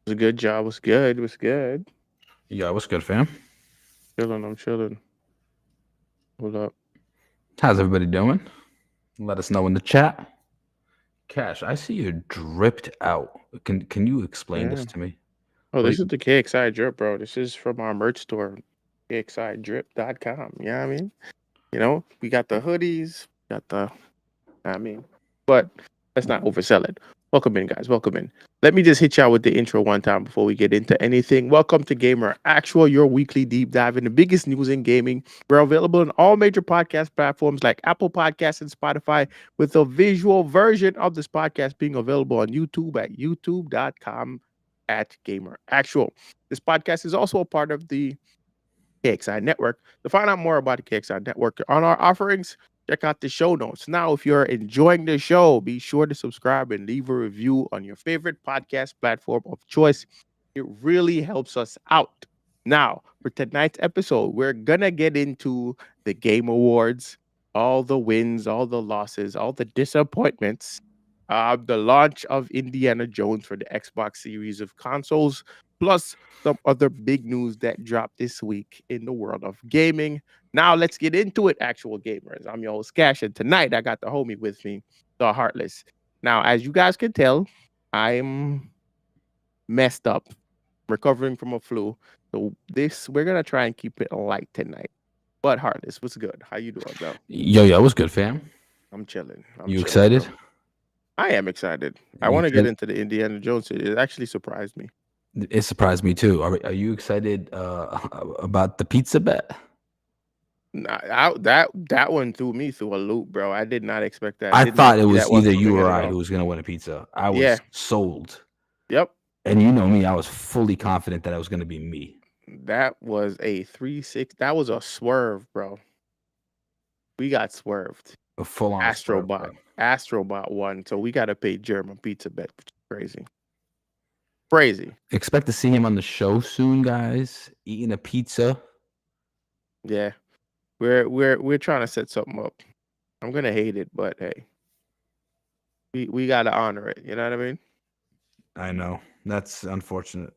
Was a good job. Was good. Was good. Yeah, what's good, fam? Chilling. I'm chilling. Hold up. How's everybody doing? Let us know in the chat. Cash, I see you're dripped out. Can you explain this Yeah. to me? Oh, What? this is the KXI drip, bro. This is from our merch store, kxidrip.com. Yeah, I mean, we got the hoodies, got the, I mean, but let's not oversell it. Welcome in, guys. Welcome in. Let me just hit y'all with the intro one time before we get into anything. Welcome to Gamer Actual, your weekly deep dive in the biggest news in gaming. We're available on all major podcast platforms like Apple Podcasts and Spotify, with a visual version of this podcast being available on YouTube at youtube.com at Gamer Actual. This podcast is also a part of the KXI Network. To find out more about the KXI Network on our offerings, check out the show notes. Now, if you're enjoying the show, be sure to subscribe and leave a review on your favorite podcast platform of choice. It really helps us out. Now, for tonight's episode, we're going to get into the Game Awards, all the wins, all the losses, all the disappointments, the launch of Indiana Jones for the Xbox series of consoles, plus some other big news that dropped this week in the world of gaming. Now let's get into it, actual gamers. I'm your host Cash, and tonight I got the homie with me, the Heartless. Now, as you guys can tell, I'm messed up, recovering from a flu. So this we're gonna try and keep it light tonight. But Heartless, what's good? How you doing, bro? Yo, what's good, fam? I'm chilling. I'm You chilling, excited? bro. I am excited. I You want to get excited? into the Indiana Jones. It actually surprised me. It surprised me too. Are you excited about the pizza bet? Nah, that one threw me through a loop, bro. I did not expect that. I I did not thought it see was that one either coming you in or at I all. who was gonna win a pizza. I Yeah. was sold, Yep. and you know me, I was fully confident that it was gonna be me. That was a 3-6. That was a swerve, bro. We got swerved. A full-on swerve, Astrobot. bro. Astrobot won. So we gotta pay German pizza bet, which is crazy. Crazy. Expect to see him on the show soon, guys. Eating a pizza. Yeah. We're trying to set something up. I'm gonna hate it, but hey, we gotta honor it. You know what I mean? I know that's unfortunate.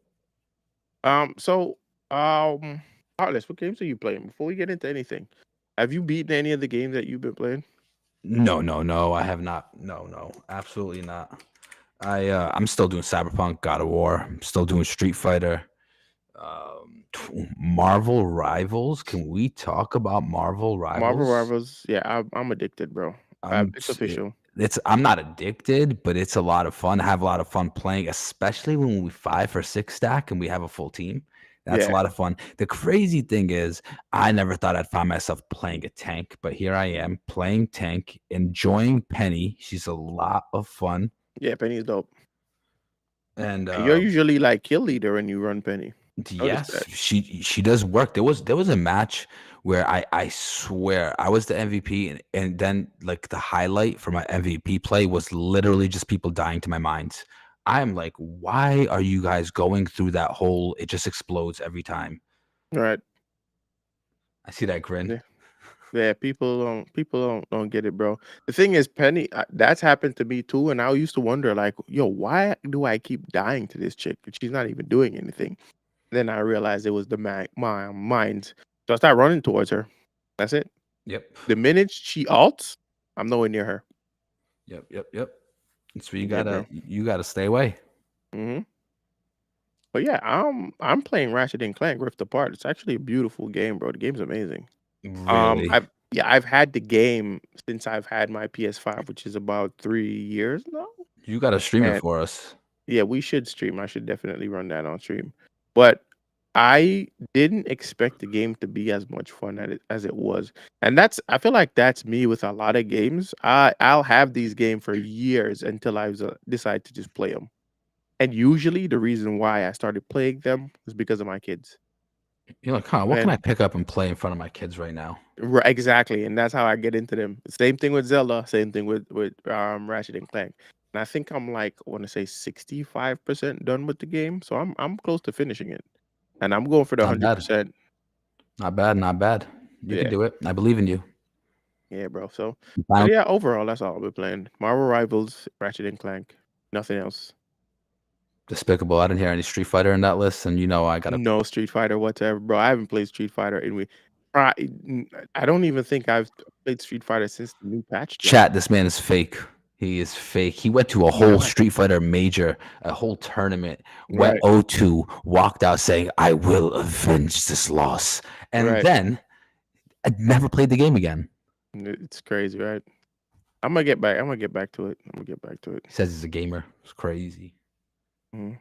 So Heartless, what games are you playing? Before we get into anything, have you beaten any of the games that you've been playing? No. I have not. No, absolutely not. I'm still doing Cyberpunk, God of War. I'm still doing Street Fighter. Marvel Rivals. Can we talk about Marvel Marvel Rivals? Rivals, yeah, I'm addicted, bro. I'm It's s- official. it's I'm not addicted, but it's a lot of fun. I have a lot of fun playing, especially when we 5 for 6 stack and we have a full team. That's a Yeah, lot of fun. The crazy thing is, I never thought I'd find myself playing a tank, but here I am playing tank, enjoying Penny. She's a lot of fun, yeah, Penny's dope. and And you're usually like kill leader when you run Penny. Notice yes, that. she does work. There was a match where I swear I was the MVP, and then like the highlight for my MVP play was literally just people dying to my mines. I'm like, why are you guys going through that hole? It just explodes every time. Right. I see that grin. Yeah. Yeah, people don't get it, bro. The thing is, Penny, that's happened to me too, and I used to wonder, like, yo, why do I keep dying to this chick? She's not even doing anything. Then I realized it was my mind. So I start running towards her. That's it. Yep. The minute she alts, I'm nowhere near her. Yep. So you Yeah, gotta bro. you gotta stay away. Hmm. But yeah, I'm playing Ratchet and Clank Rift Apart. It's actually a beautiful game, bro. The game's amazing. Really. I've had the game since I've had my PS5, which is about 3 years now. You gotta stream it And for us. yeah, we should stream. I should definitely run that on stream. But I didn't expect the game to be as much fun as it was. And I feel like that's me with a lot of games. I'll have these games for years until decide to just play them. And usually the reason why I started playing them was because of my kids. You're like, huh? What can And I pick up and play in front of my kids right now? exactly, and that's how I get into them. Same thing with Zelda, same thing with Ratchet and Clank. And I think I'm like I want to say 65% done with the game, so I'm close to finishing it. And I'm going for the Not bad. 100%. Not bad. You can Yeah. do it. I believe in you. Yeah, bro. So, but Final yeah, overall, that's all I've been playing. Marvel Rivals, Ratchet and Clank, nothing else. Despicable. I didn't hear any Street Fighter in that list, and I got to No Street Fighter whatsoever, bro. I haven't played Street Fighter in I I don't even think I've played Street Fighter since the new patch dropped. chat. This man is fake. He is fake. He went to a whole What? Street Fighter major, a whole tournament. Wet Right, O2 walked out saying, "I will avenge this loss," and right. then I never played the game again. It's crazy, right? I'm gonna get back. I'm gonna get back to it. I'm gonna get back to it. He says he's a gamer. It's crazy. Mhm.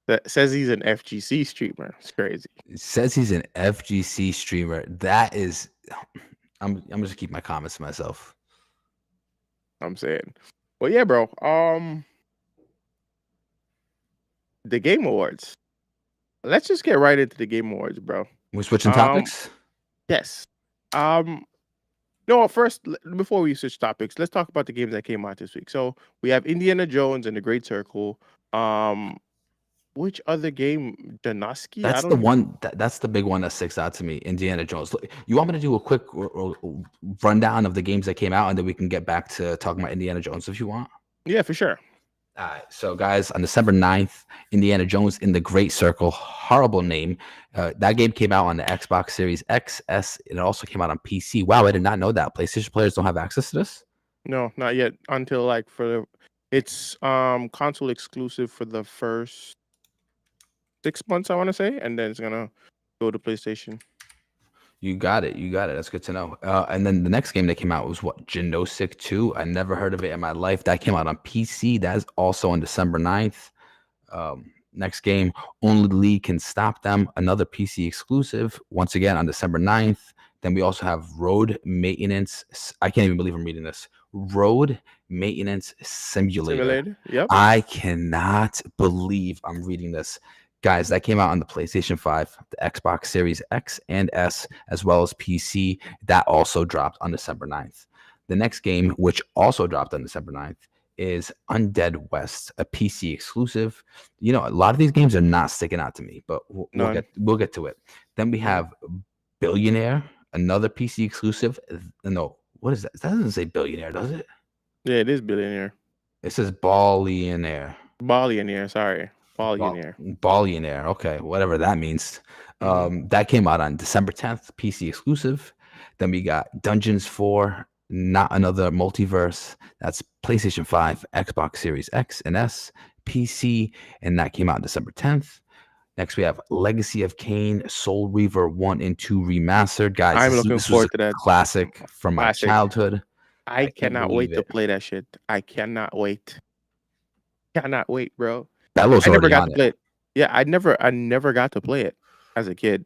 That says he's an FGC streamer. It's crazy. It says he's an FGC streamer. That is, I'm just keep my comments to myself. I'm saying. Well, yeah, bro. The Game Awards. Let's just get right into the Game Awards, bro. We're switching Um, topics. Yes. No, first, before we switch topics, let's talk about the games that came out this week. So we have Indiana Jones and the Great Circle. Which other game? Danoski? That's the one. That's the big one that sticks out to me. Indiana Jones. Look, you want me to do a quick rundown of the games that came out, and then we can get back to talking about Indiana Jones if you want. Yeah, for sure. All right. So, guys, on December 9th, Indiana Jones in the Great Circle. Horrible name. That game came out on the Xbox Series X, S. And it also came out on PC. Wow, I did not know that. PlayStation players don't have access to this? No, not yet. Until like it's console exclusive for the first 6 months, I want to say, and then it's gonna go to PlayStation. You got it. You got it. That's good to know. And then the next game that came out was what? Genostic 2. I never heard of it in my life. That came out on PC. That is also on December 9th. Next game, Only League Can Stop Them. Another PC exclusive. Once again on December 9th. Then we also have Road Maintenance. I can't even believe I'm reading this. Road Maintenance Simulator. Yep. I cannot believe I'm reading this. Guys, that came out on the PlayStation 5, the Xbox Series X and S, as well as PC. That also dropped on December 9th. The next game, which also dropped on December 9th, is Undead West, a PC exclusive. A lot of these games are not sticking out to me, but we'll get to it. Then we have Billionaire, another PC exclusive. No, what is that? That doesn't say Billionaire, does it? Yeah, it is Billionaire. It says Ballionaire. Sorry. Ballionaire. Okay, whatever that means. That came out on December 10th, PC exclusive. Then we got Dungeons 4, Not Another Multiverse. That's PlayStation 5, Xbox Series X and S, PC, and that came out December 10th. Next, we have Legacy of Kain, Soul Reaver 1 and 2 remastered. Guys, I'm looking forward to that classic from my childhood. I cannot wait to play that shit. I cannot wait. Cannot wait, bro. Bello's I never already got on to play it. it. Yeah, I never got to play it as a kid.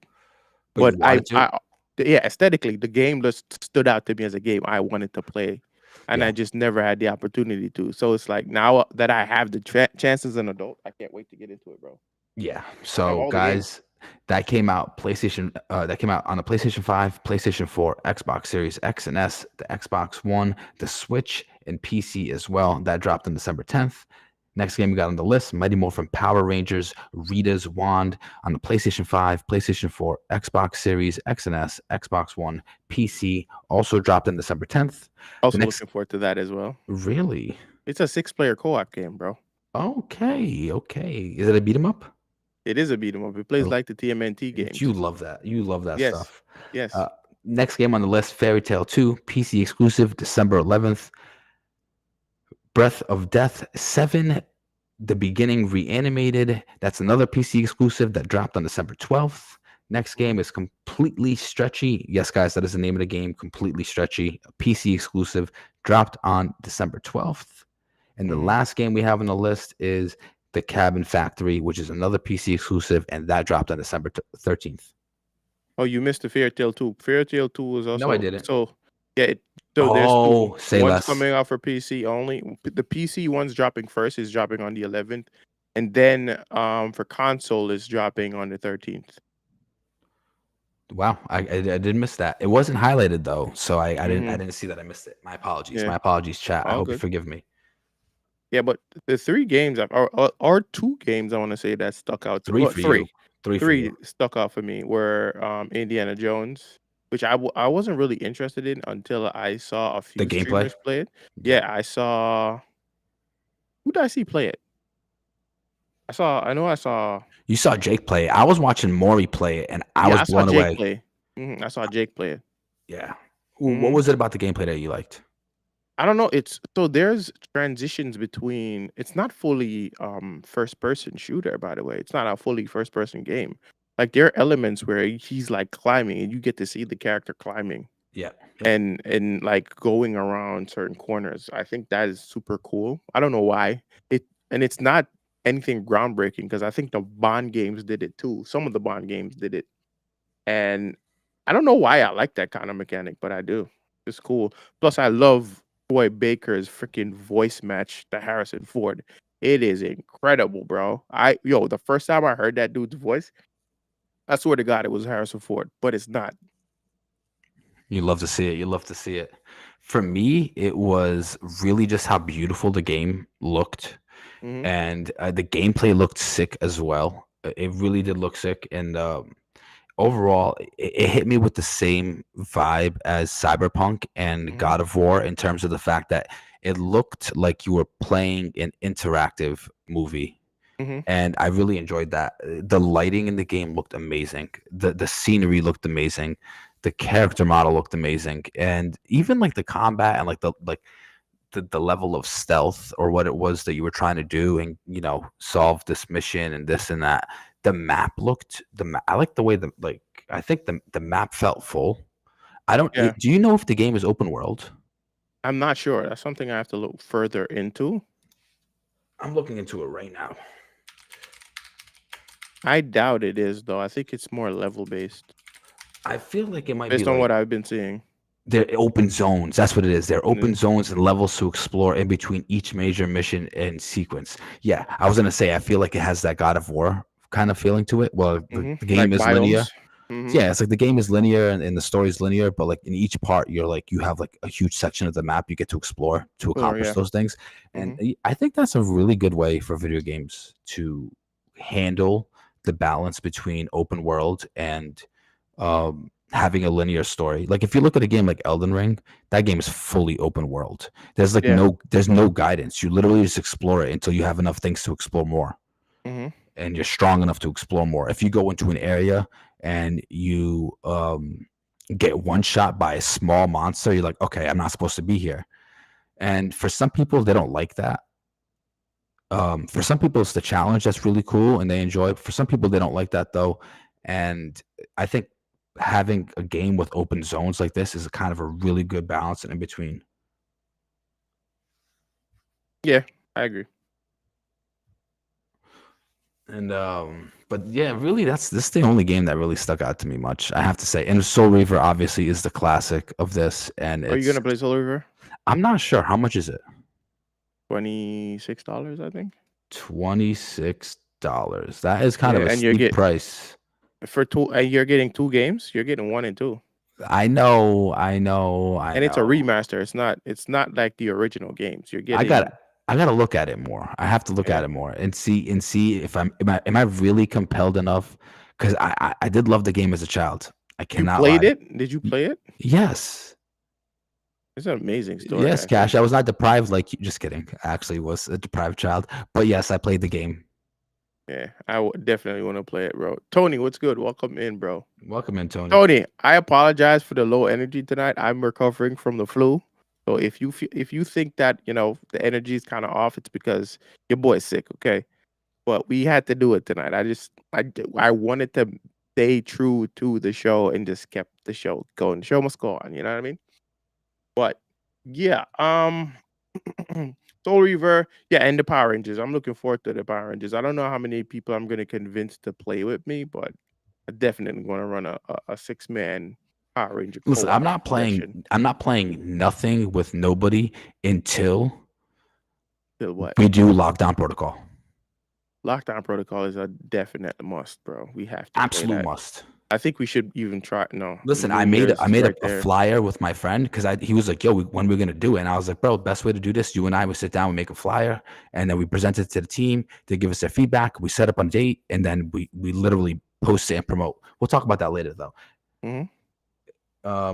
But yeah, aesthetically, the game just stood out to me as a game I wanted to play, and I just never had the opportunity to. So it's like now that I have the chance as an adult, I can't wait to get into it, bro. Yeah. So, guys, that came out PlayStation. That came out on the PlayStation 5, PlayStation 4, Xbox Series X and S, the Xbox One, the Switch, and PC as well. That dropped on December 10th. Next game we got on the list, Mighty Morphin Power Rangers, Rita's Wand on the PlayStation 5, PlayStation 4, Xbox Series X and S, Xbox One, PC. Also dropped on December 10th. Also looking forward to that as well. Really? It's a 6-player co-op game, bro. Okay. Is it a beat 'em up? It is a beat 'em up. It plays like the TMNT games. You love that. You love that stuff. Yes. Next game on the list, Fairy Tail 2, PC exclusive, December 11th. Breath of Death 7, The Beginning Reanimated. That's another PC exclusive that dropped on December 12th. Next game is Completely Stretchy. Yes, guys, that is the name of the game, Completely Stretchy. PC exclusive, dropped on December 12th. And the last game we have on the list is The Cabin Factory, which is another PC exclusive, and that dropped on December 13th. Oh, you missed the Fairy Tail 2. Fairy Tail 2 was also... No, I didn't. So, yeah, there's two. One's coming out for PC only. The PC one's dropping first. Is dropping on the 11th. And then for console is dropping on the 13th. Wow, I did miss that. It wasn't highlighted though, so I didn't see that. I missed it. My apologies. My apologies, chat. I hope you forgive me. Yeah, but the 3 games or 2 games I want to say that stuck out. Three stuck out for me were Indiana Jones, which I wasn't really interested in until I saw a few streamers play it. Yeah, I saw. Who did I see play it? I know I saw. You saw Jake play it. I was watching Maury play it, and I Yeah, was I saw blown Jake away. play. I saw Jake play it. Yeah. What hmm was it about the gameplay that you liked? I don't know. It's so there's transitions between. It's not fully first person shooter, by the way. It's not a fully first person game. Like there are elements where he's like climbing, and you get to see the character climbing Yeah. Yep. and like going around certain corners. I think that is super cool. I don't know why it's not anything groundbreaking because I think the Bond games did it too. Some of the Bond games did it, and I don't know why I like that kind of mechanic, but I do. It's cool. Plus, I love Troy Baker's freaking voice match to Harrison Ford. It is incredible, bro. The first time I heard that dude's voice, I swear to God, it was Harrison Ford, but it's not. You love to see it. You love to see it. For me, it was really just how beautiful the game looked, hmm and the gameplay looked sick as well. It really did look sick, and overall, it hit me with the same vibe as Cyberpunk and hmm God of War in terms of the fact that it looked like you were playing an interactive movie. hmm And I really enjoyed that. The lighting in the game looked amazing. The scenery looked amazing. The character model looked amazing. And even like the combat and the level of stealth or what it was that you were trying to do and solve this mission and this and that. The map looked I like the way I think the map felt full. I don't Yeah. do you know if the game is open world? I'm not sure. That's something I have to look further into. I'm looking into it right now. I doubt it is though. I think it's more level based I feel like it might be based on like what I've been seeing. they're open zones. That's what it is. They're open Mhm, zones and levels to explore in between each major mission and sequence. Yeah, I was gonna say I feel like it has that God of War kind of feeling to it. Well, the like game is linear. biomes. Mhm, Yeah, it's like the game is linear and the story is linear, but like in each part, you have like a huge section of the map you get to explore to or accomplish yeah. those things. And Mhm, I think that's a really good way for video games to handle the balance between open world and having a linear story. Like if you look at a game like Elden Ring, that game is fully open world. yeah. There's no guidance. You literally just explore it until you have enough things to explore more Mhm, and you're strong enough to explore more. If you go into an area and you get one shot by a small monster, you're like, okay, I'm not supposed to be here. And for some people, they don't like that. For some people, it's the challenge that's really cool and they enjoy it. For some people, they don't like that though. And I think having a game with open zones like this is a kind of a really good balance in between. yeah, I agree. And but yeah, really this is the only game that really stuck out to me much, I have to say. And Soul Reaver obviously is the classic of this, and Are you gonna play Soul River? I'm not sure how much is it. $26, I think. $26. That is kind Yeah, of a and you steep get price. for two, and you're getting two games. You're getting one and two, I know, I know, I and it's a know. remaster. It's not like the original games. You're I got getting I gotta look at it more. I have to look yeah. at it more and see if am I really compelled enough? Because I did love the game as a child. I You cannot played lie. it? Did you play it? Yes. It's an amazing story, Yes, Cash. actually. I was not deprived like you. Just kidding. I actually was a deprived child. But yes, I played the game. Yeah, definitely want to play it, bro. Tony, what's good? Welcome in, bro. Welcome in, Tony. Tony, I apologize for the low energy tonight. I'm recovering from the flu. So if you think that, the energy is kind of off, it's because your boy's sick, okay? But we had to do it tonight. I wanted to stay true to the show and just kept the show going. The show must go on, you know what I mean? But yeah, Soul Reaver, yeah, and the Power Rangers. I'm looking forward to the Power Rangers. I don't know how many people I'm gonna convince to play with me, but I definitely gonna run a 6-man Power Ranger Listen, co-op session. I'm not playing nothing with nobody until Till what? we do Lockdown Protocol. Lockdown Protocol is a definite must, bro. We have to play Absolute that. must. I think we should even try. No, Listen, New Year's I is made right a there. flyer with my friend because he was like, "Yo, when we're gonna do it?" And I was like, "Bro, best way to do this, you and I would sit down, we make a flyer, and then we present it to the team. They give us their feedback. We set up a date, and then we literally post it and promote. We'll talk about that later, though. hmm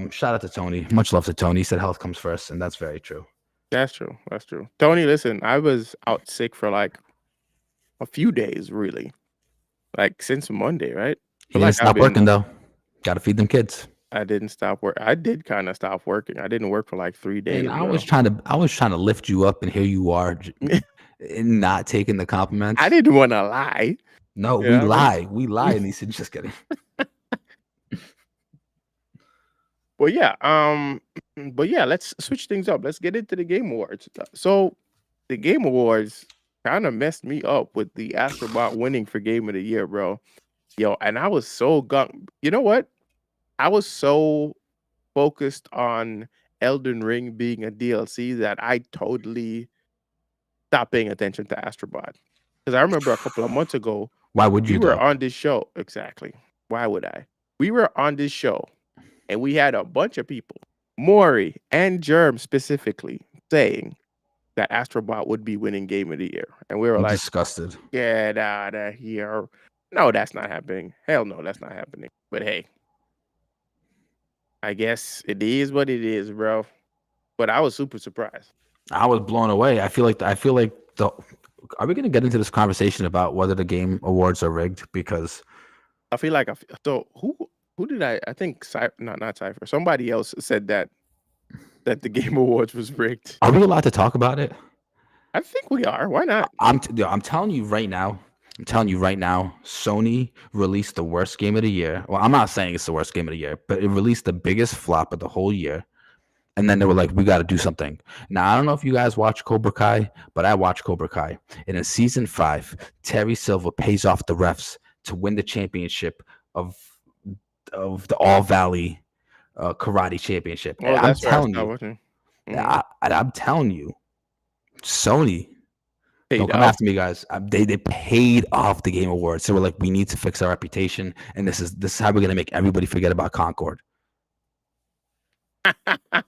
Shout out to Tony. Much love to Tony. He said health comes first, and that's very true. That's true. That's true. Tony, listen, I was out sick for like a few days, really. Like since Monday, right? He Feel didn't like I've stop working though. Got to feed them kids. I didn't stop work. I did kind of stop working. I didn't work for like 3 And days, I bro. was trying to lift you up, and here you are, not taking the I compliments. didn't want to lie. No, You we know what I mean? lie. We lie, and he said, "Just kidding." Well, yeah. But yeah, let's switch things up. Let's get into the Game Awards. So, the Game Awards kind of messed me up with the Astrobot winning for Game of the Year, bro. Yo, and I was so gung. You know what? I was so focused on Elden Ring being a DLC that I totally stopped paying attention to Astrobot. Because I remember a couple of months ago, Why would we you were though? on this show. Exactly. Why would I? We were on this show and we had a bunch of people, Maury and Germ specifically, saying that Astrobot would be winning Game of the Year. And we were I'm like, disgusted. get out of here. No, that's not happening. Hell no, that's not happening. But hey, I guess it is what it is, bro. But I was super surprised. I was blown away. I feel like the. Are we going to get into this conversation about whether the Game Awards are rigged? Because I feel like so who did I think not Cypher. Somebody else said that the Game Awards was rigged. are we allowed to talk about it? I think we are. Why not? I'm telling you right now. I'm telling you right now. Sony released the worst game of the year. Well, I'm not saying it's the worst game of the year, but it released the biggest flop of the whole year. And then they were like, we got to do something. Now, I don't know if you guys watch Cobra Kai, but I watch Cobra Kai. And in season 5, Terry Silver pays off the refs to win the championship of the All Valley Karate Championship. Well, And I'm that's where I telling stopped you, watching. Mhm. I'm telling you, Sony, Paid don't come off. after me, guys. They paid off the Game Awards. So we're like, we need to fix our reputation, and this is how we're gonna make everybody forget about Concord.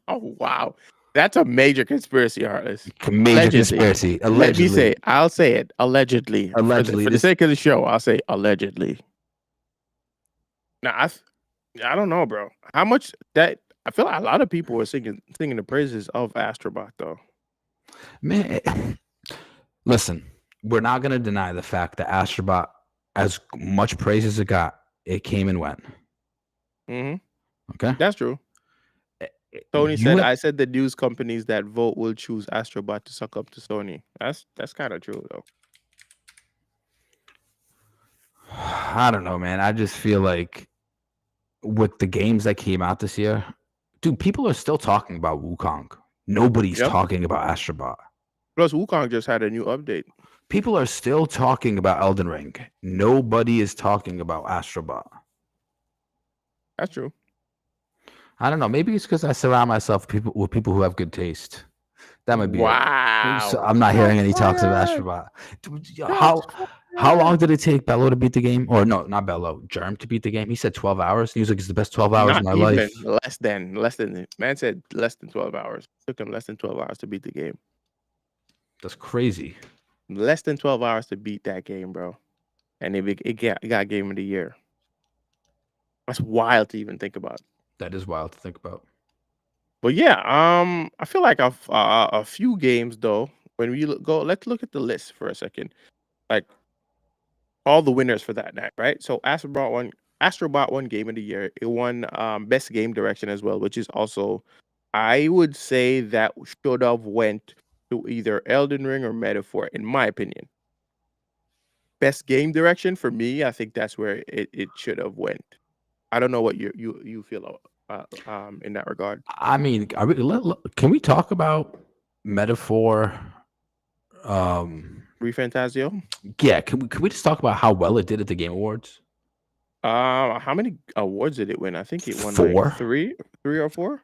Oh wow, that's a major conspiracy, Heartless. Major Allegedly. conspiracy. Let me Allegedly. say, I'll say it allegedly. Allegedly, for the this- sake of the show, I'll say allegedly. Now, I don't know, bro. How much that I feel like a lot of people were singing the praises of Astrobot, though. Man, listen, we're not gonna deny the fact that Astrobot, as much praise as it got, it came and went. Mm-hmm. Okay, That's true. Tony said, went- "I said the news companies that vote will choose Astrobot to suck up to Sony." That's kind of true, though. I don't know, man. I just feel like with the games that came out this year, dude, people are still talking about Wukong. Nobody's Yep. talking about Astrobot. Plus, Wukong just had a new update. People are still talking about Elden Ring. Nobody is talking about Astrobot. That's true. I don't know. Maybe it's because I surround myself with people who have good taste. That might be it. Wow. So I'm not hearing any talks of Astrobot. How long did it take Bello to beat the game? Or no, not Bello, Germ to beat the game? He said 12 hours. He was like, it's the best 12 hours Not of my even life. less than man said less than 12 hours. It took him less than 12 hours to beat the game. That's crazy. Less than 12 hours to beat that game, bro. And it got Game of the Year. That's wild to even think about. That is wild to think about. But yeah, I feel like a few games though. When we let's look at the list for a second. Like all the winners for that night, right? So Astrobot won Game of the Year. It won Best Game Direction as well, which is also, I would say that should have went to either Elden Ring or Metaphor, in my opinion. Best Game Direction for me, I think that's where it should have went. I don't know what you feel in that regard. I mean, can we talk about Metaphor? ReFantazio? Yeah, can we just talk about how well it did at the Game Awards? How many awards did it win? I think it won 4? like three or four.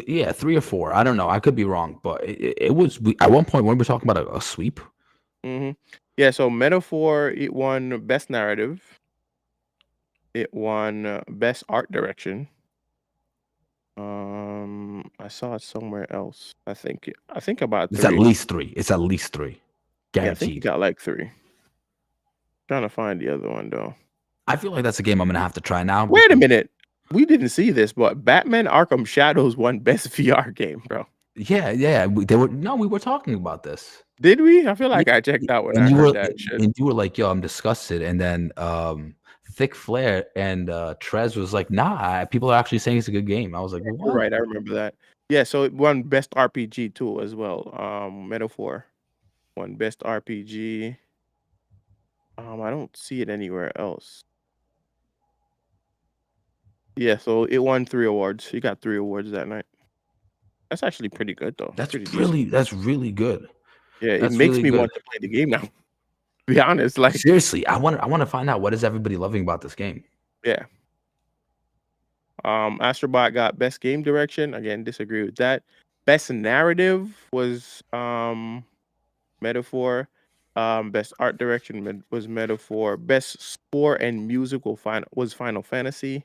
Yeah, 3 or 4. I don't know. I could be wrong, but it was at one point when we were talking about a sweep. Mm-hmm. Yeah, so Metaphor, it won Best Narrative. It won Best Art Direction. I saw it somewhere else. I think about 3. It's at least 3. It's at least 3. Yeah, I think it Guaranteed. got like 3. Trying to find the other one though. I feel like that's a game I'm gonna have to try now. Wait a minute. We didn't see this, but Batman Arkham Shadows won Best VR game, bro. Yeah. We were talking about this. Did we? I feel Yeah, like I checked out when and I you heard were that shit. and you were like, "Yo, I'm disgusted." And then Thick Flair and Trez was like, "Nah, people are actually saying it's a good game." I was like, You're "What?" right. I remember that. Yeah. So it won best RPG too as well. Metaphor won best RPG. I don't see it anywhere else. Yeah. So it won 3 awards. He got 3 awards that night. That's actually pretty good though. It's pretty decent. That's really good. Yeah. It That's makes really me good. want to play the game now. To be honest, like Seriously, I want to find out what is everybody loving about this game. yeah. Astrobot got best game direction. Again, disagree with that. Best narrative was Metaphor. Best art direction was Metaphor. Best score and musical was Final Fantasy.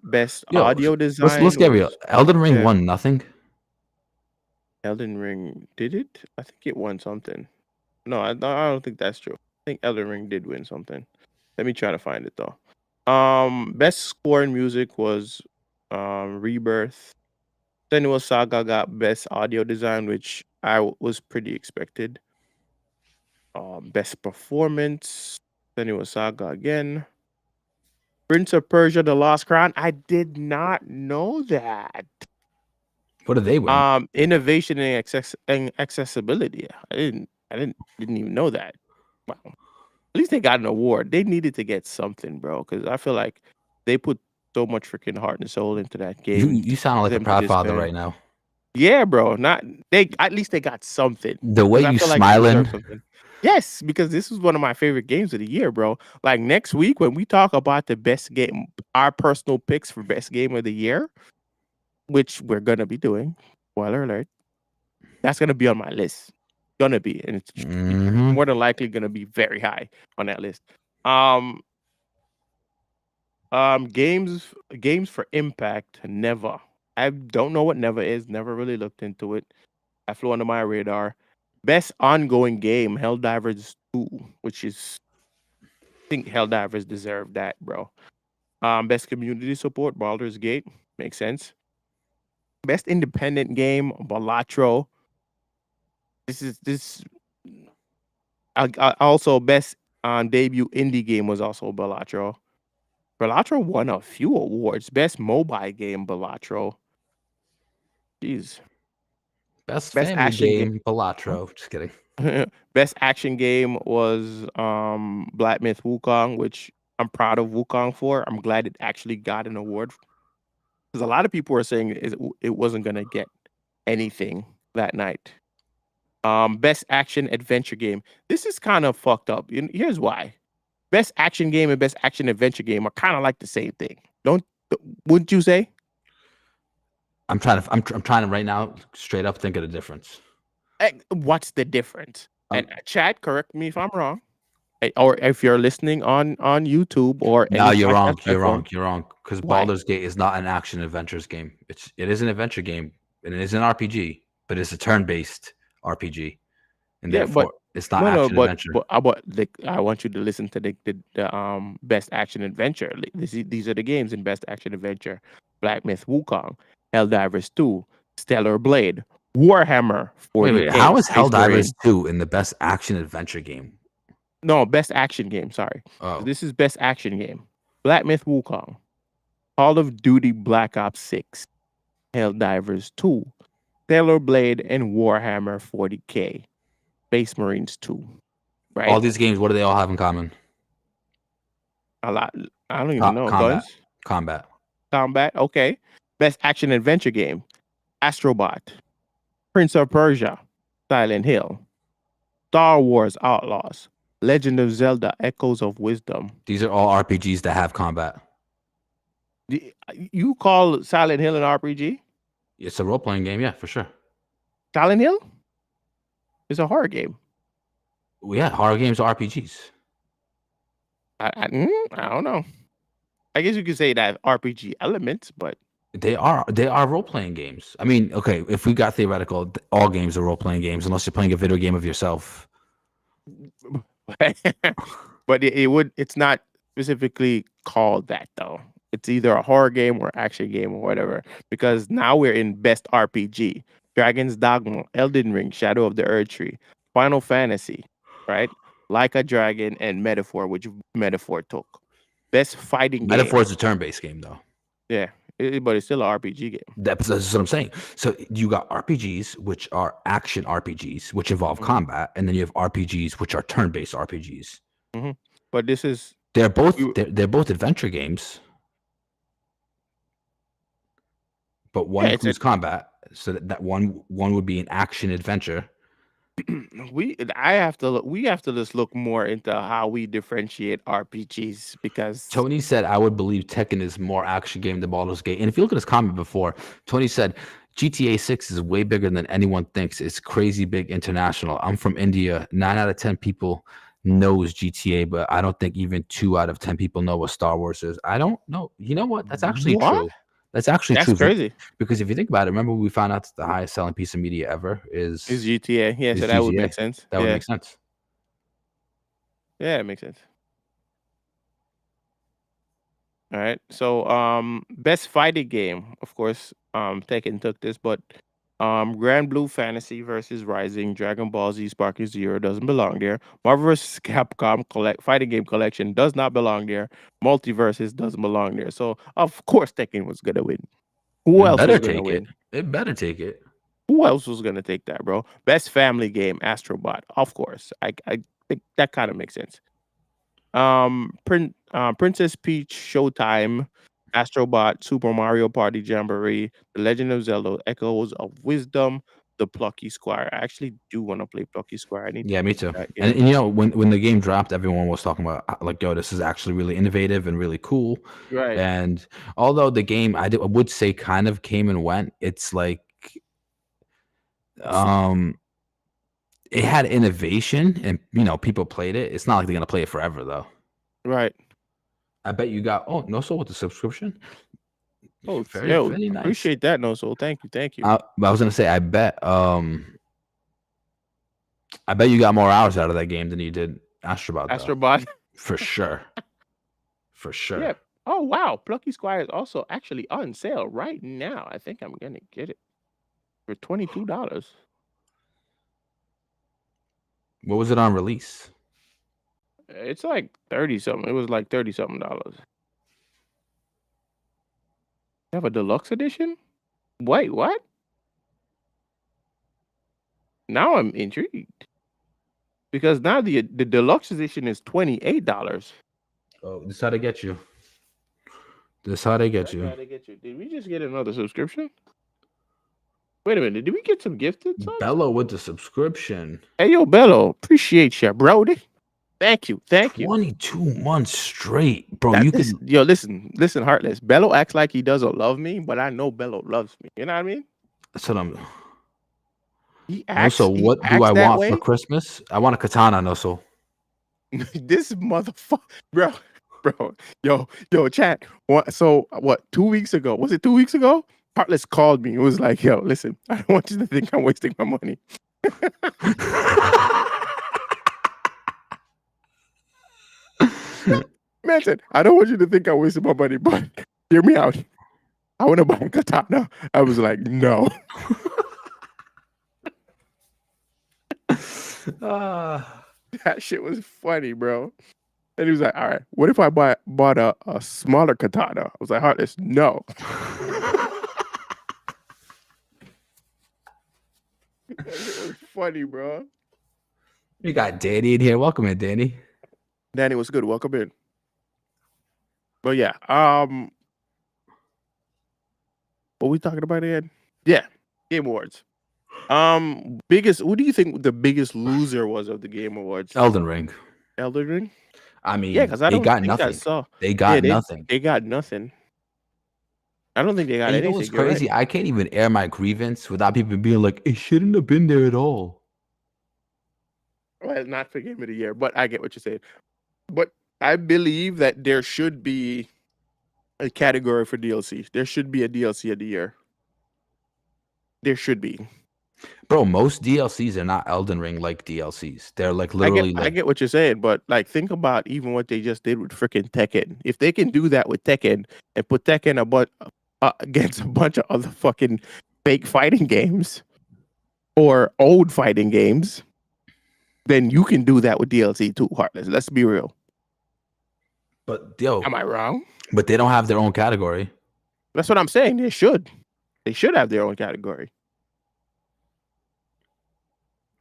Best Yo, audio let's design get real. was Elden Ring yeah. won nothing. Elden Ring did it? I think it won something. No, I don't think that's true. I think Elden Ring did win something. Let me try to find it though. Best score and music was Rebirth. Senua Saga got best audio design, which was pretty expected. Best performance, Senua Saga again. Prince of Persia: The Lost Crown. I did not know that. What did they win? Innovation and accessibility. I didn't even know that. Wow. At least they got an award. They needed to get something, bro, because I feel like they put so much freaking heart and soul into that game. You sound For like a them to proud father disband. right now. Yeah, bro. Not they. At least they got something. The way 'Cause I you feel like they smiling, deserve something. Yes, because this is one of my favorite games of the year, bro. Like next week when we talk about the best game, our personal picks for best game of the year, which we're gonna be doing. Spoiler alert. That's gonna be on my list. Gonna be, and it's mhm. more than likely gonna be very high on that list. Um, games for impact. Never. I don't know what Never is. Never really looked into it. I flew under my radar. Best ongoing game, Helldivers 2, which is I think Helldivers deserved that, bro. Best community support, Baldur's Gate, makes sense. Best independent game, Balatro. This. Also best debut indie game was also Balatro. Balatro won a few awards. Best mobile game, Balatro. Jeez. Best Best family action game. game, Balatro. Just kidding. Best action game was Black Myth Wukong, which I'm proud of Wukong for. I'm glad it actually got an award because a lot of people were saying it wasn't gonna get anything that night. Best action adventure game. This is kind of fucked up. Here's why. Best action game and best action adventure game are kind of like the same thing. Wouldn't you say? I'm trying to right now straight up think of the difference. What's the difference? Um, And chat, correct me if I'm wrong. Or if you're listening on YouTube or No, any you're wrong. podcast You're platform. wrong. You're wrong. Because Why? Baldur's Gate is not an action adventures game. It is an adventure game and it is an RPG, but it's a turn-based RPG, and Yeah, but therefore it's not no, action adventure. I want you to listen to the best action adventure. These are the games in best action adventure: Black Myth Wukong, Helldivers 2, Stellar Blade, Warhammer Wait. 40K, How is Space Helldivers Marine. 2 in the best action adventure game? No, best action game. Sorry, Oh, this is best action game: Black Myth Wukong, Call of Duty Black Ops 6, Helldivers 2, Stellar Blade, and Warhammer 40K, Space Marines 2. Right? all these games. What do they all have in common? A lot. I don't even know. Combat. Guns, Combat. combat. Okay. Best action adventure game: Astrobot, Prince of Persia, Silent Hill, Star Wars Outlaws, Legend of Zelda: Echoes of Wisdom. These are all RPGs that have combat. You call Silent Hill an RPG? It's a role-playing game, yeah, for sure. Silent Hill is a horror game. Well, yeah, horror games are RPGs. I don't know. I guess you could say that RPG elements, but They are role-playing games. I mean, okay, if we got theoretical, all games are role-playing games unless you're playing a video game of yourself. but it's not specifically called that though. It's either a horror game or action game or whatever. Because now we're in best RPG. Dragon's Dogma, Elden Ring, Shadow of the Earth Tree, Final Fantasy, right? Like a Dragon and Metaphor, which Metaphor took. Best fighting game. Metaphor is a turn-based game, though. Yeah, but it's still an RPG game. That's what I'm saying. So you got RPGs, which are action RPGs, which involve combat, and then you have RPGs, which are turn-based RPGs. But this is they're both adventure games, but one includes combat, so that one would be an action adventure. We have to just look more into how we differentiate RPGs, because Tony said, I would believe Tekken is more action game than Baldur's Gate. And if you look at his comment before, Tony said GTA 6 is way bigger than anyone thinks. It's crazy big international. I'm from India. 9 out of 10 people knows GTA, but I don't think even 2 out of 10 people know what Star Wars is. I don't know. You know what? That's actually true. That's true. Crazy. Because if you think about it, remember we found out that the highest selling piece of media ever is GTA. Yeah, so that would make sense. That would make sense. Yeah, it makes sense. All right. So best fighting game, of course, Tekken took this, but Grand Blue Fantasy versus Rising, Dragon Ball Z Sparking Zero doesn't belong there. Marvel vs. Capcom fighting game collection does not belong there. Multiverses doesn't belong there. So of course Tekken was gonna win. Who else was gonna win? It better take it. Who else was gonna take that, bro? Best family game, Astrobot. Of course. I think that kind of makes sense. Princess Peach Showtime, Astrobot, Super Mario Party Jamboree, The Legend of Zelda, Echoes of Wisdom, The Plucky Squire. I actually do want to play Plucky Squire. Yeah, me too. And you know, when the game dropped, everyone was talking about like, yo, this is actually really innovative and really cool. Right. And although the game, I would say, kind of came and went, it's like, it had innovation, and you know, people played it. It's not like they're gonna play it forever, though. Right. I bet you got No Soul with the subscription. Oh, very nice. Appreciate that, No Soul. Thank you. I was gonna say, I bet you got more hours out of that game than you did Astrobot. Astrobot, for sure. For sure. Yeah. Oh wow, Plucky Squire is also actually on sale right now. I think I'm gonna get it for $22. What was it on release? It's like 30 something. It was like $30 something. You have a deluxe edition? Wait, what? Now I'm intrigued. Because now the deluxe edition is $28. Oh, this is how they get you. This is how they get you. Did we just get another subscription? Wait a minute. Did we get some gifted subs? Bello with the subscription. Hey, yo, Bello. Appreciate you, Brody. Thank you. 22 months straight, bro. Listen, Heartless. Bello acts like he doesn't love me, but I know Bello loves me. You know what I mean? That's what I'm. Also, what do I want for Christmas? I want a katana, Noso. This motherfucker, bro. Yo, chat. So what? 2 weeks ago? Was it 2 weeks ago? Heartless called me. It was like, yo, listen, I don't want you to think I'm wasting my money. Man said, I don't want you to think I wasted my money, but hear me out. I want to buy a katana. I was like, no. That shit was funny, bro. And he was like, all right, what if I bought a smaller katana? I was like, Heartless, no. That shit was funny, bro. We got Danny in here. Welcome in, Danny. Danny, what's good? Welcome in. But yeah, what we talking about again? Yeah, Game Awards. What do you think the biggest loser was of the Game Awards? Elden Ring. I mean, yeah, because they got nothing. They got nothing. They got nothing. I don't think they got anything. It's crazy. Right. I can't even air my grievance without people being like, it shouldn't have been there at all. Well, not for Game of the Year, but I get what you're saying. But I believe that there should be a category for DLC. There should be a DLC of the year. There should be. Bro, most DLCs are not Elden Ring like DLCs. They're like I get literally I like, get what you're saying, but like think about even what they just did with freaking Tekken. If they can do that with Tekken and put Tekken against a bunch of other fucking fake fighting games or old fighting games, then you can do that with DLC too, Heartless. Let's be real. but yo, Am I wrong? but they don't have their own category. That's what I'm saying. They should. They should have their own category.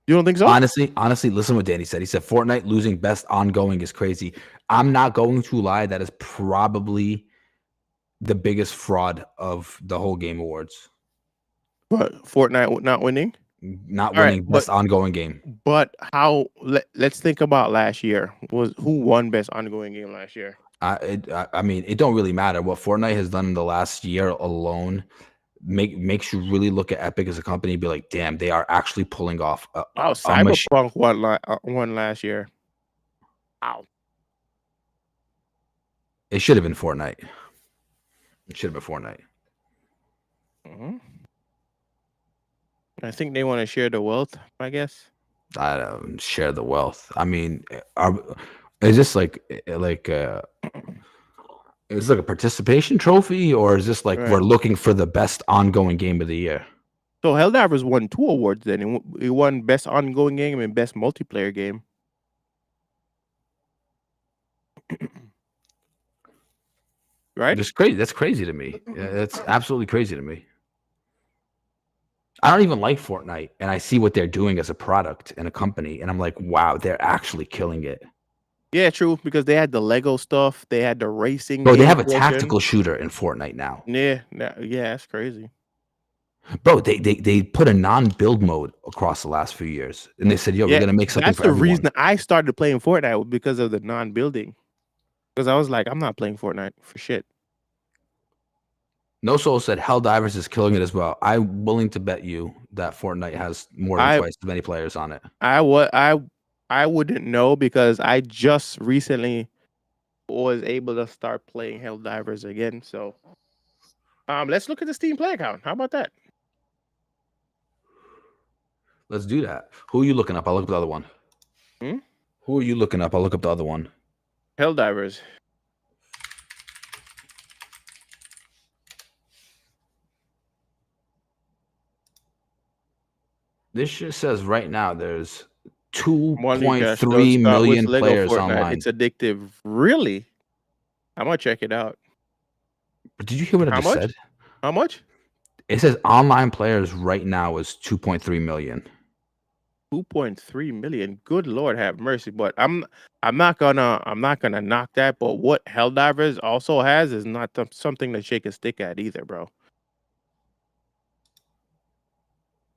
You don't think so? Honestly, listen what Danny said. He said Fortnite losing best ongoing is crazy. I'm not going to lie. That is probably the biggest fraud of the whole Game Awards. But Fortnite not winning? Not All right, winning best ongoing game. But let's think about last year. Who won best ongoing game last year? I mean, it don't really matter. What Fortnite has done in the last year alone makes you really look at Epic as a company and be like, damn, they are actually pulling off Cyberpunk won last year. Wow. It should have been Fortnite. It should have been Fortnite. Mm-hmm. I think they want to share the wealth, I guess. I don't share the wealth. I mean, is this like is like a participation trophy, or is this like we're looking for the best ongoing game of the year? So Helldivers won 2 awards then. It won best ongoing game and best multiplayer game. Right? That's crazy. That's crazy to me. That's absolutely crazy to me. I don't even like Fortnite, and I see what they're doing as a product and a company, and I'm like, wow, they're actually killing it. Yeah, true. Because they had the Lego stuff, they had the racing. Bro, they have a tactical shooter in Fortnite now. Yeah, that's crazy. Bro, they put a non-build mode across the last few years, and they said, "Yo, we're gonna make something for everyone." That's the reason I started playing Fortnite, because of the non-building. Because I was like, I'm not playing Fortnite for shit. No Soul said Helldivers is killing it as well. I'm willing to bet you that Fortnite has more than twice as many players on it. I wouldn't know, because I just recently was able to start playing Helldivers again. So, let's look at the Steam Play account. How about that? Let's do that. Who are you looking up? I'll look up the other one. Who are you looking up? I'll look up the other one. Helldivers. This shit says right now there's 2.3 million players online. It's addictive. Really? I'm gonna check it out. But did you hear what I just said? How much? It says online players right now is 2.3 million. 2.3 million. Good Lord have mercy. But I'm not gonna knock that. But what Helldivers also has is not something to shake a stick at either, bro.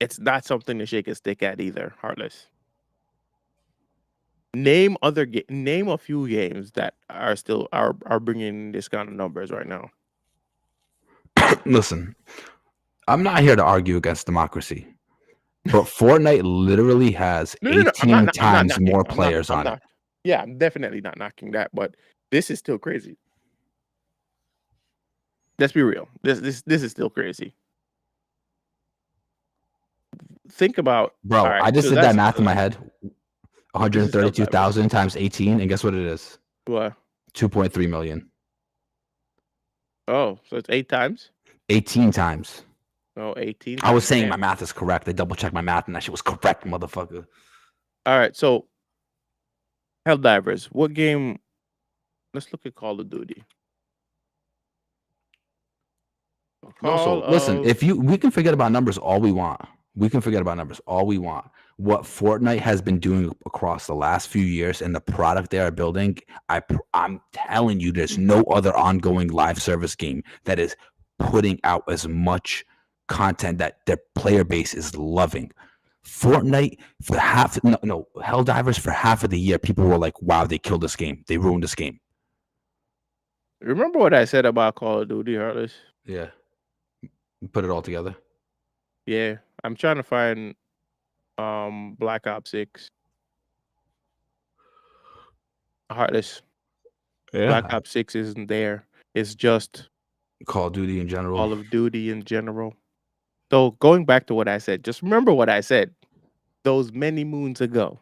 It's not something to shake a stick at either, Heartless. Name a few games that are still are bringing this kind of numbers right now. Listen, I'm not here to argue against democracy, but Fortnite literally has 18 times more players on it. Yeah, I'm definitely not knocking that, but this is still crazy. Let's be real. This is still crazy. Think about, bro. I just did that math in my head. 132,000 times 18, and guess what it is? What? 2.3 million. Oh, so it's 8 times? 18 times. Oh, 18 times. I was saying my math is correct. I double-checked my math, and that shit was correct, motherfucker. All right, so Helldivers. What game? Let's look at Call of Duty. Listen, we can forget about numbers all we want. We can forget about numbers all we want. What Fortnite has been doing across the last few years and the product they are building, I'm telling you, there's no other ongoing live service game that is putting out as much content that their player base is loving. Fortnite for Helldivers for half of the year, people were like, wow, they killed this game. They ruined this game. Remember what I said about Call of Duty, Heartless? Yeah. Put it all together. Yeah. I'm trying to find Black Ops 6. Heartless. Yeah. Black Ops 6 isn't there. It's just Call of Duty in general. Call of Duty in general. So going back to what I said, just remember what I said those many moons ago.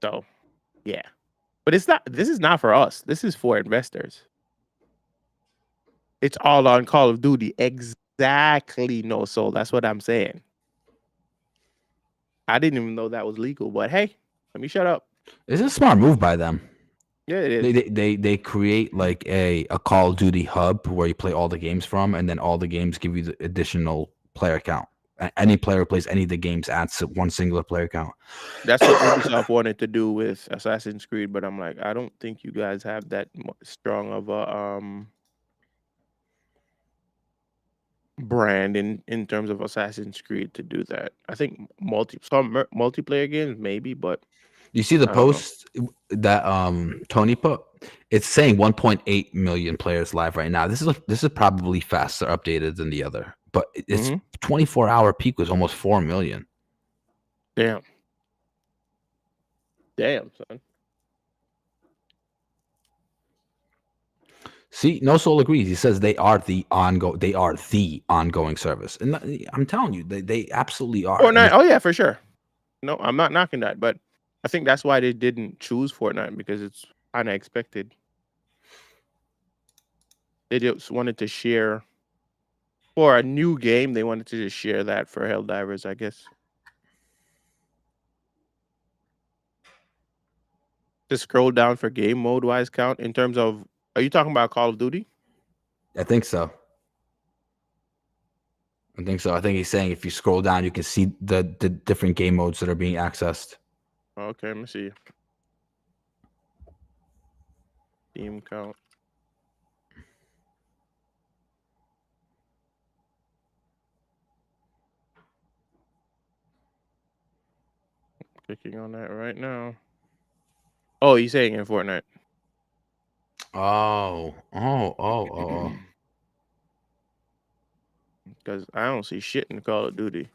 So yeah. But it's not this is not for us. This is for investors. It's all on Call of Duty. Exactly, no soul. That's what I'm saying. I didn't even know that was legal, but hey, let me shut up. It's a smart move by them. Yeah, it is. They create like a Call of Duty hub where you play all the games from, and then all the games give you the additional player count. Any player who plays any of the games adds one singular player count. That's what Ubisoft wanted to do with Assassin's Creed, but I'm like, I don't think you guys have that strong of a brand in terms of Assassin's Creed to do that. I think some multiplayer games maybe, but You see the I don't know. post that Tony put? It's saying 1.8 million players live right now. This is probably faster updated than the other, but its 24-hour peak was almost 4 million. Damn, son. See, No Soul agrees. He says they are the ongoing service, and I'm telling you, they absolutely are. Fortnite, oh yeah, for sure. No, I'm not knocking that, but I think that's why they didn't choose Fortnite because it's kind of expected. They just wanted to share for a new game. They wanted to just share that for Helldivers, I guess. To scroll down for game mode wise count in terms of, are you talking about Call of Duty? I think so. I think he's saying if you scroll down, you can see the different game modes that are being accessed. Okay, let me see. Team count. Clicking on that right now. Oh, you're saying in Fortnite? Oh. Because I don't see shit in Call of Duty.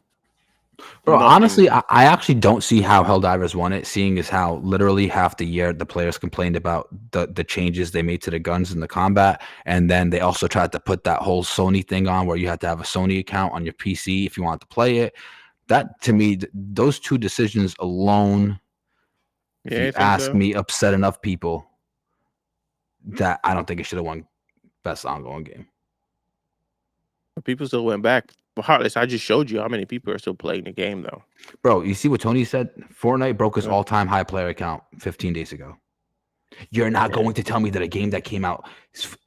Bro, Nothing. honestly, I actually don't see how Helldivers won it, seeing as how literally half the year the players complained about the changes they made to the guns in the combat, and then they also tried to put that whole Sony thing on where you had to have a Sony account on your PC if you want to play it. That, to me, those two decisions alone, if you ask me, upset enough people that I don't think it should have won best ongoing game. People still went back. Well, Heartless, I just showed you how many people are still playing the game, though. Bro, you see what Tony said? Fortnite broke his all-time high player count 15 days ago. You're not going to tell me that a game that came out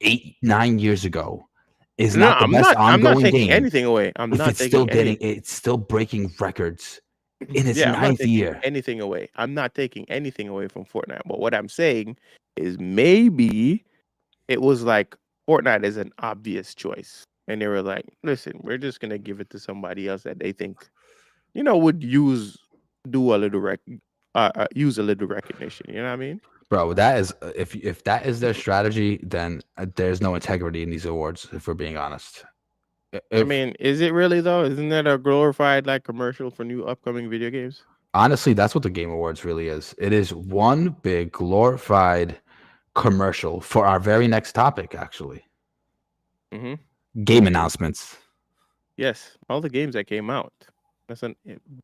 8-9 years ago is not the best ongoing game. I'm not taking anything away. It's still breaking records in its ninth year. Anything away. I'm not taking anything away from Fortnite. But what I'm saying is maybe it was like Fortnite is an obvious choice. And they were like, listen, we're just going to give it to somebody else that they think, would use a little recognition. You know what I mean? Bro, that is if that is their strategy, then there's no integrity in these awards, if we're being honest. I mean, is it really though? Isn't that a glorified like commercial for new upcoming video games? Honestly, that's what the Game Awards really is. It is one big glorified commercial for our very next topic, actually. Game announcements. Yes, all the games that came out. That's a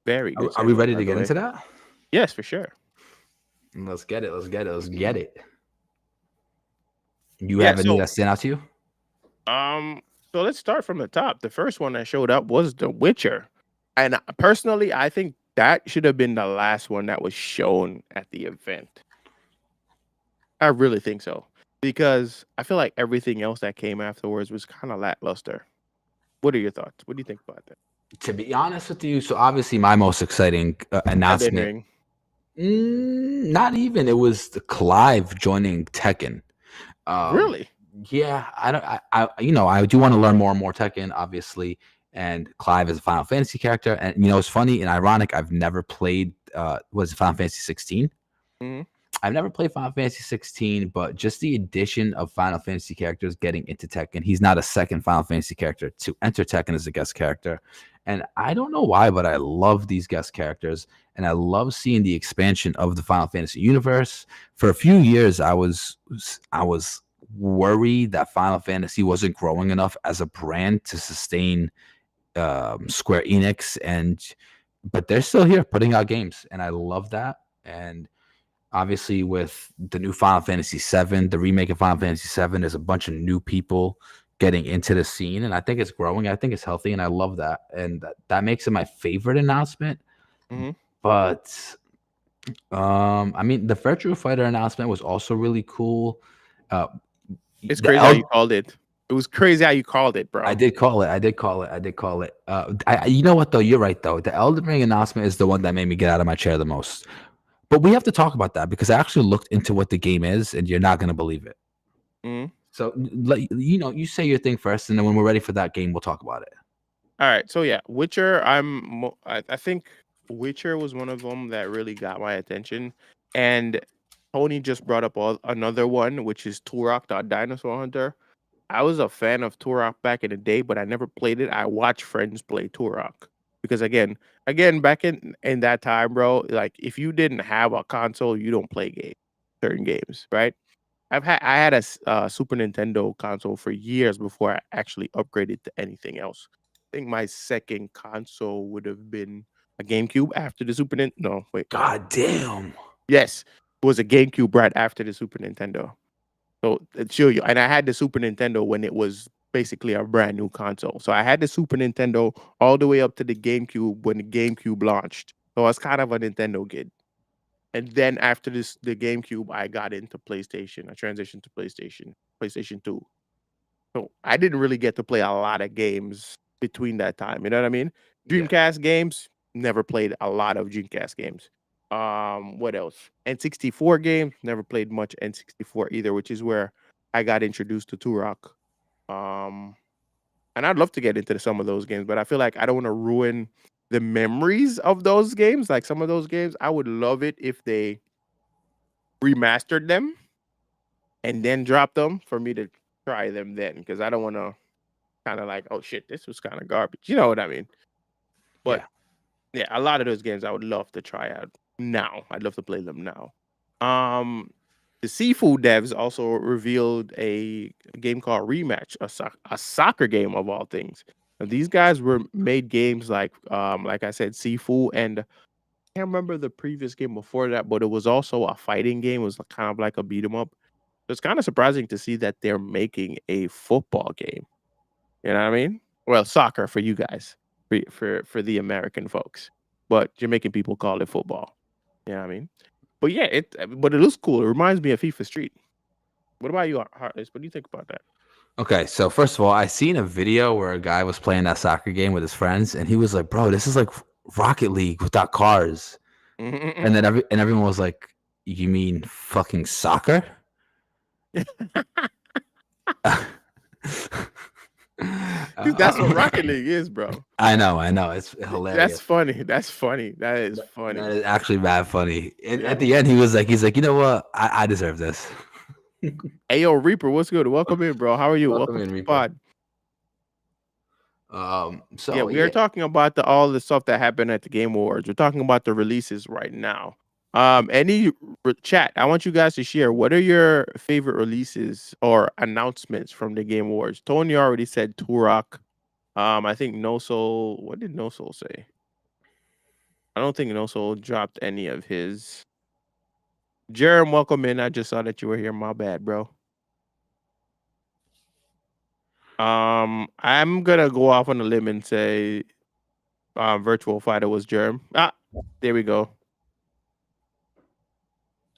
very good. Are we ready to get into that? Yes, for sure. Let's get it. You have any that stand out to you? So let's start from the top. The first one that showed up was The Witcher. And personally, I think that should have been the last one that was shown at the event. I really think so. Because I feel like everything else that came afterwards was kind of lackluster. What are your thoughts? What do you think about that? To be honest with you, so obviously my most exciting announcement. Not even. It was Clive joining Tekken. Really? Yeah, I do want to learn more and more Tekken, obviously. And Clive is a Final Fantasy character, and it's funny and ironic. I've never played. Was it Final Fantasy 16? I've never played Final Fantasy 16, but just the addition of Final Fantasy characters getting into Tekken. He's not a second Final Fantasy character to enter Tekken as a guest character. And I don't know why, but I love these guest characters. And I love seeing the expansion of the Final Fantasy universe. For a few years, I was worry that Final Fantasy wasn't growing enough as a brand to sustain Square Enix, but they're still here putting out games, and I love that. And obviously, with the new Final Fantasy VII, the remake of Final Fantasy VII, there's a bunch of new people getting into the scene, and I think it's growing. I think it's healthy, and I love that. And that makes it my favorite announcement. Mhm. But I mean, the Virtua Fighter announcement was also really cool. Uh, It's the crazy how you El- called it. It was crazy how you called it, I bro. did call it. I did call it. You know what though? You're right though. The Elden Ring announcement is the one that made me get out of my chair the most. But we have to talk about that because I actually looked into what the game is, and you're not gonna believe it. Mhm. So, you say your thing first, and then when we're ready for that game, we'll talk about it. All right, so yeah, Witcher. I think Witcher was one of them that really got my attention, and Tony just brought up another one, which is Turok: The Dinosaur Hunter. I was a fan of Turok back in the day, but I never played it. I watched friends play Turok because again, back in that time, bro, like if you didn't have a console, you don't play certain games, right? I had a Super Nintendo console for years before I actually upgraded to anything else. I think my second console would have been a GameCube after the Super Nintendo. No, wait. God damn. Yes, it was a GameCube right after the Super Nintendo. So it show you, and I had the Super Nintendo when it was basically a brand new console. So I had the Super Nintendo all the way up to the GameCube when the GameCube launched. So I was kind of a Nintendo kid. And then after the GameCube, I got into PlayStation. I transitioned to PlayStation 2. So I didn't really get to play a lot of games between that time. You know what I mean? Yeah. Dreamcast games, never played a lot of Dreamcast games. What else? N64 games, never played much N64 either, which is where I got introduced to Turok. Um, and I'd love to get into some of those games, but I feel like I don't want to ruin the memories of those games. Like some of those games, I would love it if they remastered them and then dropped them for me to try them then, because I don't want to kind of like, oh shit, this was kind of garbage. You know what I mean? But Yeah. yeah, a lot of those games I would love to try out now. I'd love to play them now. Um, the Seafood devs also revealed a game called Rematch, a soccer game of all things. Now, these guys were made games like I said, Seafood, and I can't remember the previous game before that, but it was also a fighting game. It was kind of like a beat 'em up. It's kind of surprising to see that they're making a football game. You know what I mean? Well, soccer for you guys, for the American folks, but Jamaican people call it football. You know what I mean? But yeah, but it looks cool. It reminds me of FIFA Street. What about you, Heartless? What do you think about that? Okay, so first of all, I seen a video where a guy was playing that soccer game with his friends, and he was like, "Bro, this is like Rocket League without cars." And then everyone was like, "You mean fucking soccer?" Dude, that's what Rocket League is, bro. I know, it's That's hilarious. funny. That's funny. That is That funny. is actually bad funny. And Yeah. at the end, he's like, you know what? I deserve this. Hey, yo, Reaper, what's good? Welcome in, bro. How are you? Welcome Welcome in, to the Reaper. pod. Yeah, So we are yeah, talking about all the stuff that happened at the Game Awards. We're talking about the releases right now. Chat, I want you guys to share what are your favorite releases or announcements from the Game Awards. Tony already said Turok. I think No Soul. What did No Soul say? I don't think No Soul dropped any of his. Jerem, welcome in. I just saw that you were here. My bad, bro. I'm gonna go off on a limb and say Virtual Fighter was Jerem. Ah, there we go.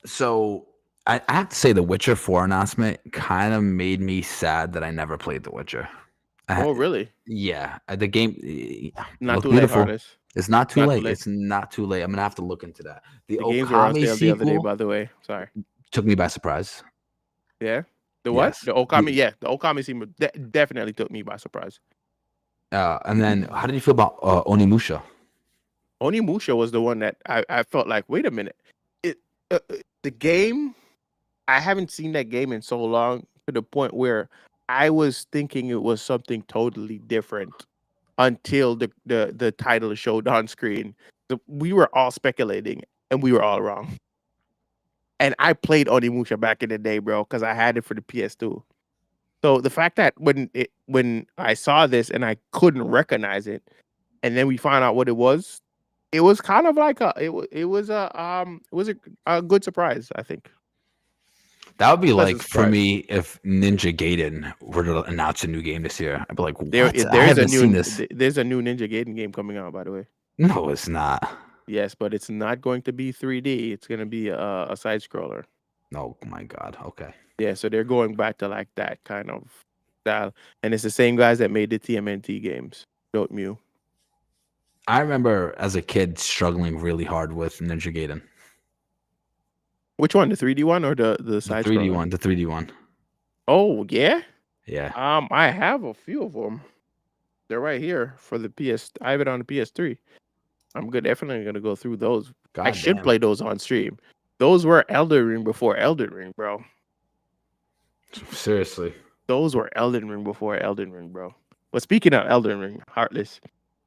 so I have to say the Witcher 4 announcement kind of made me sad that I never played The Witcher. Oh, really? Yeah, the game Not looked too late, beautiful. Harness. It's not too Not too late. late. It's not too late. I'm gonna have to look into that. The The games were on Okami sale the other day, sequel by the way. Sorry. took me by surprise. Yeah. The what? Yes. The Okami. Yeah, the Okami sequel definitely took me by surprise. And then how did you feel about Onimusha? Onimusha was the one that I felt like, wait a minute, the game. I haven't seen that game in so long to the point where I was thinking it was something totally different until the title showed on screen. We were all speculating and we were all wrong. And I played Onimusha back in the day, bro, because I had it for the PS2. So the fact that when I saw this and I couldn't recognize it, and then we found out what it was kind of like a good surprise, I think. That would be Pleasant like for surprise. me if Ninja Gaiden were to announce a new game this year. I'd be like, what? There, I there's a haven't seen new this. there's a new Ninja Gaiden game coming out, by the way. No, it's not. Yes, but it's not going to be 3D. It's going to be a side scroller. Oh my god. Okay. Yeah, so they're going back to like that kind of style, and it's the same guys that made the TMNT games. Dotemu. I remember as a kid struggling really hard with Ninja Gaiden. Which one, the 3D one or the The side 3D scroller? one. The 3D one. Oh yeah. Yeah. I have a few of them. They're right here for the PS. I have it on the PS3. I'm definitely gonna go through those. I should damn. play those on stream. Those were Elden Ring before Elden Ring, bro. Seriously. Those were Elden Ring before Elden Ring, bro. But speaking of Elden Ring, Heartless,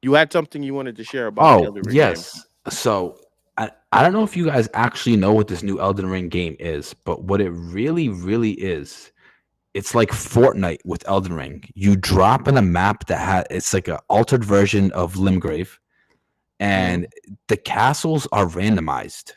you had something you wanted to share about the Oh Elden Ring yes. So I don't know if you guys actually know what this new Elden Ring game is, but what it really, really is, it's like Fortnite with Elden Ring. You drop in a map that it's like an altered version of Limgrave, and the castles are randomized.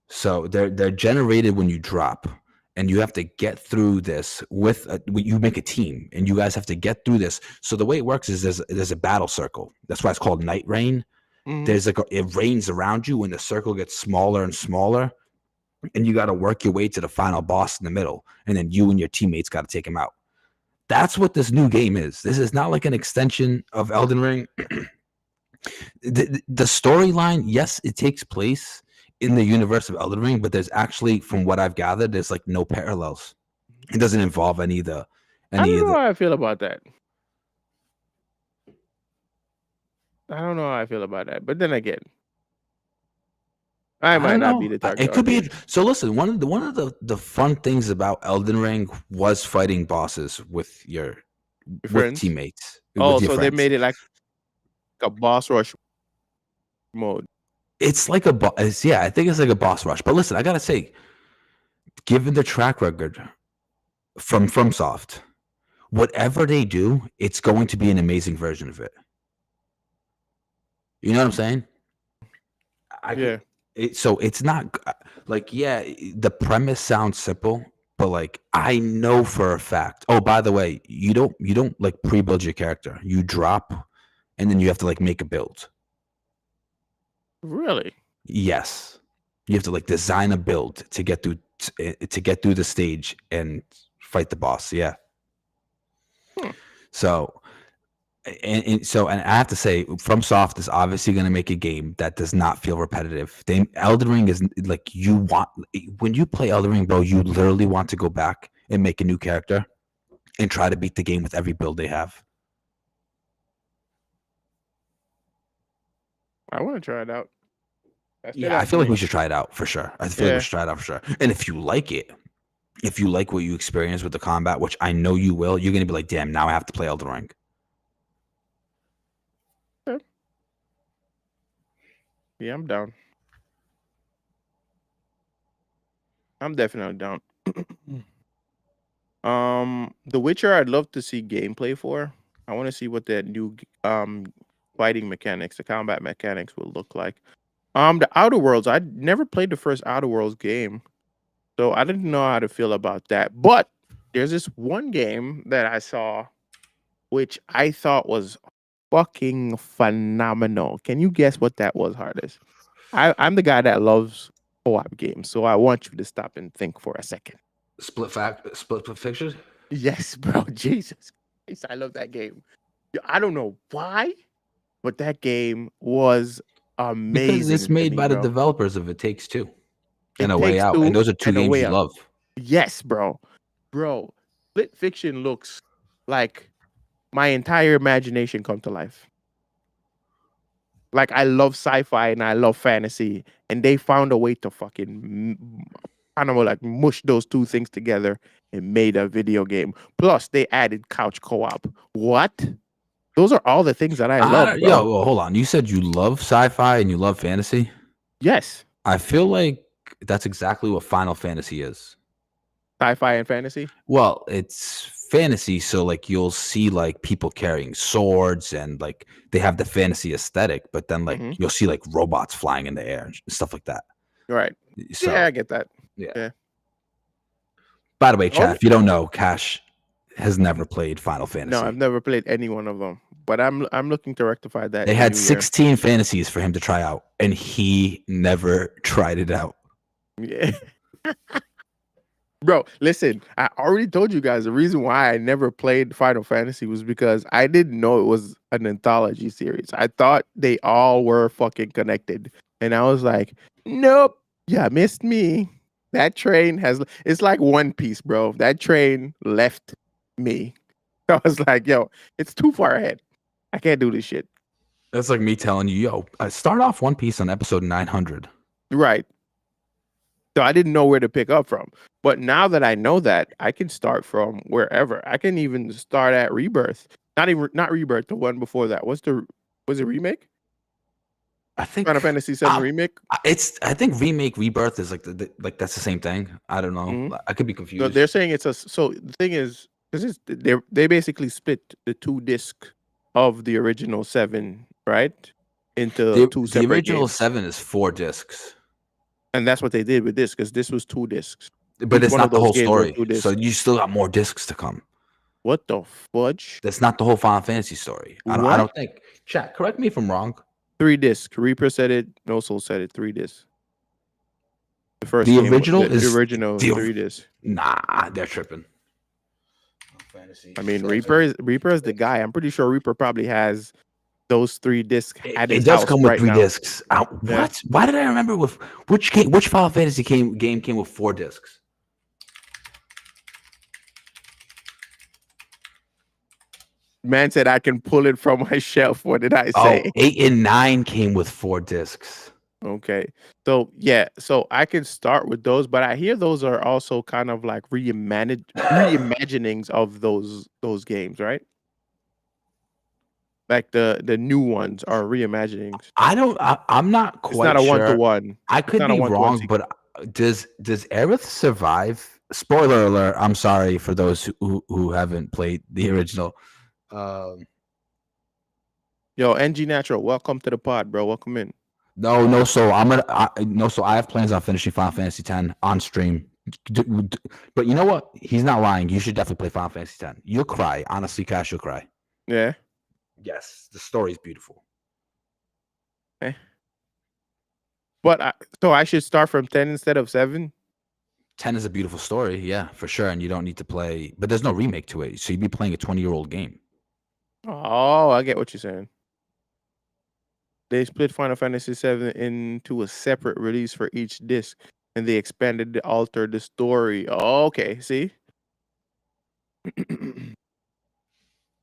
So they're generated when you drop, and you have to get through this you make a team, and you guys have to get through this. So the way it works is there's a battle circle. That's why it's called Night Rain. game. There's it rains around you, and the circle gets smaller and smaller, and you got to work your way to the final boss in the middle, and then you and your teammates got to take him out. That's what this new game is. This is not like an extension of Elden Ring. The storyline, yes, it takes place in the universe of Elden Ring, but there's actually, from what I've gathered, there's like no parallels. It doesn't involve any of the. I don't know how I feel about that. I don't know how I feel about that. But then again, I might not be the target It could be. audience. So listen, one of the fun things about Elden Ring was fighting bosses with your friends? teammates. Oh, with your so they friends. made it like a boss rush mode. It's like yeah, I think it's like a boss rush. But listen, I gotta say, given the track record from FromSoft, whatever they do, it's going to be an amazing version of it. You know what I'm saying? Yeah. So it's not like, yeah, the premise sounds simple, but like I know for a fact. Oh, by the way, you don't like pre-build your character. You drop, and then you have to like make a build. Really? Yes, you have to like design a build to get through the stage and fight the boss. Yeah. So, and I have to say, FromSoft is obviously going to make a game that does not feel repetitive. Elden Ring is like, when you play Elden Ring, bro, you literally want to go back and make a new character and try to beat the game with every build they have. I want to try it out. Yeah, I feel like we should try it out for sure. I feel like we should try it out for sure. And if you like it, if you like what you experience with the combat, which I know you will, you're going to be like, damn, now I have to play Elden Ring. Yeah, I'm down. I'm definitely down. The Witcher, I'd love to see gameplay for. I want to see what that new fighting mechanics, the combat mechanics will look like. The Outer Worlds, I never played the first Outer Worlds game, so I didn't know how to feel about that. But there's this one game that I saw, which I thought was fucking phenomenal. Can you guess what that was, Hardest? I'm the guy that loves co-op games, so I want you to stop and think for a second. Split Fiction? Yes, bro. Jesus Christ, I love that game. I don't know why, but that game was amazing. Because it's made by the developers of It Takes Two and A Way Out, Two, and those are two games you love. Yes, bro. Split Fiction looks like my entire imagination come to life. Like, I love sci-fi and I love fantasy, and they found a way to fucking kind of like mush those two things together and made a video game. Plus, they added couch co-op. What? Those are all the things that I love. Yo, well, hold on. You said you love sci-fi and you love fantasy? Yes. I feel like that's exactly what Final Fantasy is. Sci-fi and fantasy. Well, it's fantasy, so like you'll see like people carrying swords and like they have the fantasy aesthetic, but then like Hmm. you'll see like robots flying in the air and stuff like that. Right. So Yeah, I get that. yeah. Yeah. By the way, chat, Only if you don't know, Cash has never played Final no, I've Fantasy. never played any one of them, but I'm looking to rectify that They in the had new year. 16 fantasies for him to try out, and he never tried it out. Yeah. Bro, listen, I already told you guys the reason why I never played Final Fantasy was because I didn't know it was an anthology series. I thought they all were fucking connected. And I was like, nope, yeah, missed me. That train it's like One Piece, bro. That train left me. I was like, yo, it's too far ahead. I can't do this shit. That's like me telling you, yo, start off One Piece on episode 900. Right. So I didn't know where to pick up from. But now that I know that, I can start from wherever. I can even start at Rebirth. Not Rebirth, the one before that. Was it remake? I think Final Fantasy VII remake? I think remake rebirth is like like that's the same thing. I don't know. Mhm. I could be So confused. they're saying so the thing is, they basically split the 2 disc of the original 7, right? Into two The separate original games. 7 is 4 discs. And that's what they did with this, because this was 2 discs. But Each it's one not of the those whole games were story. 2 So discs. you still got more discs to come. What the fudge? That's not the whole Final Fantasy story. I What? don't think. Chat, correct me if I'm wrong. 3 discs. Reaper said it. No Soul said it. 3 discs. The first The game, original the is original the- 3 discs. Nah, they're tripping. I mean, Reaper is the guy. I'm pretty sure Reaper probably has those 3 discs at his It does house come with right 3 now. discs. Yeah. What? Why did I remember with which Final Fantasy game came with 4 discs? Man said I can pull it from my shelf. What did I say? 8 and 9 came with 4 discs. Okay. So yeah, so I can start with those, but I hear those are also kind of like reimaginings of those games, right? Like the new ones are reimaginings. I'm not It's quite not a sure. one-to-one. I could not a be one-to-one wrong, but does Aerith survive? Spoiler alert! I'm sorry for those who haven't played the original. Yo, NG Natural, welcome to the pod, bro. Welcome in. No. So I have plans on finishing Final Fantasy X on stream. But you know what? He's not lying. You should definitely play Final Fantasy X. You'll cry. Honestly, Cash, you'll cry. Yeah. Yes, the story is beautiful. But so I should start from 10 instead of 7? 10 is a beautiful story, yeah, for sure. And you don't need to play, but there's no remake to it. So you'd be playing a 20-year-old game. Oh, I get what you're saying. They split Final Fantasy VII into a separate release for each disc, and they altered the story. Oh, okay, see?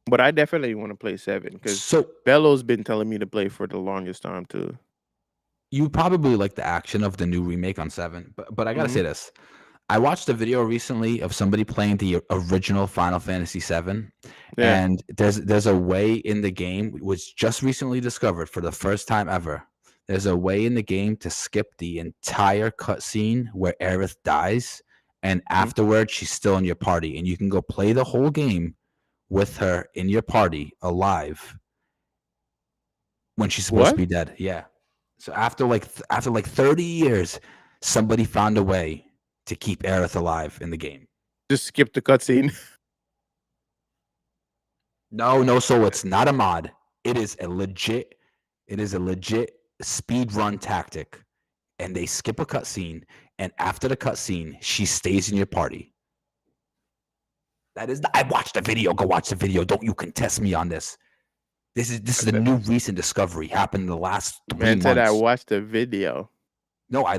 But I definitely want to play 7 because Bello's been telling me to play for the longest time too. You probably like the action of the new remake on 7, but I gotta say this. I watched a video recently of somebody playing the original Final Fantasy VII, and there's a way in the game, which just recently discovered for the first time ever. There's a way in the game to skip the entire cutscene where Aerith dies, and afterwards she's still in your party, and you can go play the whole game with her in your party alive when she's supposed to be dead. Yeah. So after like 30 years, somebody found a way to keep Aerith alive in the game. Just skip the cutscene. No. So it's not a mod. It is a legit speed run tactic, and they skip a cutscene, and after the cutscene, she stays in your party. I watched the video. Go watch the video. Don't you contest me on this. This is a new recent discovery. Happened in the last 3 months. Man said I watched the video. No, I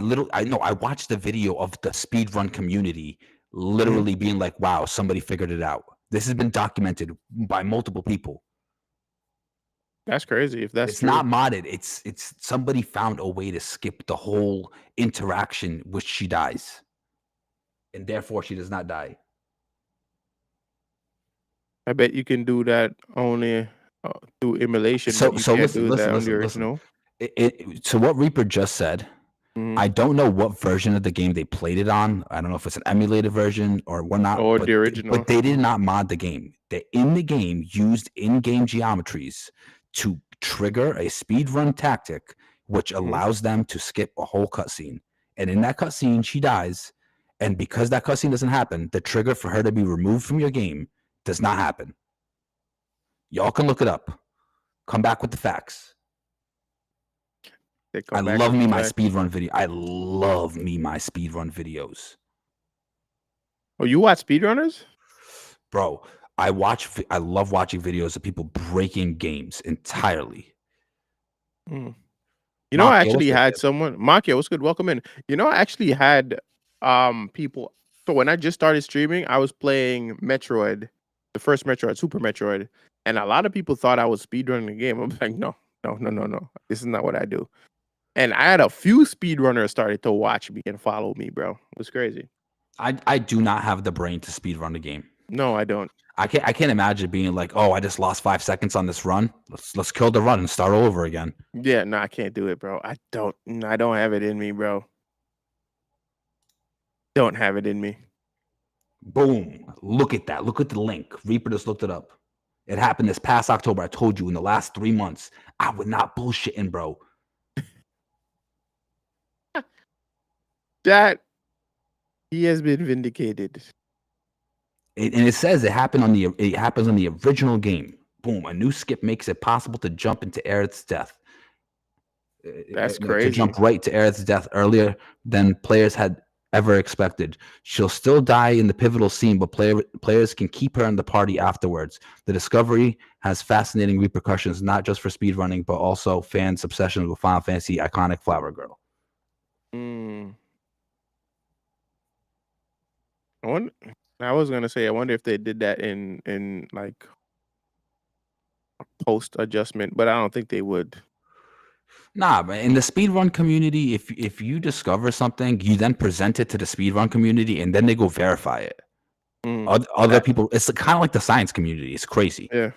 watched the video of the speedrun community literally being like, wow, somebody figured it out. This has been documented by multiple people. That's crazy. If that's it's not modded, it's somebody found a way to skip the whole interaction which she dies. And therefore she does not die. I bet you can do that only through emulation. So but you can't listen, do that on the listen. original. So what Reaper just said Mhm. I don't know what version of the game they played it on. I don't know if it's an emulated version or whatnot, Or but the original. they did not mod the game. They in the game used in-game geometries to trigger a speedrun tactic, which Mhm. allows them to skip a whole cutscene. And in that cutscene, she dies. And because that cutscene doesn't happen, the trigger for her to be removed from your game does not happen. Y'all can look it up. Come back with the facts. They I come back love with me the my fact. speedrun video. I love me my speedrun videos. Oh, you watch speedrunners? Bro, I love watching videos of people breaking games entirely. Mm. You know, I Makia, what's actually good, had kid? someone. Makia, what's good? Welcome in. You know, I actually had people. So when I just started streaming, I was playing Metroid, the first Metroid, Super Metroid, and a lot of people thought I was speedrunning the game. I'm like, no, no, no, no, no. This is not what I do. And I had a few speedrunners started to watch me and follow me, bro. It was crazy. I do not have the brain to speedrun the game. No, I don't. I can't imagine being like, oh, I just lost 5 seconds on this run. Let's kill the run and start all over again. Yeah, no, I can't do it, bro. I don't have it in me, bro. Don't have it in me. Boom. Look at that. Look at the link. Reaper just looked it up. It happened this past October. I told you in the last 3 months. I would not bullshitting, bro. That he has been vindicated. And it says it happens on the original game. Boom. A new skip makes it possible to jump into Aerith's death. That's To crazy. jump right to Aerith's death earlier than players had ever expected. She'll still die in the pivotal scene, but players can keep her in the party afterwards. The discovery has fascinating repercussions, not just for speedrunning, but also fans' obsession with Final Fantasy iconic Flower Girl. Mm. I was gonna say, I wonder if they did that in like post adjustment, but I don't think they would. Nah, but in the speedrun community, if you discover something, you then present it to the speedrun community, and then they go verify it. Mm. Other That people, it's kind of like the science community. It's crazy. yeah,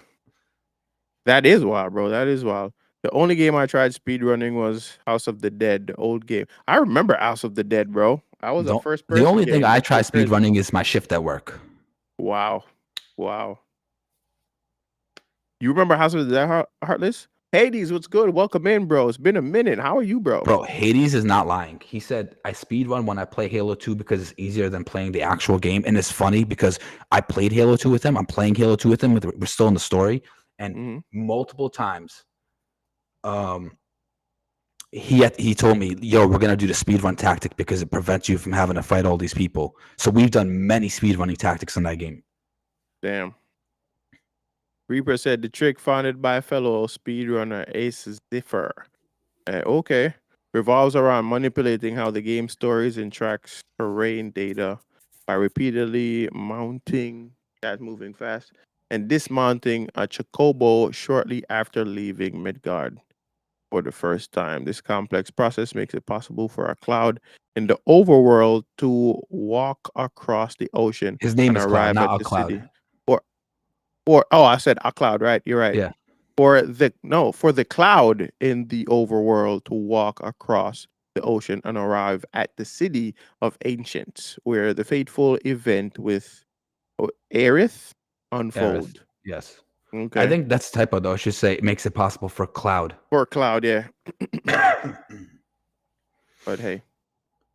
that is wild, bro. That is wild. The only game I tried speedrunning was House of the Dead, the old game. I remember House of the Dead, bro. I was a first The person only thing game. I That's try so crazy. speedrunning is my shift at work. Wow, wow. You remember House of the Dead, Heartless? Hades, what's good? Welcome in, bro. It's been a minute. How are you, bro? Bro, Hades is not lying. He said, I speedrun when I play Halo 2 because it's easier than playing the actual game. And it's funny because I played Halo 2 with him. I'm playing Halo 2 with him. We're still in the story. And Mm-hmm. multiple times, he told me, yo, we're going to do the speedrun tactic because it prevents you from having to fight all these people. So we've done many speedrunning tactics in that game. Damn. Reaper said the trick founded by fellow speedrunner Ace Ziffer. Okay. Revolves around manipulating how the game stores and tracks terrain data by repeatedly mounting that moving fast and dismounting a Chocobo shortly after leaving Midgard for the first time. This complex process makes it possible for a cloud in the overworld to walk across the ocean His name and is Cloud, arrive at not a the Cloud. city. Or oh, I said a cloud, right? You're right. Yeah. For the cloud in the overworld to walk across the ocean and arrive at the city of ancients, where the fateful event with Aerith Aerith. unfold. Yes. I Okay. think that's typo, though. I should say it makes it possible for Cloud. For cloud, yeah. But hey,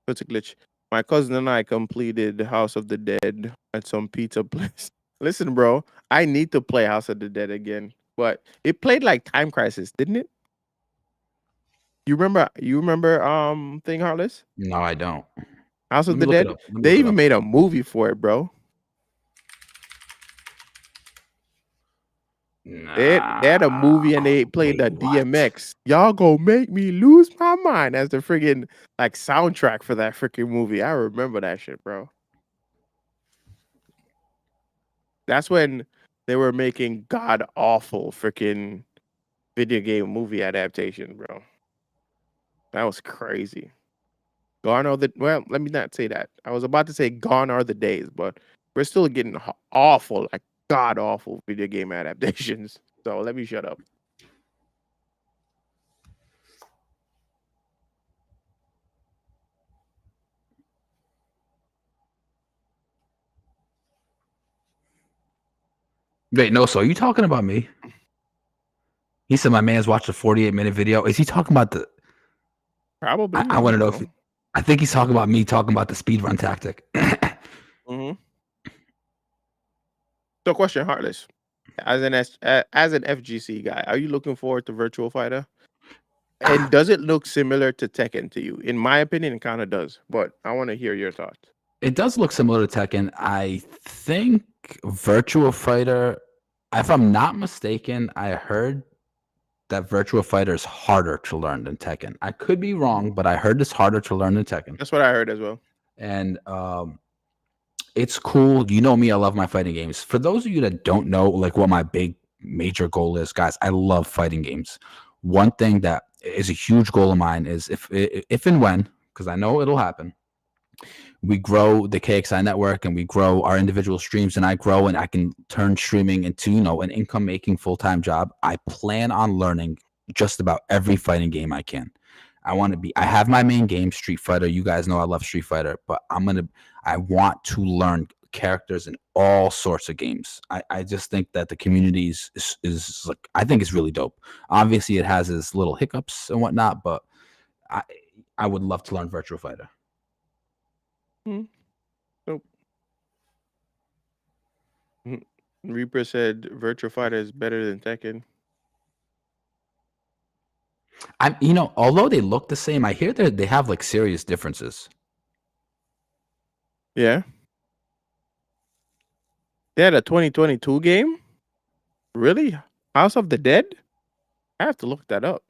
it's a glitch. My cousin and I completed House of the Dead at some pizza place. Listen, bro, I need to play House of the Dead again. But it played like Time Crisis, didn't it? You remember Thing Heartless? No, I don't. House Let of me the look it Dead? up. Let me They look it even up. made a movie for it, bro. They had a movie and they played Wait, the what? DMX. Y'all gonna make me lose my mind as the friggin' like soundtrack for that freaking movie. I remember that shit, bro. That's when they were making god awful freaking video game movie adaptation, bro. That was crazy. Gone are the well, let me not say that. I was about to say gone are the days, but we're still getting awful, like god awful video game adaptations. So let me shut up. Wait, no. So are you talking about me? He said my man's watched a 48-minute video. Is he talking about the? Probably. I I want to don't know if know. I think he's talking about me talking about the speed run tactic. Hmm. So, question, Heartless. As an FGC guy, are you looking forward to Virtual Fighter? And does it look similar to Tekken to you? In my opinion, it kind of does. But I want to hear your thoughts. It does look similar to Tekken. I think Virtua Fighter, if I'm not mistaken, I heard that Virtua Fighter is harder to learn than Tekken. I could be wrong, but I heard it's harder to learn than Tekken. That's what I heard as well. And it's cool. You know me, I love my fighting games. For those of you that don't know, like what my big major goal is, guys, I love fighting games. One thing that is a huge goal of mine is if and when, because I know it'll happen, we grow the KXI network and we grow our individual streams, and I grow and I can turn streaming into, an income making full-time job. I plan on learning just about every fighting game I can. I have my main game, Street Fighter. You guys know I love Street Fighter, but I want to learn characters in all sorts of games. I just think that the community is like, I think it's really dope. Obviously it has its little hiccups and whatnot, but I would love to learn Virtual Fighter. Hmm. So, Reaper said Virtual Fighter is better than Tekken. Although they look the same, I hear that they have like serious differences. Yeah. They had a 2022 game? Really? House of the Dead? I have to look that up.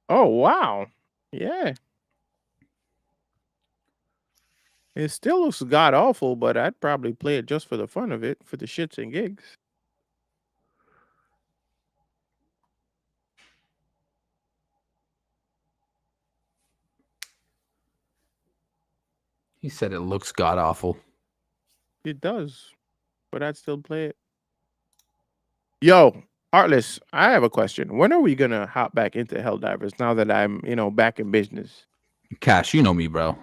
Oh, wow. Yeah. It still looks god awful, but I'd probably play it just for the fun of it, for the shits and gigs. He said it looks god awful. It does, but I'd still play it. Yo, Heartless, I have a question. When are we gonna hop back into Helldivers now that I'm, back in business? Cash, you know me, bro.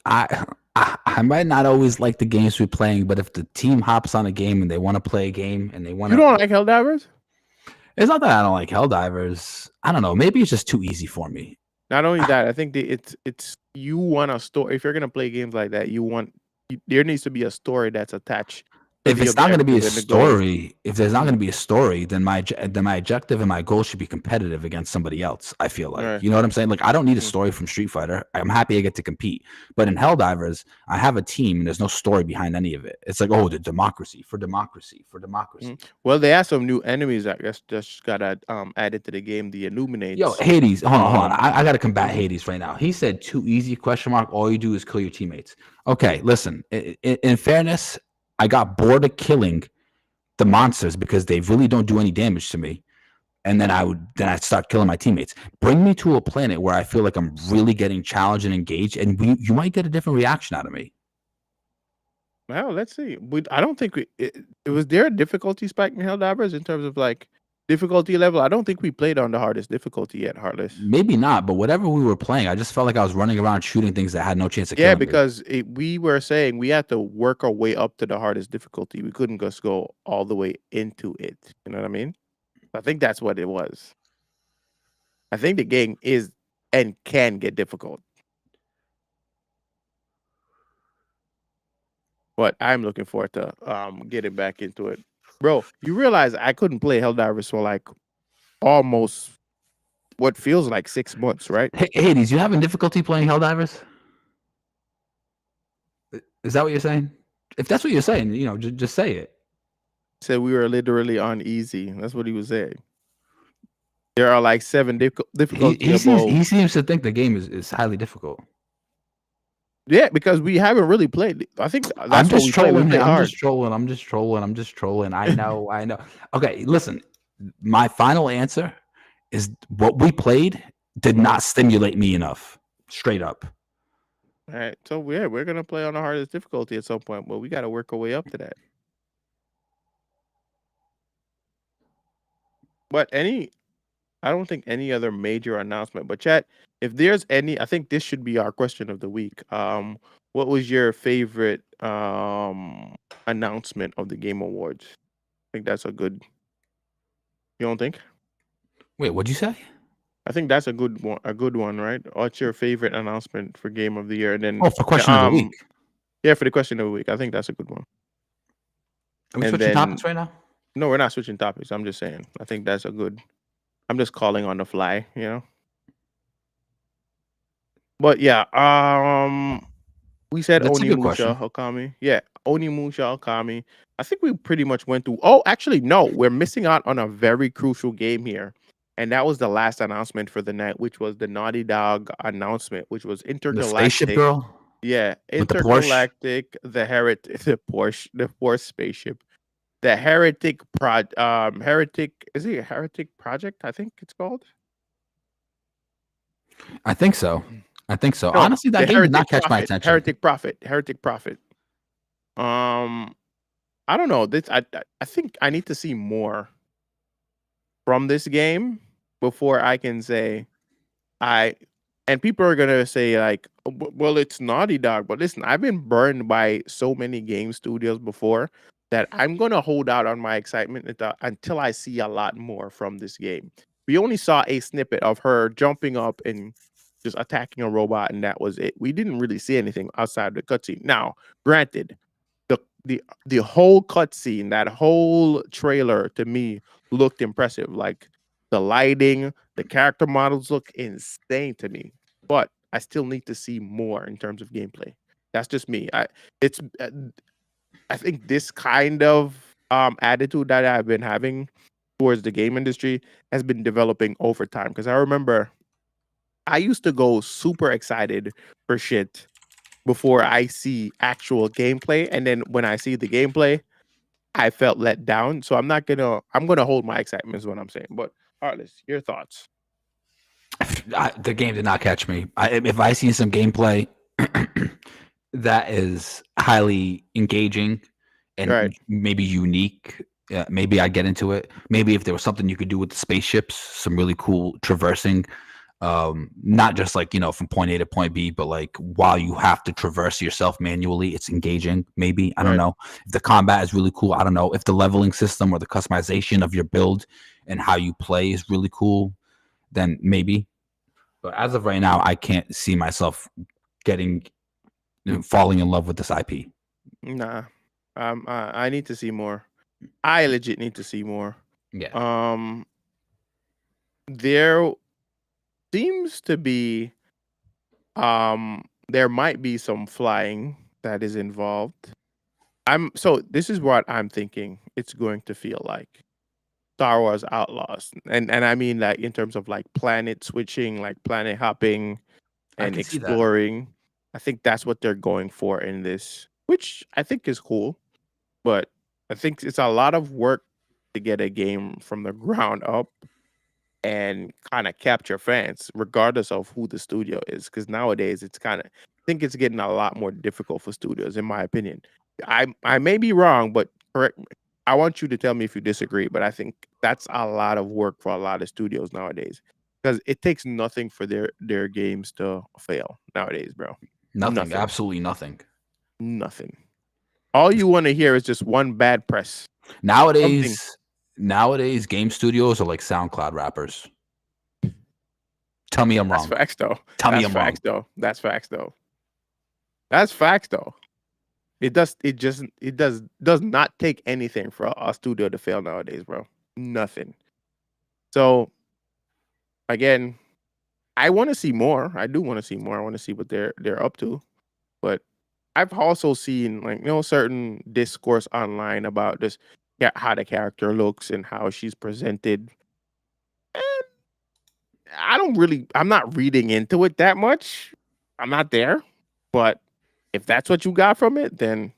I might not always like the games we're playing, but if the team hops on a game and they want to play a game and they want You to, don't like Helldivers? it's not that I don't like Helldivers. I don't know. Maybe it's just too easy for me. Not only that, I think it's you want a story. If you're gonna play games like that, there needs to be a story that's attached to If the it's not going to be a objective and the goal. story, if there's not going to be a story, then my objective and my goal should be competitive against somebody else. I feel like, Right. you know what I'm saying? Like, I don't need a Mhm. story from Street Fighter. I'm happy I get to compete. But in Helldivers, I have a team and there's no story behind any of it. It's like, oh, the democracy for democracy for democracy. Well, they have some new enemies I guess just got added to the game. The Illuminates. Yo, Hades, hold on. I got to combat mhm. Hades right now. He said too easy, question mark. All you do is kill your teammates. Okay, listen, in fairness, I got bored of killing the monsters because they really don't do any damage to me. And then I'd start killing my teammates. Bring me to a planet where I feel like I'm really getting challenged and engaged, and you might get a different reaction out of me. Well, let's see. I don't think was there a difficulty spike in Helldivers in terms of like difficulty level. I don't think we played on the hardest difficulty yet, Heartless. Maybe not, but whatever we were playing, I just felt like I was running around shooting things that had no chance of Yeah, killing me. because we were saying we had to work our way up to the hardest difficulty. We couldn't just go all the way into it. You know what I mean? I think that's what it was. I think the game is and can get difficult. But I'm looking forward to getting back into it. Bro, you realize I couldn't play Helldivers for like almost what feels like 6 months, right? Hey, Hades, you having difficulty playing Helldivers? Is that what you're saying? If that's what you're saying, just say it. Said we were literally on easy. That's what he was saying. There are like 7 difficulty He seems to think the game is highly difficult. Yeah, because we haven't really played. I think that's I'm just what we play. We trolling. play I'm hard. just trolling. I'm just trolling. I'm just trolling. I know. Okay, listen. My final answer is what we played did not stimulate me enough. Straight up. All right. So yeah, we're gonna play on the hardest difficulty at some point, but we got to work our way up to that. But I don't think any other major announcement. But chat, if there's any, I think this should be our question of the week. What was your favorite announcement of the Game Awards? I think that's a good. You don't think? Wait, what'd you say? I think that's a good one. A good one, right? What's your favorite announcement for Game of the Year? And then, Oh, for question of the week. yeah, for the question of the week, I think that's a good one. Are we And switching then, topics right now? no, we're not switching topics. I'm just saying. I think that's a good. I'm just calling on the fly, you know. But yeah, we said That's a good Onimusha question. Okami. Yeah, Onimusha Okami. I think we pretty much went through. Oh, actually, no, we're missing out on a very crucial game here. And that was the last announcement for the night, which was the Naughty Dog announcement, which was The spaceship Intergalactic. girl Yeah, with the Porsche. Intergalactic, the Porsche spaceship. The Heretic, is it a Heretic Project? I think it's called. I think so. I think so. No, Honestly, that the game did not Heretic catch my Prophet. attention. Heretic Prophet. I don't know. This I think I need to see more from this game before I can say I. And people are gonna say like, well, it's Naughty Dog, but listen, I've been burned by so many game studios before that I'm gonna hold out on my excitement until I see a lot more from this game. We only saw a snippet of her jumping up and just attacking a robot, and that was it. We didn't really see anything outside the cutscene. Now, granted, the whole cutscene, that whole trailer to me looked impressive. Like the lighting, the character models look insane to me. But I still need to see more in terms of gameplay. That's just me. It's I think this kind of attitude that I've been having towards the game industry has been developing over time. Because I remember I used to go super excited for shit before I see actual gameplay, and then when I see the gameplay, I felt let down. So I'm gonna hold my excitement is what I'm saying. But Arliss, your thoughts? The game did not catch me. If I see some gameplay that is highly engaging and Right. maybe unique, maybe I get into it. Maybe if there was something you could do with the spaceships, some really cool traversing, not just like from point A to point B, but like while you have to traverse yourself manually, it's engaging. Maybe I don't Right. know if the combat is really cool. I don't know if the leveling system or the customization of your build and how you play is really cool. Then maybe. But as of right now, I can't see myself getting falling in love with this IP. Nah. I need to see more. I legit need to see more. Yeah. There seems to be there might be some flying that is involved. So this is what I'm thinking it's going to feel like. Star Wars Outlaws. And I mean like in terms of like planet switching, like planet hopping I and can see that. exploring. I think that's what they're going for in this, which I think is cool. But I think it's a lot of work to get a game from the ground up and kind of capture fans, regardless of who the studio is. Because nowadays it's kind of, I think it's getting a lot more difficult for studios, in my opinion. I may be wrong, but correct me. I want you to tell me if you disagree, but I think that's a lot of work for a lot of studios nowadays. Because it takes nothing for their games to fail nowadays, bro. Nothing. Absolutely nothing. Nothing. All you want to hear is just one bad press. Nowadays, game studios are like SoundCloud rappers. Tell me I'm wrong. That's facts, though. Tell me I'm wrong. That's facts, though. That's facts, though. It does not take anything for a studio to fail nowadays, bro. Nothing. So again, I want to see more. I do want to see more. I want to see what they're up to. But I've also seen like certain discourse online about just how the character looks and how she's presented. And I'm not reading into it that much. I'm not there. But if that's what you got from it, then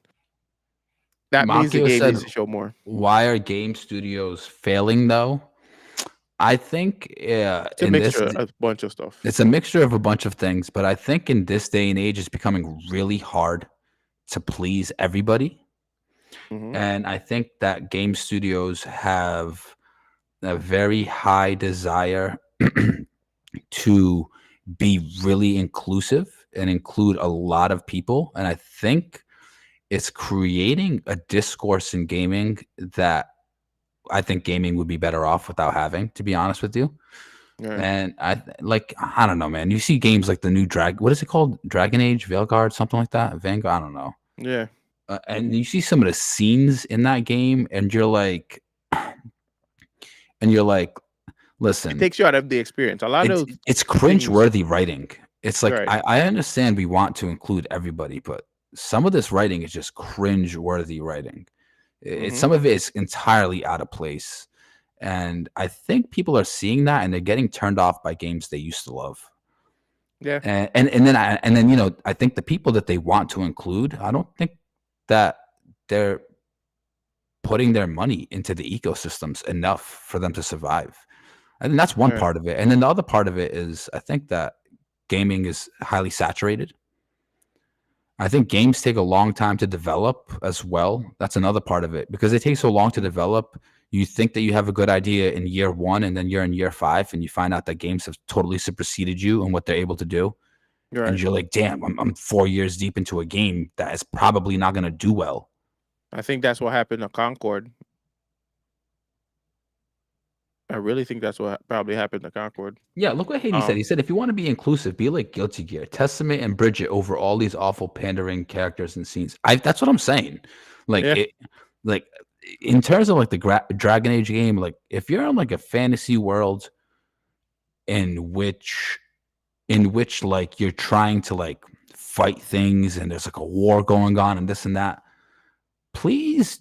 that means the game needs to show more. Why are game studios failing though? I think it's a mixture of a bunch of stuff. It's a mixture of a bunch of things, but I think in this day and age, it's becoming really hard to please everybody. Mhm. And I think that game studios have a very high desire to be really inclusive and include a lot of people. And I think it's creating a discourse in gaming that I think gaming would be better off without having, to be honest with you. Yeah. And I don't know, man. You see games like the new what is it called? Dragon Age, Veilguard, something like that. Vanguard, I don't know. Yeah. And you see some of the scenes in that game, and you're like, It listen, takes you out of the experience. A lot of it's things. cringe-worthy writing. It's like Right. I understand we want to include everybody, but some of this writing is just cringe-worthy writing. Some of it is entirely out of place. And I think people are seeing that and they're getting turned off by games they used to love. Yeah. And then I think the people that they want to include, I don't think that they're putting their money into the ecosystems enough for them to survive. And that's one part of it. And then the other part of it is I think that gaming is highly saturated. I think games take a long time to develop as well. That's another part of it because they take so long to develop. You think that you have a good idea in year 1, and then you're in year 5, and you find out that games have totally superseded you and what they're able to do. Right. And you're like, damn, I'm 4 years deep into a game that is probably not going to do well. I think that's what happened to Concord. I really think that's what probably happened to Concord. Yeah, look what Hades said. He said, if you want to be inclusive, be like Guilty Gear, Testament and Bridget over all these awful pandering characters and scenes. That's what I'm saying. Like in terms of like the Dragon Age game, like if you're in like a fantasy world in which like you're trying to like fight things and there's like a war going on and this and that, please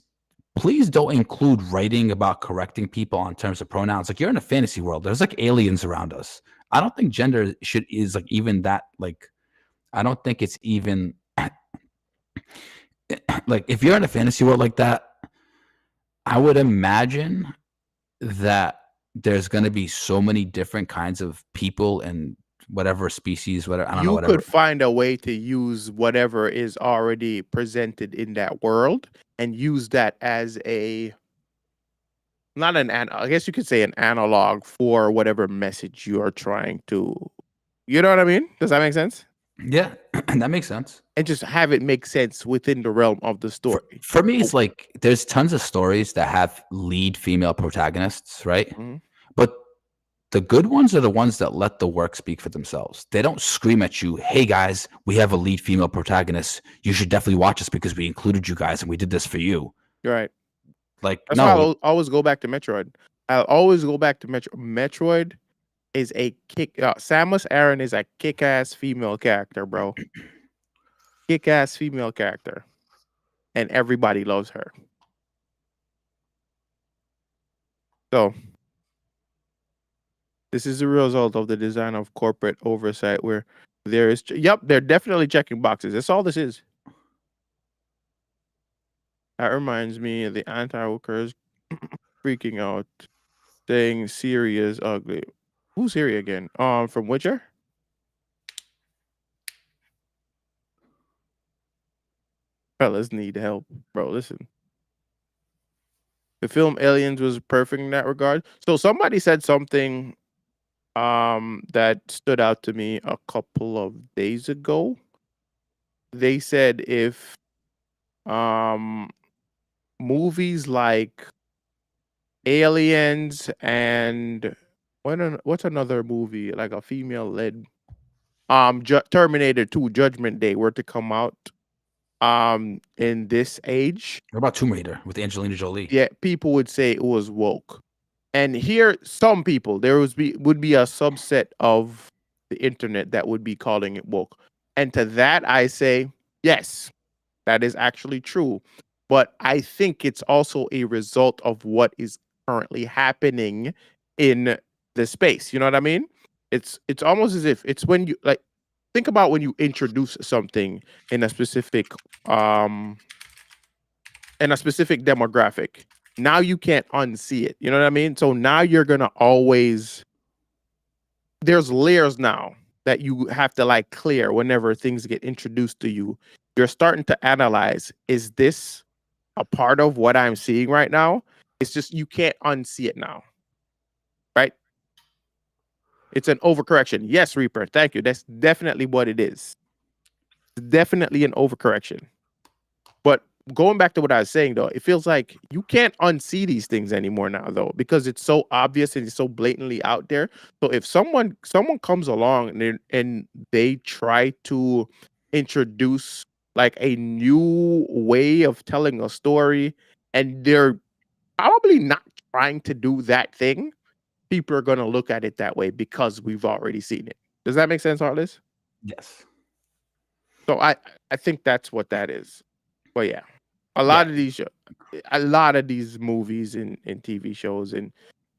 don't include writing about correcting people in terms of pronouns. Like you're in a fantasy world. There's like aliens around us. I don't think gender is like even that, like, I don't think it's even like if you're in a fantasy world like that, I would imagine that there's going to be so many different kinds of people and whatever species, whatever. I don't know. You could find a way to use whatever is already presented in that world and use that as I guess you could say an analog for whatever message you are trying to, you know what I mean? Does that make sense? Yeah, that makes sense. And just have it make sense within the realm of the story. For me, it's like there's tons of stories that have lead female protagonists, right? Mm-hmm. But the good ones are the ones that let the work speak for themselves. They don't scream at you, hey guys, we have a lead female protagonist. You should definitely watch us because we included you guys and we did this for you. Right. Like, that's why I'll always go back to Metroid. I'll always go back to Metroid is a Samus Aran is a kick-ass female character, bro. Kick-ass female character. And everybody loves her. So this is the result of the design of corporate oversight where there is they're definitely checking boxes. That's all this is. That reminds me of the anti-workers freaking out, saying Siri is ugly. Who's Siri again? From Witcher? Fellas need help. Bro, listen. The film Aliens was perfect in that regard. So somebody said something that stood out to me a couple of days ago. They said if movies like Aliens and what's another movie like a female led Terminator 2 Judgment Day were to come out in this age. What about Tomb Raider with Angelina Jolie? Yeah, people would say it was woke. And here, some people, there would be a subset of the internet that would be calling it woke. And to that, I say, yes, that is actually true. But I think it's also a result of what is currently happening in the space. You know what I mean? It's almost as if it's when you like think about when you introduce something in a specific demographic. Now you can't unsee it. You know what I mean? So now you're going to always, there's layers now that you have to like clear whenever things get introduced to you. You're starting to analyze, is this a part of what I'm seeing right now? It's just, you can't unsee it now. right? It's an overcorrection. Yes, Reaper. Thank you. That's definitely what it is. It's definitely an overcorrection. But going back to what I was saying, though, it feels like you can't unsee these things anymore now, though, because it's so obvious and it's so blatantly out there. So if someone comes along and they try to introduce like a new way of telling a story, and they're probably not trying to do that thing, people are gonna look at it that way because we've already seen it. Does that make sense, Heartless? Yes. So I think that's what that is. But yeah, a Yeah. lot of these movies and TV shows and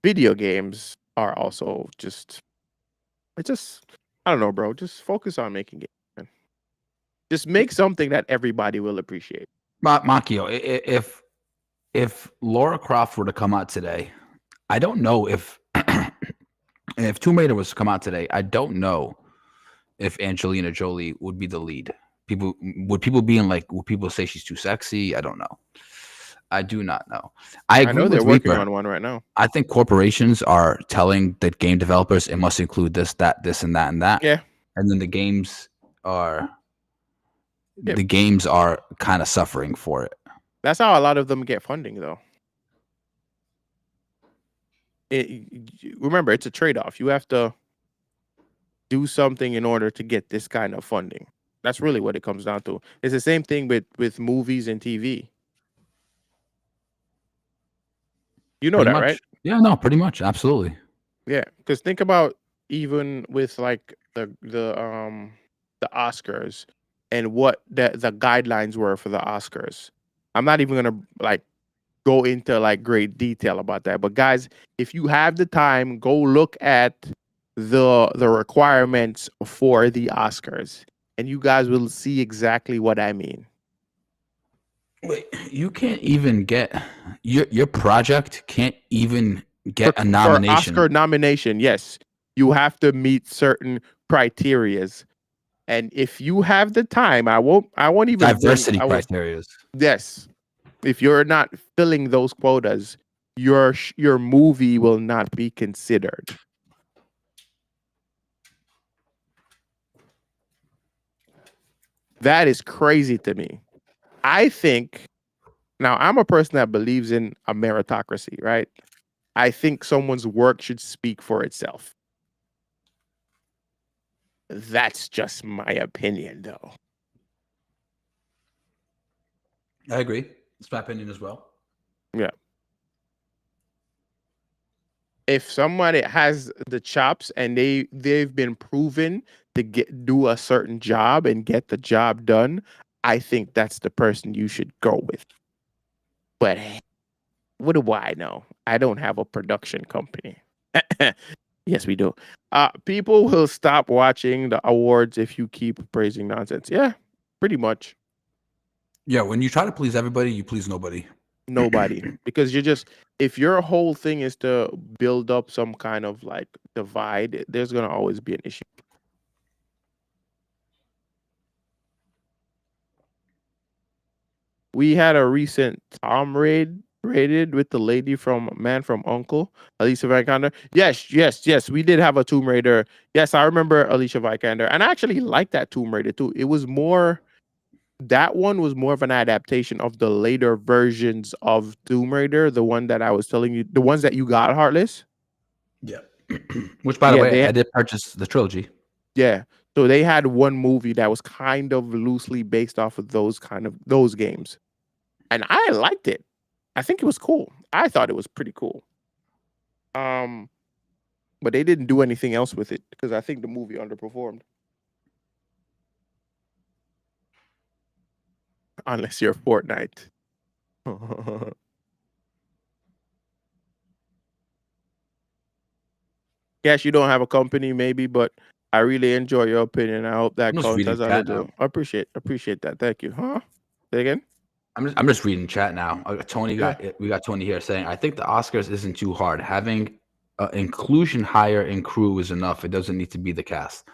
video games are also just it's just I don't know, bro. Just focus on making games, man. Just make something that everybody will appreciate. Makio, if Laura Croft were to come out today, I don't know if if Tomb Raider was to come out today, I don't know if Angelina Jolie would be the lead. Would people say she's too sexy? I don't know. I do not know. I I agree know with they're working Reaper. on one right now. I think corporations are telling the game developers it must include this, that, this, and that, and that. Yeah. And then the games are Yeah. kind of suffering for it. That's how a lot of them get funding, though. Remember, it's a trade-off. You have to do something in order to get this kind of funding. That's really what it comes down to. It's the same thing with movies and TV. You know Pretty that, much. right? Yeah, no, pretty much. Absolutely. Yeah, because think about even with like the Oscars and what the guidelines were for the Oscars. I'm not even gonna like go into like great detail about that. But guys, if you have the time, go look at the requirements for the Oscars, and you guys will see exactly what I mean. Wait, you can't even get your project can't even get a For nomination. Oscar nomination, yes, you have to meet certain criterias. And if you have the time, I won't even Diversity criteria. Yes. If you're not filling those quotas, your movie will not be considered. That is crazy to me. I think now I'm a person that believes in a meritocracy, right? I think someone's work should speak for itself. That's just my opinion, though. I agree. It's my opinion as well. Yeah. If somebody has the chops and they've been proven to do a certain job and get the job done, I think that's the person you should go with. But what do I know? I don't have a production company. Yes, we do. People will stop watching the awards if you keep praising nonsense. Yeah, pretty much. Yeah, when you try to please everybody, you please nobody. Nobody. Because if your whole thing is to build up some kind of like divide, there's gonna always be an issue. We had a recent Tom raided with the lady from Man from Uncle, Alicia Vikander. Yes. We did have a Tomb Raider. Yes, I remember Alicia Vikander, and I actually liked that Tomb Raider too. That one was more of an adaptation of the later versions of Tomb Raider, the one that I was telling you, the ones that you got, Heartless. Yeah. Which, by the way, I did purchase the trilogy. Yeah. So they had one movie that was kind of loosely based off of those games. And I liked it. I think it was cool. I thought it was pretty cool. But they didn't do anything else with it because I think the movie underperformed. Unless you're Fortnite. Yes, you don't have a company, maybe, but I really enjoy your opinion. I hope that counts as a little. I appreciate that. Thank you. Huh? Say again. I'm just reading chat now. We got Tony here saying, I think the Oscars isn't too hard. Having inclusion higher in crew is enough. It doesn't need to be the cast.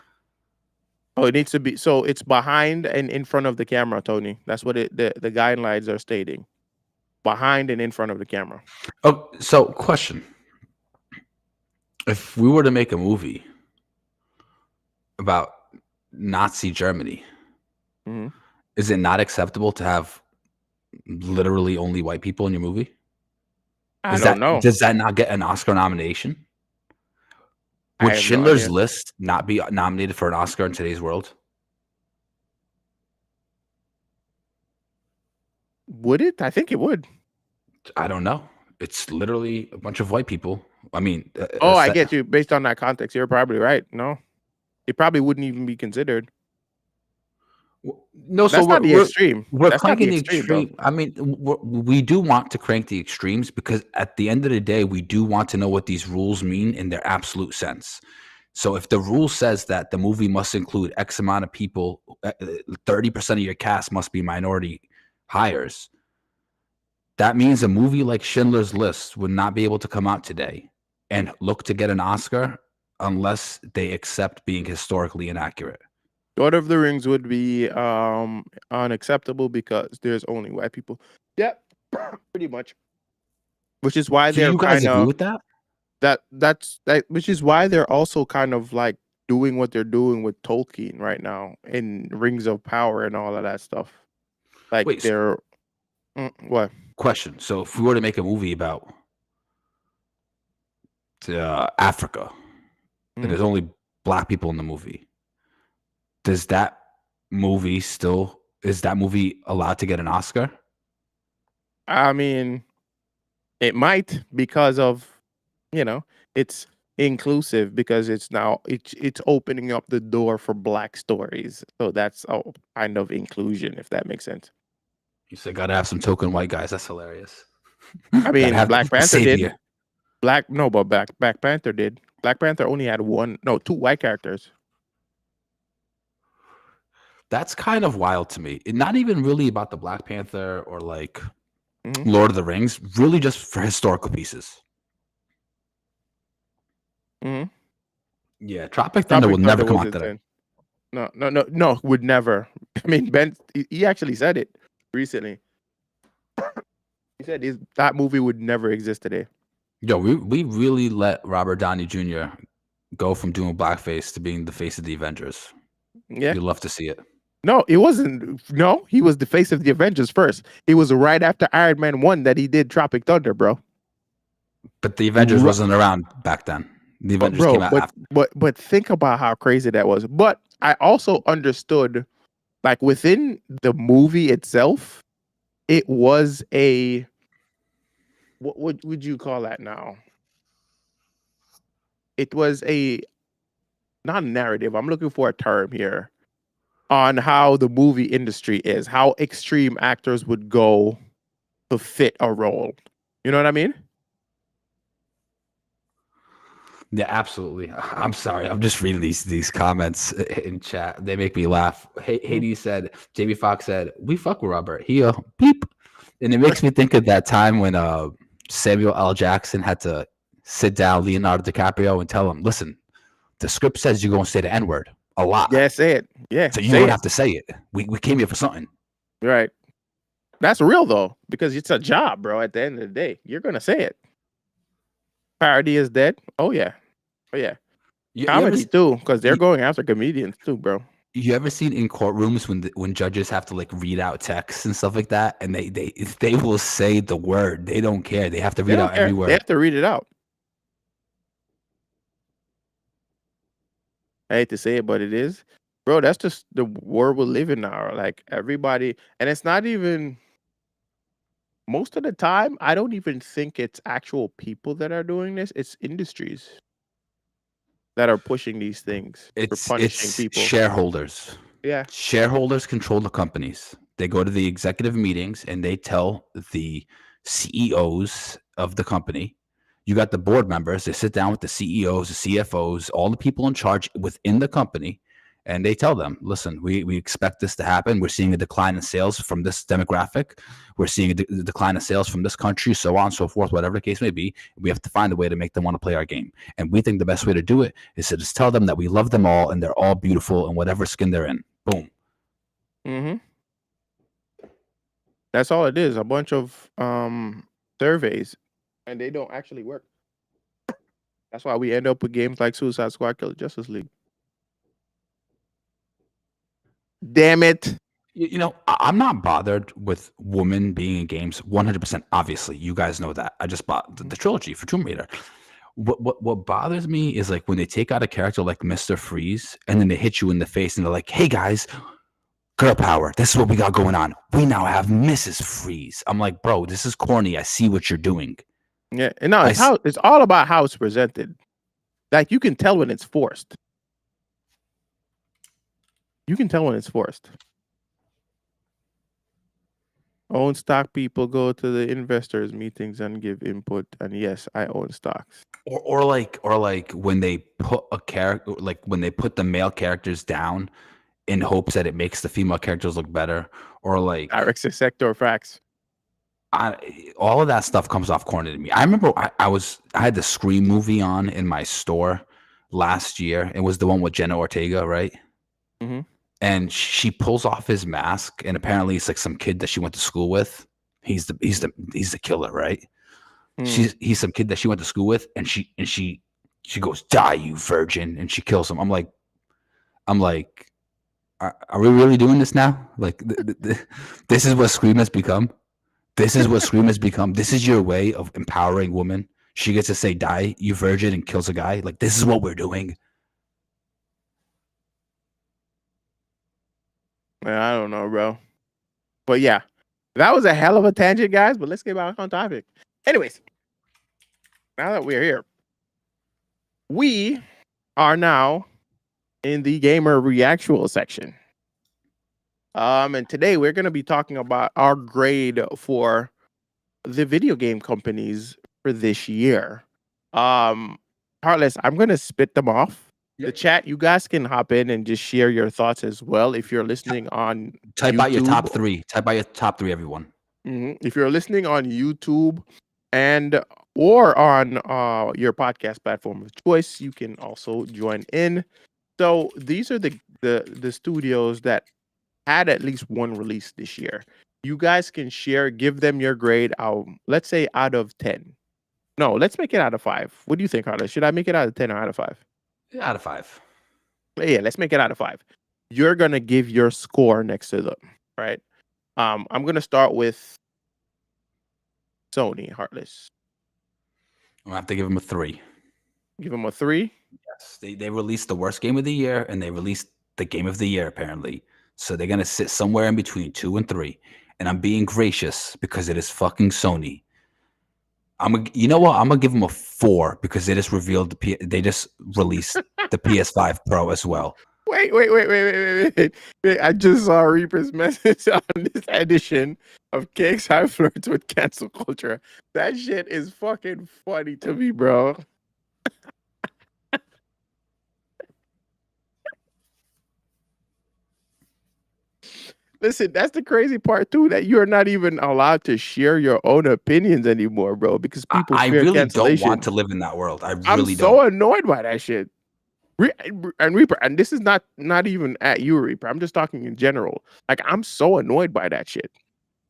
Oh, it needs to be. So it's behind and in front of the camera, Tony. That's what the guidelines are stating. Behind and in front of the camera. Oh, so question. If we were to make a movie about Nazi Germany, Mhm. is it not acceptable to have literally only white people in your movie? I don't know. Does that not get an Oscar nomination? I Would have no Schindler's idea. List not be nominated for an Oscar in today's world? Would it? I think it would. I don't know. It's literally a bunch of white people. I mean, Oh, I get you. Based on that context, you're probably right. No, it probably wouldn't even be considered. no. So That's not the extreme. we're That's not the cranking the extreme, though. extreme. I mean, we do want to crank the extremes because at the end of the day, we do want to know what these rules mean in their absolute sense. So if the rule says that the movie must include X amount of people, 30% of your cast must be minority hires, that means a movie like Schindler's List would not be able to come out today and look to get an Oscar unless they accept being historically inaccurate. Lord of the Rings would be unacceptable because there's only white people. Yep, pretty much. Which is why Do they're you guys kind agree of with that? that. Which is why they're also kind of like doing what they're doing with Tolkien right now in Rings of Power and all of that stuff. Like Wait, they're what? question. So if we were to make a movie about Africa and Mhm. there's only black people in the movie, does that movie still is that movie allowed to get an Oscar? I mean, it might because of it's inclusive because it's opening up the door for black stories. So that's a kind of inclusion, if that makes sense. You said gotta have some token white guys. That's hilarious. I Gotta mean, have Black the Panther did. savior. Black Panther did. Black Panther only had two white characters. That's kind of wild to me. Not even really about the Black Panther or like Hmm. Lord of the Rings, really just for historical pieces. Hmm. Yeah, Tropic Thunder will Tropic never Thunder come was out today. insane. No, would never. I mean, Ben, he actually said it recently. He said that movie would never exist today. Yo, we really let Robert Downey Jr. go from doing blackface to being the face of the Avengers. Yeah. You'd love to see it. No, it wasn't. No, he was the face of the Avengers first. It was right after Iron Man 1 that he did Tropic Thunder, bro. But the Avengers Ru- wasn't around back then. The But Avengers came bro, out but after. but think about how crazy that was. But I also understood, like within the movie itself, it was a what would you call that now? It was a not a narrative. I'm looking for a term here on how the movie industry is, how extreme actors would go to fit a role. You know what I mean? Yeah, absolutely. I'm sorry. I'm just reading these comments in chat. They make me laugh. Mhm. Hades said, Jamie Foxx said, "We fuck with Robert." He beep, and it makes me think of that time when Samuel L. Jackson had to sit down Leonardo DiCaprio and tell him, "Listen, the script says you're gonna say the N word a lot, Yeah, say it. Yeah, so you're say gonna it. have to say it. We came here for something." Right. That's real though, because it's a job, bro. At the end of the day, you're gonna say it. Parody is dead. Oh yeah. Oh yeah. You ever Comedy too, because they're you, going after comedians too, bro. you ever seen in courtrooms when judges have to like read out texts and stuff like that, and they will say the word. They don't care. They have to They read don't out every care. They word. have to read it out. I hate to say it, but it is. Bro, that's just the world we live in now. Like everybody, and it's not even most of the time, I don't even think it's actual people that are doing this. It's industries that are pushing these things for punishing It's people. shareholders. Yeah. Shareholders control the companies. They go to the executive meetings and they tell the CEOs of the company. You got the board members. They sit down with the CEOs, the CFOs, all the people in charge within the company, and they tell them, listen, we expect this to happen. We're seeing a decline in sales from this demographic. We're seeing a decline in sales from this country, so on and so forth, whatever the case may be. We have to find a way to make them want to play our game. And we think the best way to do it is to just tell them that we love them all and they're all beautiful in whatever skin they're in. Boom. Mm-hmm. That's all it is. A bunch of surveys, and they don't actually work. That's why we end up with games like Suicide Squad, Killer Justice League. Damn it. You know, I'm not bothered with women being in games 100%. Obviously, you guys know that. I just bought the trilogy for Tomb Raider. What bothers me is like when they take out a character like Mr. Freeze and then they hit you in the face and they're like, "Hey guys, girl power. This is what we got going on. We now have Mrs. Freeze." I'm like, bro, this is corny. I see what you're doing. Yeah, and no, it's all about how it's presented. Like you can tell when it's forced. You can tell when it's forced. Own stock people go to the investors meetings and give input. And yes, I own stocks. Or like when they put a character, like when they put the male characters down in hopes that it makes the female characters look better, or like direct sector facts. All of that stuff comes off corny to me. I remember I had the Scream movie on in my store last year. It was the one with Jenna Ortega, right? Mm-hmm. And she pulls off his mask, and apparently it's like some kid that she went to school with. He's the killer, right? He's some kid that she went to school with, and she goes, "Die, you virgin," and she kills him. I'm like, are we really doing this now? Like, this is what Scream has become. This is what Scream has become. This is your way of empowering women. She gets to say, "Die, you virgin," and kills a guy. Like, this is what we're doing. I don't know, bro. But yeah, that was a hell of a tangent, guys. But let's get back on topic. Anyways, now that we're here, we are now in the gamer reactual section. And today we're going to be talking about our grade for the video game companies for this year. Heartless, I'm going to spit them off. Yep. The chat, you guys can hop in and just share your thoughts as well. If you're listening on type YouTube, out your top three. Type out your top three, everyone. Mm-hmm. If you're listening on YouTube and or on your podcast platform of choice, you can also join in. So these are the studios that had at least one release this year. You guys can share, give them your grade. Let's say out of 10. No, let's make it out of 5. What do you think, Carlos? Should I make it out of 10 or out of 5? Out of 5. Yeah, let's make it out of 5. You're gonna give your score next to them, right? I'm gonna start with Sony, Heartless. I'm gonna have to give them a 3. Give them a 3? Yes. They released the worst game of the year and they released the game of the year, apparently. So they're gonna sit somewhere in between 2 and 3. And I'm being gracious because it is fucking Sony. You know what? I'm gonna give them a 4 because they just revealed they just released the PS5 Pro as well. Wait! I just saw Reaper's message on this edition of Cakes High Flirts with Cancel Culture. That shit is fucking funny to me, bro. Listen, that's the crazy part too, that you're not even allowed to share your own opinions anymore, bro, because people I fear really cancellation. don't want to live in that world. I'm so annoyed by that shit. And Reaper, and this is not even at you, Reaper. I'm just talking in general. Like, I'm so annoyed by that shit.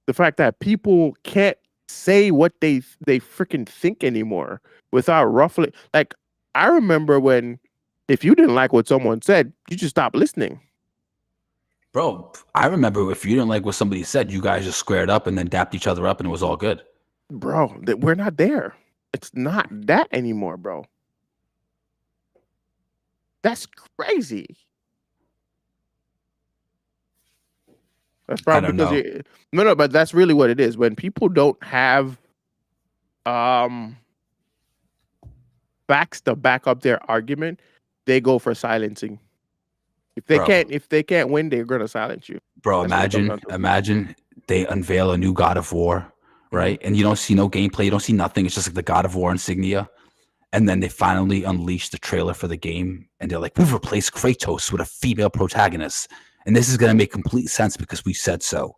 The fact that people can't say what they freaking think anymore without ruffling. Like, I remember when if you didn't like what someone said, you just stopped listening. Bro, I remember if you didn't like what somebody said, you guys just squared up and then dapped each other up and it was all good. Bro, we're not there. It's not that anymore, bro. That's crazy. That's probably because no, but that's really what it is. When people don't have facts to back up their argument, they go for silencing. If they can't win, they're gonna silence you. Bro, imagine they unveil a new God of War, right? And you don't see no gameplay, you don't see nothing. It's just like the God of War insignia. And then they finally unleash the trailer for the game, and they're like, "We've replaced Kratos with a female protagonist, and this is gonna make complete sense because we said so."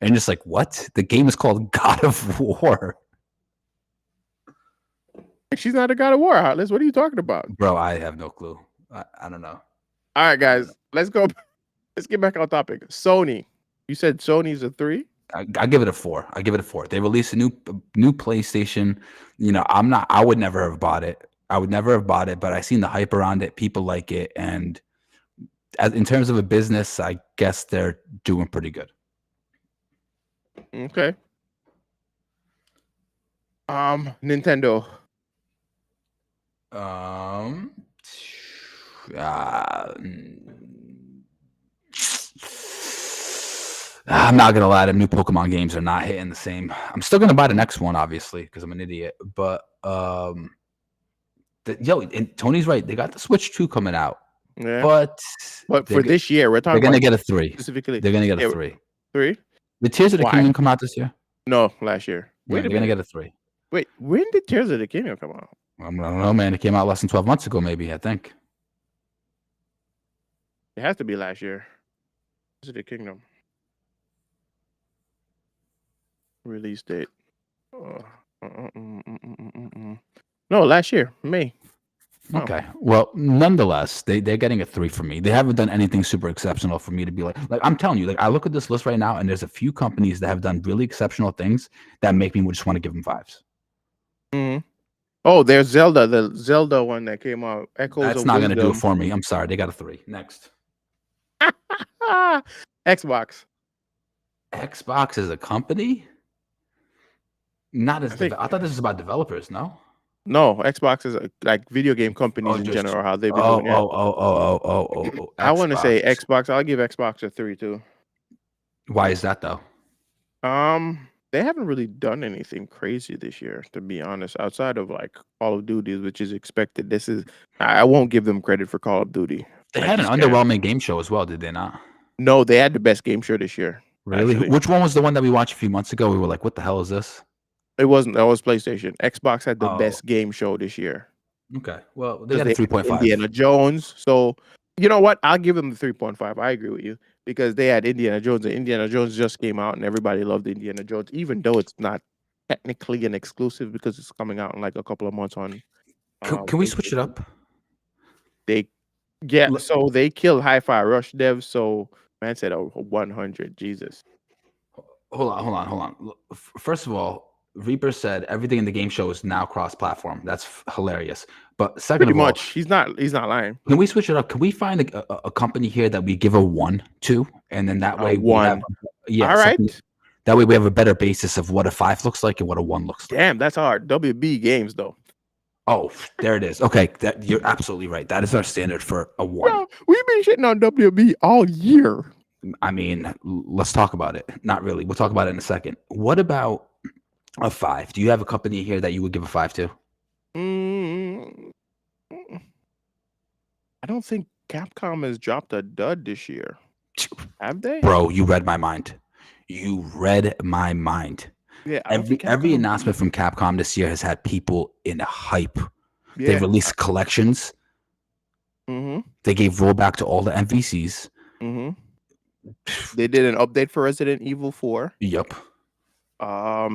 And it's like, what? The game is called God of War. She's not a God of War, Heartless. What are you talking about? Bro, I have no clue. I don't know. All right, guys, let's go. Let's get back on topic. Sony. You said Sony's a 3? I give it a 4. They released a new PlayStation. You know, I would never have bought it. I would never have bought it, but I seen the hype around it. People like it, and in terms of a business, I guess they're doing pretty good. Okay. Nintendo. Uh, I'm not gonna lie, the new Pokemon games are not hitting the same. I'm still gonna buy the next one, obviously, because I'm an idiot. But and Tony's right. They got the Switch 2 coming out, Yeah. but for this year, we're they're talking gonna about get a 3. specifically. They're gonna get Yeah, a 3. 3? The Tears of the Why? Kingdom come out this year? No, last year. Yeah, Wait a they're gonna minute. get a 3. Wait, when did Tears of the Kingdom come out? I don't know, man. It came out less than 12 months ago, maybe. I think. It has to be last year. Tears of the Kingdom. Release date. No, last year, May. Oh. Okay. Well, nonetheless, they're getting a 3 from me. They haven't done anything super exceptional for me to be like I'm telling you, like I look at this list right now, and there's a few companies that have done really exceptional things that make me just want to give them 5s. Mm-hmm. Oh, there's Zelda, the Zelda one that came out. Echoes That's of not Wisdom. gonna do it for me. I'm sorry. They got a 3. Next. Xbox. Xbox is a company? Not as I thought this was about developers, no? No, Xbox is like video game companies in general, how they've been doing it. I want to say Xbox. I'll give Xbox a 3 too. Why is that though? They haven't really done anything crazy this year, to be honest, outside of like Call of Duty, which is expected. I won't give them credit for Call of Duty. They had an underwhelming game show as well, did they not? No, they had the best game show this year. Really? Actually. Which one was the one that we watched a few months ago? We were like, what the hell is this? It wasn't. That was PlayStation. Xbox had the best game show this year. Okay. Well, they got a 3.5. Indiana Jones. So, you know what? I'll give them the 3.5. I agree with you because they had Indiana Jones, and Indiana Jones just came out, and everybody loved Indiana Jones, even though it's not technically an exclusive because it's coming out in like a couple of months on. Can we switch it up? So they killed Hi-Fi Rush devs. So man said 100. Jesus. Hold on. First of all, Reaper said everything in the game show is now cross-platform. That's hilarious. But second of all, he's not lying. Can we switch it up? Can we find a company here that we give a 1 to, and then that way we have, all right. That way we have a better basis of what a 5 looks like and what a 1 looks like. Damn, that's hard. WB Games though. Oh, there it is. Okay, you're absolutely right. That is our standard for a 1. Bro, we've been shitting on WB all year. I mean, let's talk about it. Not really. We'll talk about it in a second. What about a 5? Do you have a company here that you would give a 5 to? I don't think Capcom has dropped a dud this year. Have they? Bro, you read my mind. You read my mind. Yeah. Every announcement from Capcom this year has had people in hype. Yeah. They released collections. Mm-hmm. They gave rollback to all the MVCs. Mm-hmm. They did an update for Resident Evil 4. Yep.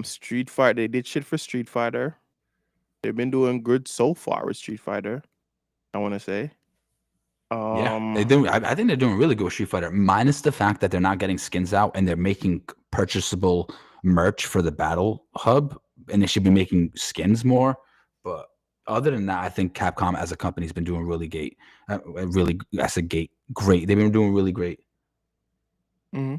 Street Fighter. They did shit for Street Fighter. They've been doing good so far with Street Fighter, I want to say. Yeah, they do. I think they're doing really good with Street Fighter, minus the fact that they're not getting skins out and they're making purchasable merch for the Battle Hub, and they should be making skins more. But other than that, I think Capcom as a company has been doing really great. Great. They've been doing really great. Mm-hmm.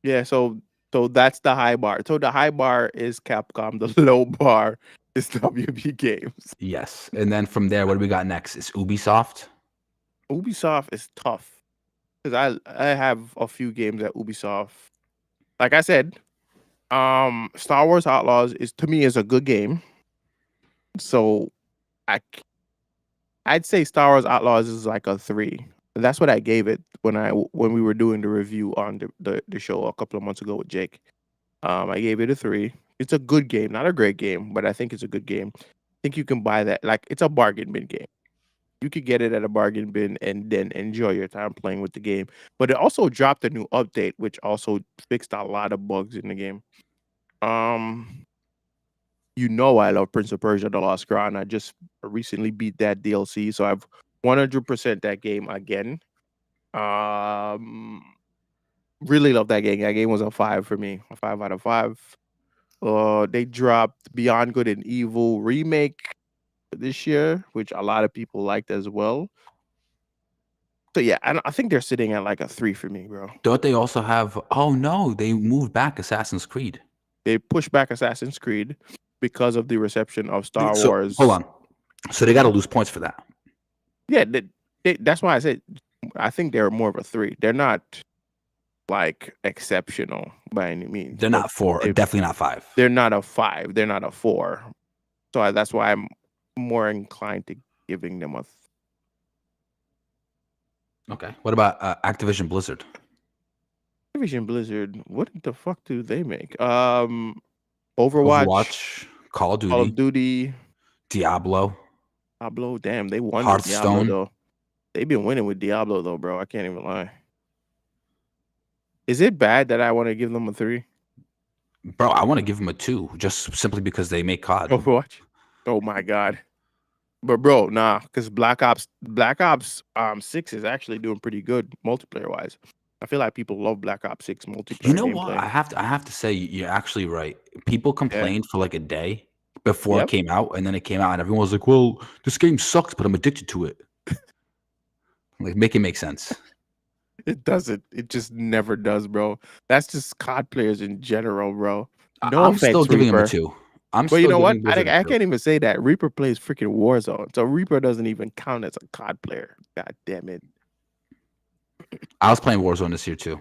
Yeah, so that's the high bar. So the high bar is Capcom. The low bar is WB Games. Yes, and then from there, what do we got next? Is Ubisoft. Ubisoft is tough because I have a few games at Ubisoft. Like I said, Star Wars Outlaws to me is a good game. So I'd say Star Wars Outlaws is like a 3. That's what I gave it when we were doing the review on the show a couple of months ago with Jake. I gave it a 3. It's a good game, not a great game, but I think it's a good game. I think you can buy that. Like, it's a bargain bin game. You could get it at a bargain bin and then enjoy your time playing with the game. But it also dropped a new update, which also fixed a lot of bugs in the game. You know I love Prince of Persia: The Lost Crown. I just recently beat that DLC, so I've 100% that game again. Really love that game. That game was a 5 for me. A 5 out of 5. They dropped Beyond Good and Evil remake. this year, which a lot of people liked as well. So yeah, I think they're sitting at like a 3 for me, bro. Don't they also have? Oh no, they moved back Assassin's Creed. They pushed back Assassin's Creed because of the reception of Star So Wars. hold on. So they got to lose points for that. Yeah, that's why I said I think they're more of a 3. They're not like exceptional by any means. They're not 4. Definitely not 5. They're not a 5. They're not a 4. So that's why I'm more inclined to giving them a. Okay. What about Activision Blizzard? Activision Blizzard. What the fuck do they make? Overwatch, Call of Duty, Call of Duty, Diablo. Damn, they won with Diablo Hearthstone. though. They've been winning with Diablo though, bro. I can't even lie. Is it bad that I want to give them a 3? Bro, I want to give them a 2 just simply because they make COD. Overwatch. Oh my god. But bro, nah, because Black Ops 6 is actually doing pretty good multiplayer wise. I feel like people love Black Ops 6 multiplayer. You know gameplay. what? I have to say you're actually right. People complained for like a day before it came out, and then it came out, and everyone was like, "Well, this game sucks, but I'm addicted to it." Like, make it make sense. It doesn't. It just never does, bro. That's just COD players in general, bro. No I'm offense, still giving Reaper. him a 2. But you know what? I can't even say that. Reaper plays freaking Warzone, so Reaper doesn't even count as a COD player. God damn it. I was playing Warzone this year too.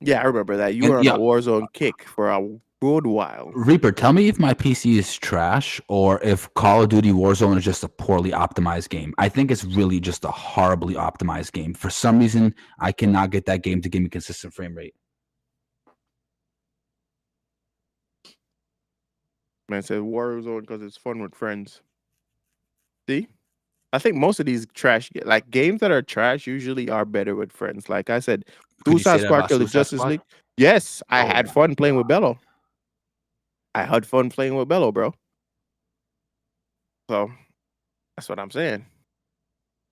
Yeah, I remember that. You were on a Warzone kick for a good while. Reaper, tell me if my PC is trash or if Call of Duty Warzone is just a poorly optimized game. I think it's really just a horribly optimized game. For some reason, I cannot get that game to give me consistent frame rate. Man said Warzone because it's fun with friends. See? I think most of these trash, like games that are trash, usually are better with friends. Like I said, Suicide Squad Kill the Justice League. Yes, I had fun playing with Bello. I had fun playing with Bello, bro. So that's what I'm saying.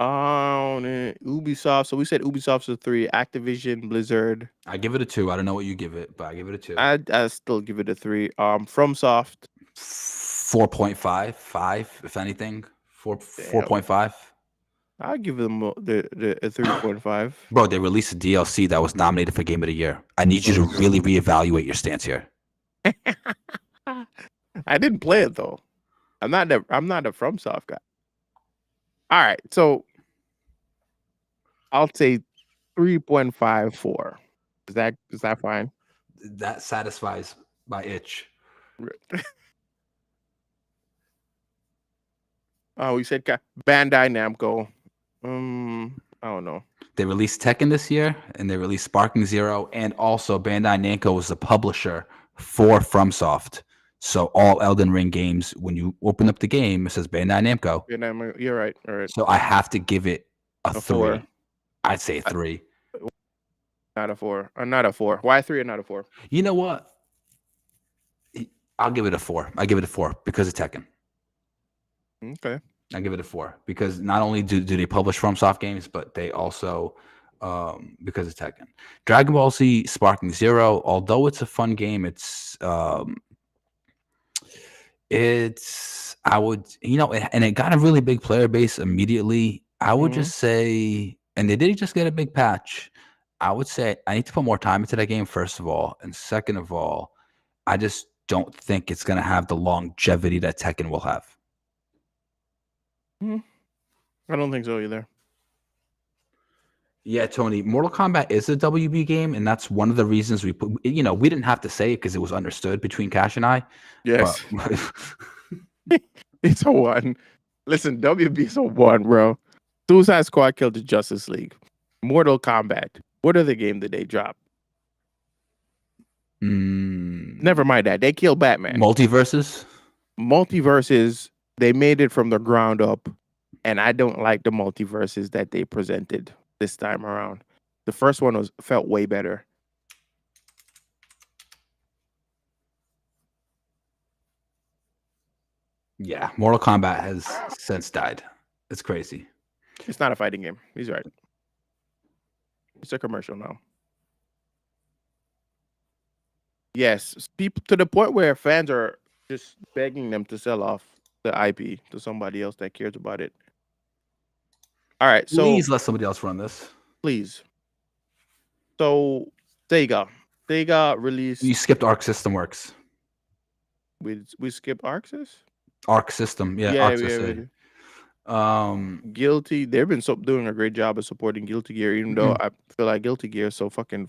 Ubisoft. So we said Ubisoft's a 3. Activision, Blizzard. I give it a 2. I don't know what you give it, but I give it a 2. I still give it a 3. FromSoft. 4.5, 5, if anything. 4.5. I'll give them the 3.5. Bro, they released a DLC that was nominated for Game of the Year. I need you to really reevaluate your stance here. I didn't play it though. I'm not a FromSoft guy. All right, so I'll say 3.54. Is that fine? That satisfies my itch. Oh, we said Bandai Namco. I don't know. They released Tekken this year, and they released Sparking Zero, and also Bandai Namco was the publisher for FromSoft. So all Elden Ring games, when you open up the game, it says Bandai Namco. You're right. All right. So I have to give it a 3. 4. I'd say a 3. Not a 4. Not a 4. Why 3 and not a 4? You know what? I'll give it a 4. I give it a 4 because of Tekken. Okay. I give it a 4 because not only do they publish FromSoft games, but they also because of Tekken. Dragon Ball Z Sparking Zero, although it's a fun game, it's I would, and it got a really big player base immediately. I would just say, and they did just get a big patch. I would say I need to put more time into that game, first of all, and second of all, I just don't think it's going to have the longevity that Tekken will have. I don't think so either. Yeah, Tony, Mortal Kombat is a WB game, and that's one of the reasons we put, we didn't have to say it because it was understood between Cash and I. Yes. It's a 1. Listen, WB's a 1, bro. Suicide Squad Killed the Justice League. Mortal Kombat. What other game did they drop? Never mind that. They killed Batman. Multiverses, they made it from the ground up, and I don't like the multiverses that they presented this time around. The first one felt way better. Yeah, Mortal Kombat has since died. It's crazy. It's not a fighting game. He's right. It's a commercial now. Yes, people to the point where fans are just begging them to sell off. the IP to somebody else that cares about it. All right, so Please let somebody else run this. please. So Sega released. You skipped Arc System Works. We skipped Arxis. Arc System, yeah, Yeah, Arc yeah, System. Guilty. They've been doing a great job of supporting Guilty Gear, even though I feel like Guilty Gear is so fucking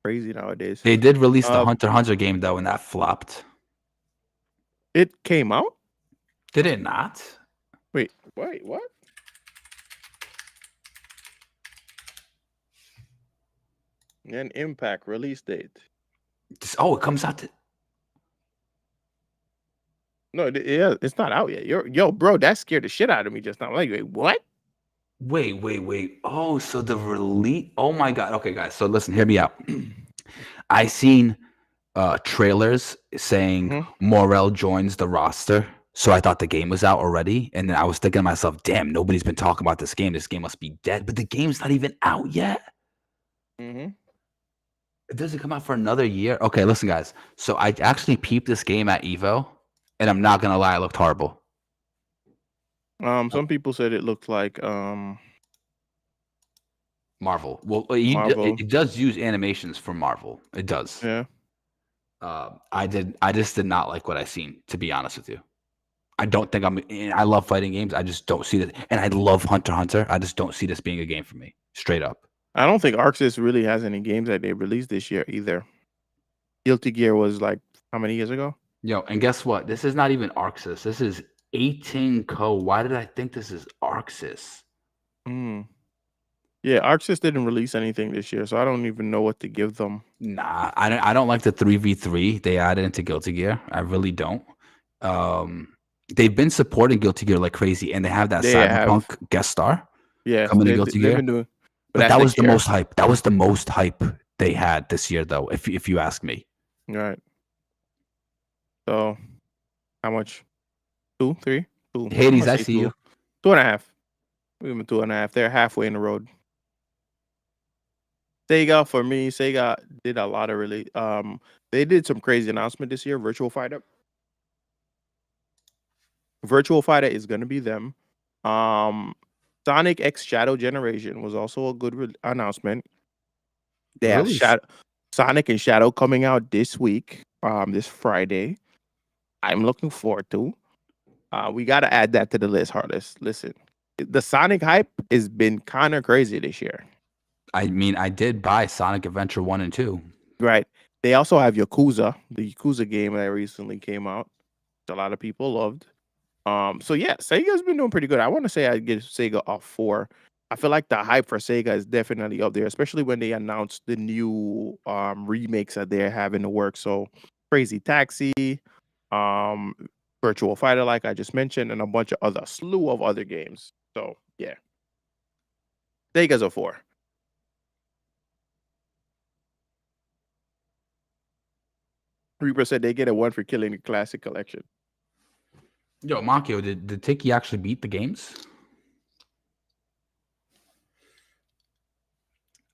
crazy nowadays. They did release the Hunter x Hunter game though, and that flopped. It came out? Did it not? Wait, what? And Impact release date. Oh, it comes out. No, yeah, it's not out yet. Yo, bro, that scared the shit out of me just now. Like, wait, what? Wait. Oh, so the release. Oh my god. Okay, guys. So listen, hear me out. I seen trailers saying Morel joins the roster. So I thought the game was out already. And then I was thinking to myself, damn, nobody's been talking about this game. This game must be dead. But the game's not even out yet. It doesn't come out for another year. Okay, listen, guys. So I actually peeped this game at Evo, and I'm not gonna lie, it looked horrible. Some people said it looked like Marvel. Well, Marvel. it does use animations from Marvel. It does. Yeah. I just did not like what I seen, to be honest with you. I don't think I love fighting games. I just don't see that. And I love Hunter x Hunter. I just don't see this being a game for me. Straight up. I don't think Arxis really has any games that they released this year either. Guilty Gear was like how many years ago? Yo, and guess what? This is not even Arxis. This is 18 Co. Why did I think this is Arxis? Yeah, Arxis didn't release anything this year, so I don't even know what to give them. Nah, I don't like the 3v3 they added into Guilty Gear. I really don't. They've been supporting Guilty Gear like crazy, and they have that Cyberpunk guest star. Yeah, coming to Guilty Gear. But that was the most hype. That was the most hype they had this year, though. If you ask me. Right. So, how much? 2, 3, 2. Hades, I see you. 2.5. We give them 2.5. They're halfway in the road. Sega, for me, Sega did a lot of really. They did some crazy announcement this year. Virtual Fighter is gonna be them. Sonic X Shadow Generation was also a good announcement. They have Sonic and Shadow coming out this week, this Friday. I'm looking forward to. We got to add that to the list, Heartless. Listen, the Sonic hype has been kind of crazy this year. I mean, I did buy Sonic Adventure 1 and 2. Right. They also have Yakuza, the Yakuza game that recently came out, which a lot of people loved. So yeah, Sega's been doing pretty good. I want to say I'd give Sega a 4. I feel like the hype for Sega is definitely up there, especially when they announced the new remakes that they have in the works. So Crazy Taxi, Virtual Fighter, like I just mentioned, and a slew of other games. So yeah, Sega's a 4. Reaper said they get a 1 for killing the classic collection. Yo, Makio, did Tiki actually beat the games?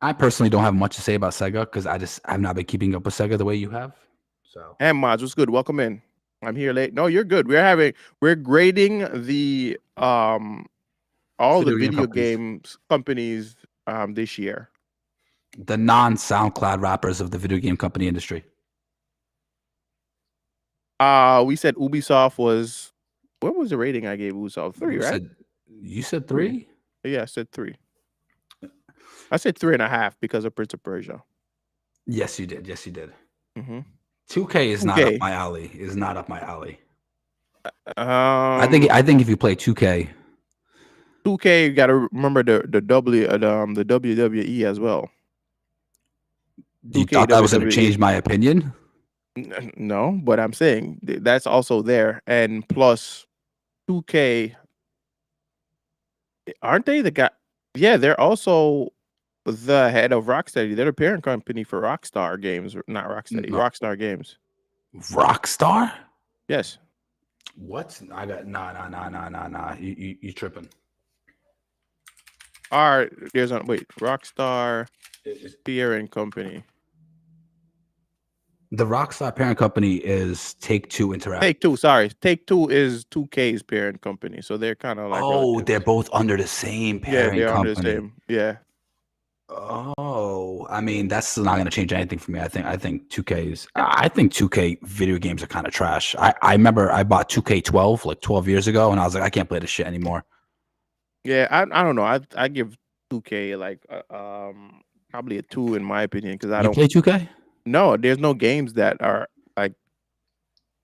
I personally don't have much to say about Sega because I've not been keeping up with Sega the way you have. So, hey, Mods, what's good? Welcome in. I'm here late. No, you're good. We're grading the all the video games companies this year. The non-SoundCloud rappers of the video game company industry. We said Ubisoft was. What was the rating I gave Ubisoft? 3, right? You said 3? Yeah, I said 3. I said 3.5 because of Prince of Persia. Yes, you did. 2K is 2K. not up my alley. Is not up my alley. I think if you play 2K, you got to remember the WWE as well. You thought that was going to change my opinion? No, but I'm saying that's also there, and plus 2K, aren't they the guy? Yeah, they're also the head of Rocksteady. They're the parent company for Rockstar Games, not Rocksteady. No. Rockstar Games. Rockstar? Yes. What? I got nah. You tripping? All right, Rockstar parent company. The Rockstar parent company is Take-Two Interactive. Take-Two, sorry. Take-Two is 2K's parent company, so they're kind of like Oh, they're relatives. both under the same Yeah, parent they're under the company. same. Yeah. Oh, I mean, that's still not going to change anything for me. I think 2K video games are kind of trash. I remember I bought 2K12 like 12 years ago, and I was like, I can't play this shit anymore. Yeah, I don't know. I give 2K like probably a 2 in my opinion because I You don't. play 2K? No, there's no games that are like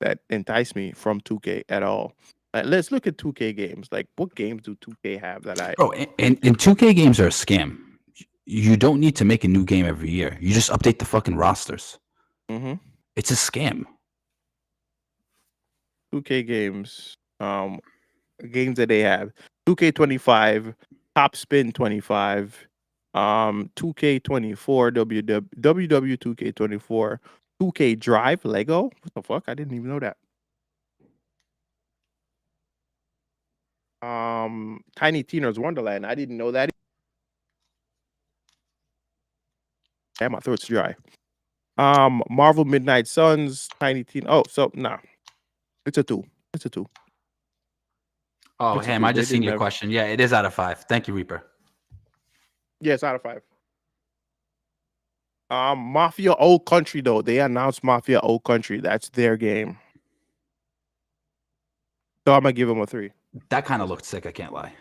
that entice me from 2K at all. Let's look at 2K games. Like, what games do 2K have that I? Bro, and 2K games are a scam. You don't need to make a new game every year. You just update the fucking rosters. Mm-hmm. It's a scam. 2K games. Games that they have. 2K25, Top Spin 25, 2K24, WW2K24, 2K Drive, Lego. What the fuck? I didn't even know that. Tiny Tina's Wonderland. I didn't know that. Damn, my throat's dry. Marvel Midnight Suns, Tiny Tina. Oh, so nah. It's a 2. It's a 2. Oh, It's a Ham, 2. I They just seen didn't your have. question. Yeah, it is out of 5. Thank you, Reaper. Yeah, it's out of 5. Mafia Old Country though. They announced Mafia Old Country. That's their game. So I'm gonna give them a 3. That kind of looked sick, I can't lie.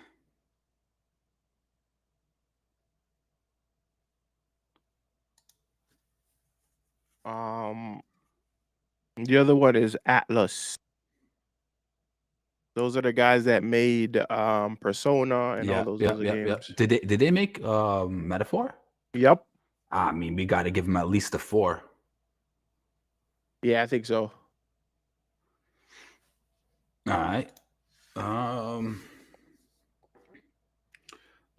The other one is Atlas. Those are the guys that made Persona and all those other games. Did they make Metaphor? Yep. I mean, we got to give them at least a 4. Yeah, I think so. All right.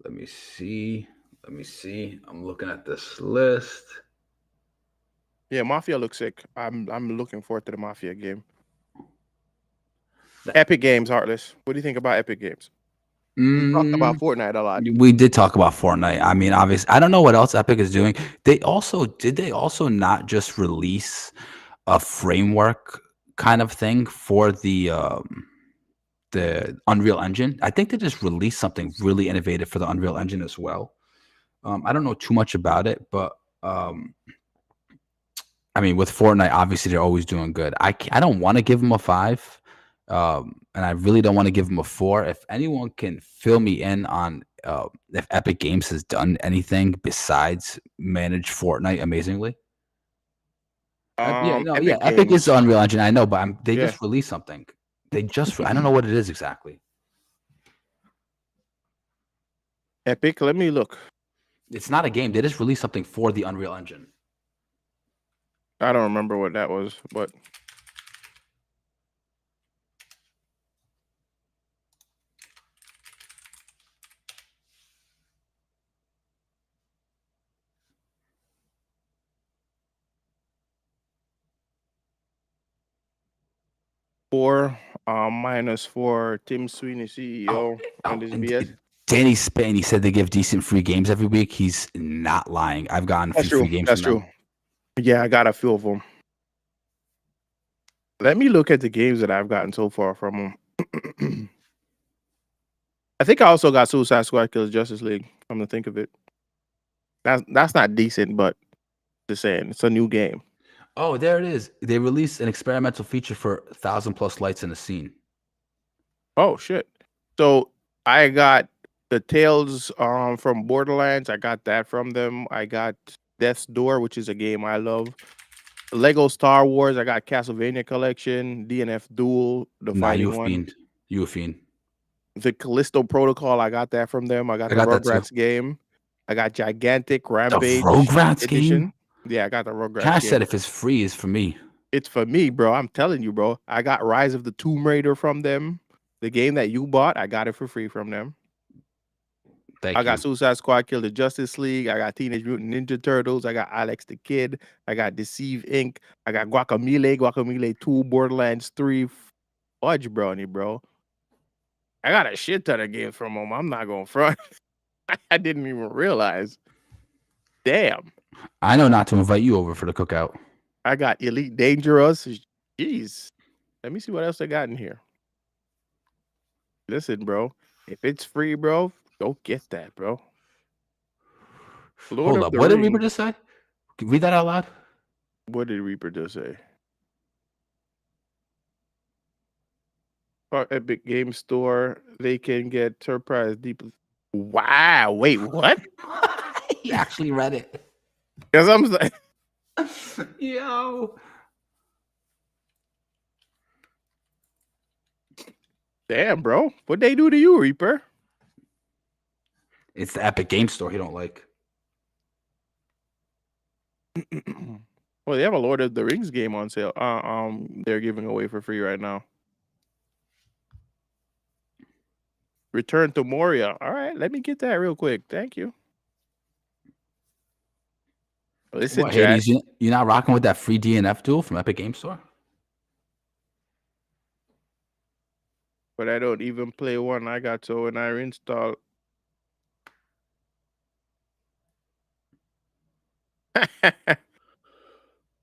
Let me see. I'm looking at this list. Yeah, Mafia looks sick. I'm looking forward to the Mafia game. Epic Games, Heartless. What do you think about Epic Games? We talked about Fortnite a lot. We did talk about Fortnite. I mean, obviously, I don't know what else Epic is doing. They also not just release a framework kind of thing for the Unreal Engine? I think they just released something really innovative for the Unreal Engine as well. I don't know too much about it, but I mean, with Fortnite, obviously they're always doing good. I don't want to give them a 5. And I really don't want to give them a 4. If anyone can fill me in on if Epic Games has done anything besides manage Fortnite amazingly. Epic is the Unreal Engine. I know, but they just released something. I don't know what it is exactly. Epic, let me look. It's not a game. They just released something for the Unreal Engine. I don't remember what that was, but -4 Tim Sweeney, CEO, and his BS. Danny Spaney said they give decent free games every week. He's not lying. I've gotten free games. That's true. Yeah, I got a few of them. Let me look at the games that I've gotten so far from them. I think I also got Suicide Squad Kills Justice League. Come to think of it, that's not decent, but just saying, it's a new game. Oh, there it is. They released an experimental feature for 1,000+ lights in a scene. Oh shit! So I got the Tales from Borderlands. I got that from them. I got Death's Door, which is a game I love. Lego Star Wars. I got Castlevania Collection, DNF Duel, the fighting one. You a fiend. The Callisto Protocol. I got that from them. I got the Rugrats game. I got Gigantic Rampage. The Rugrats edition? Game. Yeah, I got the Rugrats. Cash said if it's free, it's for me. It's for me, bro. I'm telling you, bro. I got Rise of the Tomb Raider from them. The game that you bought, I got it for free from them. I got Suicide Squad, Kill the Justice League. I got Teenage Mutant Ninja Turtles. I got Alex the Kid. I got Deceive Inc. I got Guacamelee 2, Borderlands 3. Fudge brownie, bro. I got a shit ton of games from them. I'm not going front. I didn't even realize. Damn. I know not to invite you over for the cookout. I got Elite Dangerous. Jeez. Let me see what else I got in here. Listen, bro. If it's free, bro, go get that, bro. Lord Hold of up. the What did Reaper Rings. just say? Read that out loud. What did Reaper just say? Epic Game Store, they can get surprise deep. Wow, wait, what? He actually read it. Because I'm like, Yo. damn, bro, what they do to you, Reaper? It's the Epic Game Store he don't like. Well, they have a Lord of the Rings game on sale. They're giving away for free right now. Return to Moria. All right, let me get that real quick. Thank you. Listen, What, chat. Hades, you're not rocking with that free DNF duel from Epic Game Store? But I don't even play one. I got so when I reinstall.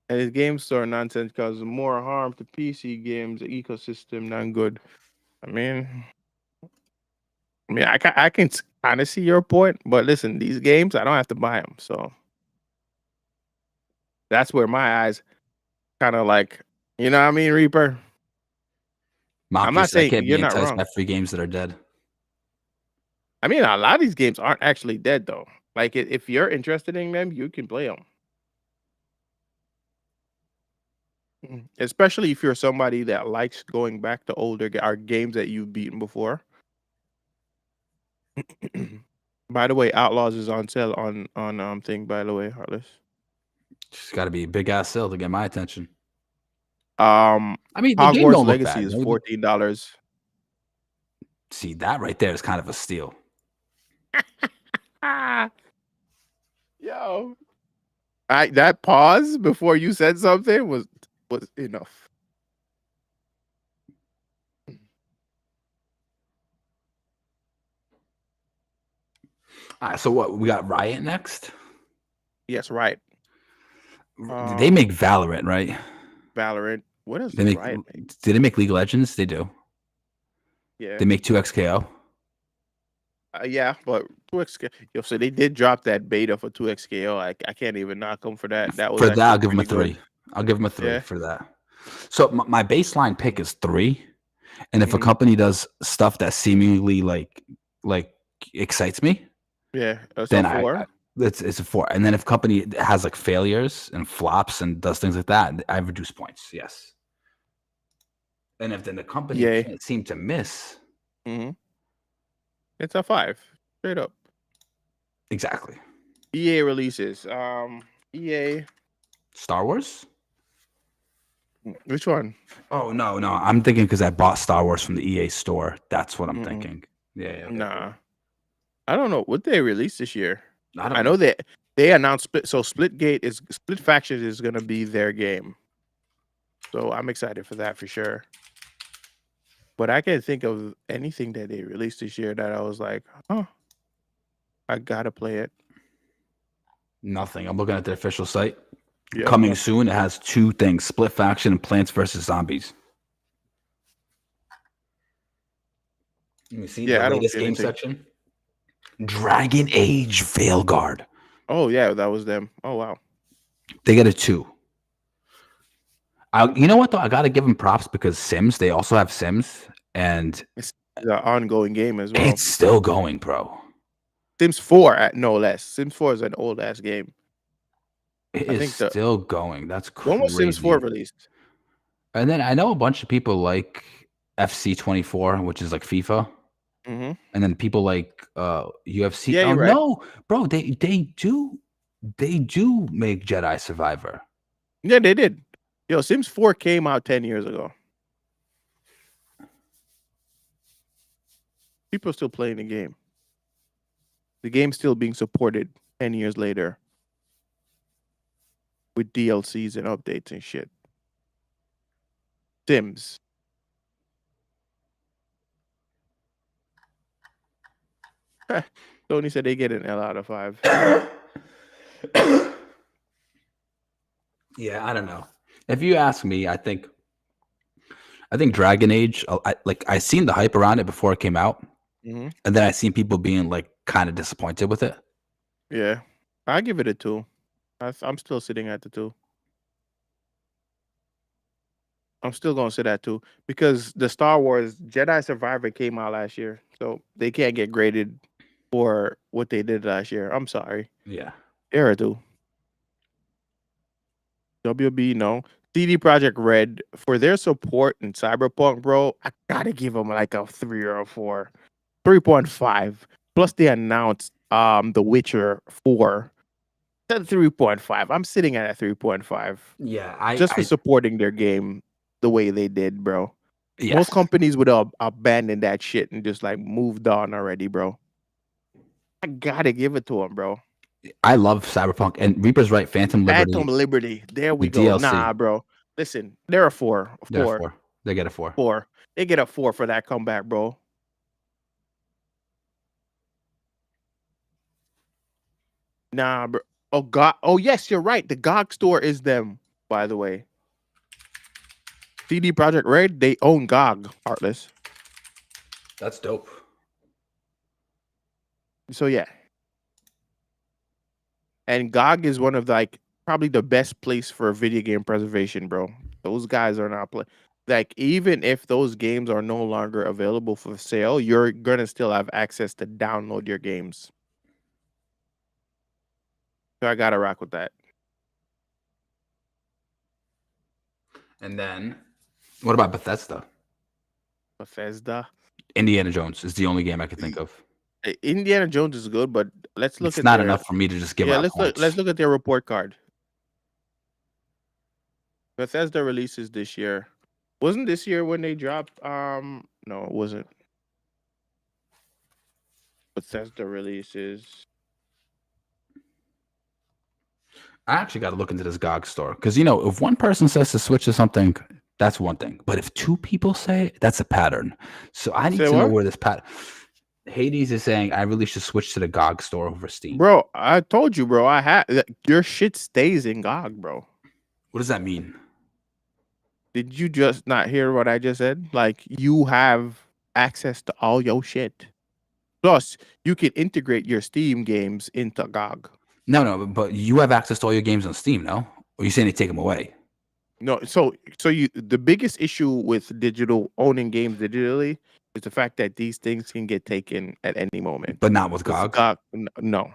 And his game store nonsense causes more harm to PC games ecosystem than good. I mean, I can kind of see your point, but listen, these games I don't have to buy them, so that's where my eyes kind of like, you know what I mean, Reaper. I'm not I saying can't you're be not enticed wrong. by free games that are dead. I mean, a lot of these games aren't actually dead though. Like if you're interested in them, you can play them. Especially if you're somebody that likes going back to older games that you've beaten before. By the way, Outlaws is on sale on thing. By the way, Heartless. It's got to be a big ass sale to get my attention. I mean, the game Hogwarts don't look Legacy bad. is $14. See, that right there is kind of a steal. Yo, that pause before you said something was enough. All right, so what? We got Riot next. Yes, right. They make Valorant, right? Valorant. What else They does make. Riot make? Did they make League of Legends? They do. Yeah. They make 2XKO. Yeah, but 2XKO. Yo, so they did drop that beta for 2XKO. I can't even knock them for that. That was For that, actually I'll give them a pretty 3. good. I'll give them a 3 Yeah. for that. So my baseline pick is 3, and if a Mhm. company does stuff that seemingly like excites me, Yeah, it's then a 4. it's a 4. And then if company has like failures and flops and does things like that, I reduce points. Yes. And if then the company Yay. can't seem to miss, It's a 5. Straight up. exactly. EA releases. EA. Star Wars? Which one? Oh no, I'm thinking because I bought Star Wars from the EA store. That's what I'm Mm-mm. thinking. Yeah. Okay, Nah. cool. I don't know what they released this year. I don't I know that they announced Split Faction is gonna be their game. So I'm excited for that for sure. But I can't think of anything that they released this year that I was like, oh, I gotta play it. Nothing. I'm looking at the official site. Yeah, Coming soon. It has 2 things: Split Faction and Plants vs Zombies. Let me see the I don't latest see game anything. section. Dragon Age Veilguard. Oh yeah, that was them. Oh wow. They get a 2. You know what though? I gotta give them props because Sims. They also have Sims, and It's an ongoing game as well. it's still going, bro. Sims 4 at no less. Sims 4 is an old ass game. It I is think still going. That's crazy. when was Sims 4 released? And then I know a bunch of people like FC24, which is like FIFA. Mm-hmm. And then people like UFC. Yeah, Oh you're right. no, bro, they do make Jedi Survivor. Yeah, they did. Yo, Sims 4 came out 10 years ago. People are still playing the game. The game's still being supported 10 years later with DLCs and updates and shit. Sims. Sony said they get an L out of 5. Yeah, I don't know. If you ask me, I think Dragon Age. I seen the hype around it before it came out, Hmm. and then I seen people being like kind of disappointed with it. Yeah, I give it a 2. I'm still sitting at the 2. I'm still gonna sit at 2 because the Star Wars Jedi Survivor came out last year, so they can't get graded for what they did last year. I'm sorry. Yeah. They're a 2. WB, no. CD Project Red for their support in Cyberpunk, bro. I gotta give them like a 3 or a 4, 3.5. Plus, they announced The Witcher 4. At 3.5. I'm sitting at a 3.5 Yeah. just for supporting their game the way they did, bro. Yes. Most companies would have abandoned that shit and just like moved on already, bro. I gotta give it to them, bro. I love Cyberpunk and Reaper's right. Phantom Liberty. Phantom Liberty. There we the go. DLC. Nah, bro. Listen, they're a 4. They're a 4. 4. They get a 4. 4. They get a 4 for that comeback, bro. Nah, bro. Oh God. Oh yes, you're right. The GOG store is them, by the way. CD Projekt Red, they own GOG, Heartless. That's dope. So yeah. And GOG is one of like probably the best place for video game preservation, bro. Those guys are not play. Like even if those games are no longer available for sale, you're gonna still have access to download your games. So I gotta rock with that. And then, what about Bethesda? Bethesda. Indiana Jones is the only game I could think of. Indiana Jones is good, but let's look It's at not their, enough for me to just give yeah. out Let's points. look at their report card. Bethesda releases this year. Wasn't this year when they dropped? No, it wasn't. Bethesda releases. I actually got to look into this GOG store because if one person says to switch to something, that's one thing. But if 2 people say it, that's a pattern. So I need Say to know what? where this pattern. Hades is saying I really should switch to the GOG store over Steam. Bro, I told you, bro. Your shit stays in GOG, bro. What does that mean? Did you just not hear what I just said? Like you have access to all your shit. Plus, you can integrate your Steam games into GOG. No, but you have access to all your games on Steam, no? Or are you saying they take them away? No, so the biggest issue with digital owning games digitally is the fact that these things can get taken at any moment. But not with With GOG? No,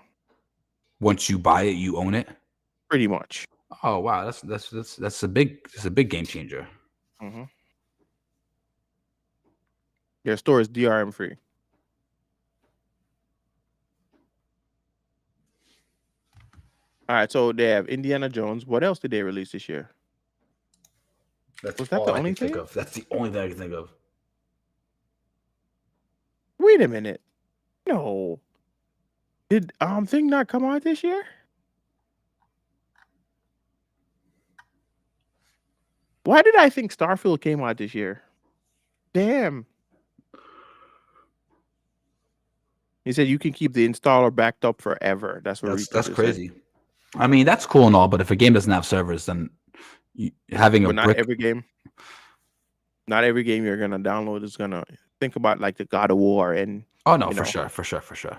Once you buy it, you own it? pretty much. Oh wow, that's a big game changer. Mm-hmm. Their store is DRM free. All right, so they have Indiana Jones. What else did they release this year? That's Was that all the I only can think thing? of. That's the only thing I can think of. Wait a minute. No. Did thing not come out this year? Why did I think Starfield came out this year? Damn. He said you can keep the installer backed up forever. That's what That's Reaper crazy. said. I mean, that's cool and all, but if a game doesn't have servers, then having a But not brick. every game. Not every game you're gonna download is gonna think about like the God of War and Oh no, you for know. sure.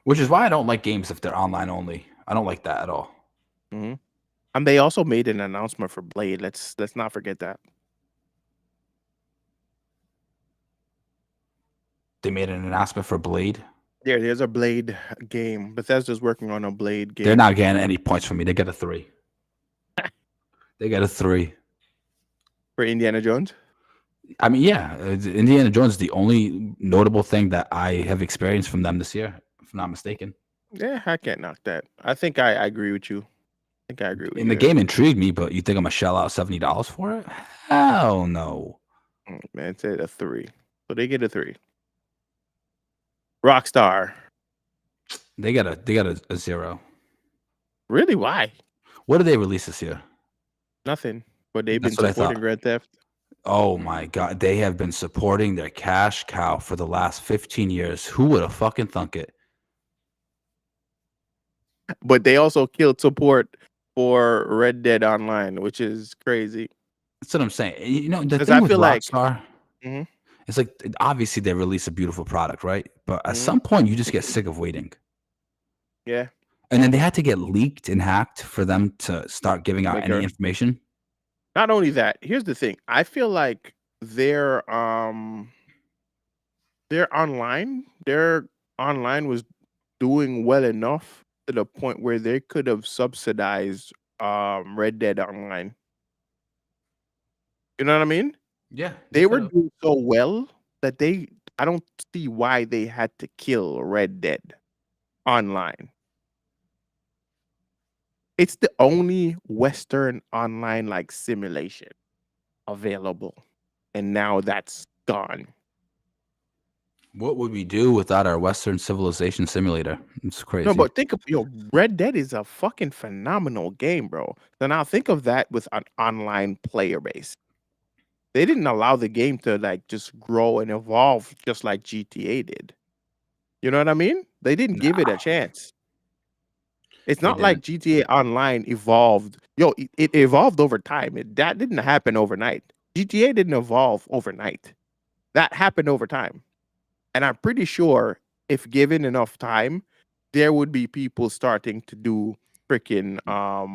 Which is why I don't like games if they're online only. I don't like that at all. Mm-hmm. And they also made an announcement for Blade. Let's not forget that. They made an announcement for Blade. There's a Blade game. Bethesda's working on a Blade game. They're not getting any points from me. They get a 3. They get a 3. For Indiana Jones. I mean, yeah, Indiana Jones is the only notable thing that I have experienced from them this year, if I'm not mistaken. Yeah, I can't knock that. I think I agree with you. I think I agree with you. And the game intrigued me, but you think I'm gonna shell out $70 for it? Hell no. Man, it's at a 3. So they get a 3. Rockstar. They got a 0. Really? Why? What did they release this year? Nothing. But they've That's been what I supporting thought. Grand Theft. Oh my god, they have been supporting their cash cow for the last 15 years. Who would have fucking thunk it? But they also killed support for Red Dead Online, which is crazy. That's what I'm saying. You know, the 'Cause thing I with feel like Rockstar, Mhm, it's like obviously they release a beautiful product, right? But at mhm, some point, you just get sick of waiting. yeah, And then they had to get leaked and hacked for them to start giving out like, any information. not only that, here's the thing. I feel like their online was doing well enough to the point where they could have subsidized Red Dead Online. You know what I mean? Yeah, they They were could have. doing so well that I don't see why they had to kill Red Dead Online. It's the only Western online like simulation available, and now that's gone. What would we do without our Western civilization simulator? It's No, crazy. but think of Red Dead is a fucking phenomenal game, bro. So now think of that with an online player base. They didn't allow the game to like just grow and evolve just like GTA did. You know what I mean? They didn't give it a Nah, chance. It's they not like didn't. GTA Online evolved. It evolved over time. That didn't happen overnight. GTA didn't evolve overnight. That happened over time. And I'm pretty sure if given enough time, there would be people starting to do freaking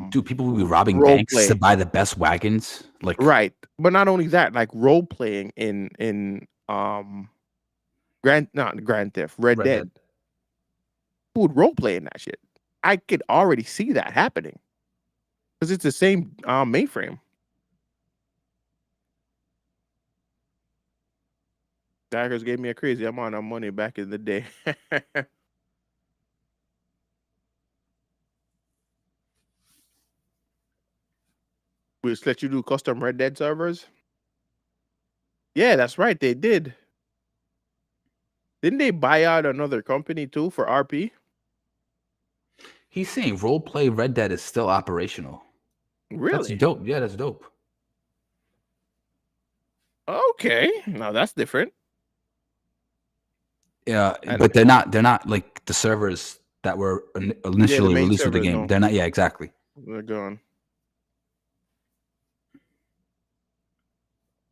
Dude, people would be robbing role banks to play. buy the best wagons. Like Right. But not only that, like role playing in not Grand Theft, Red Red Dead. Dead. Who would role play in that shit? I could already see that happening. Because it's the same mainframe. Daggers gave me a crazy amount of money back in the day. We just let you do custom Red Dead servers. Yeah, that's right. They did. Didn't they buy out another company too for RP? He's saying role play Red Dead is still operational. That's Really? dope. Yeah, that's dope. Okay. Now that's different. Yeah, And but they're not like the servers that were yeah, the initially main released with the servers, game. no. They're not. Yeah, exactly. They're gone.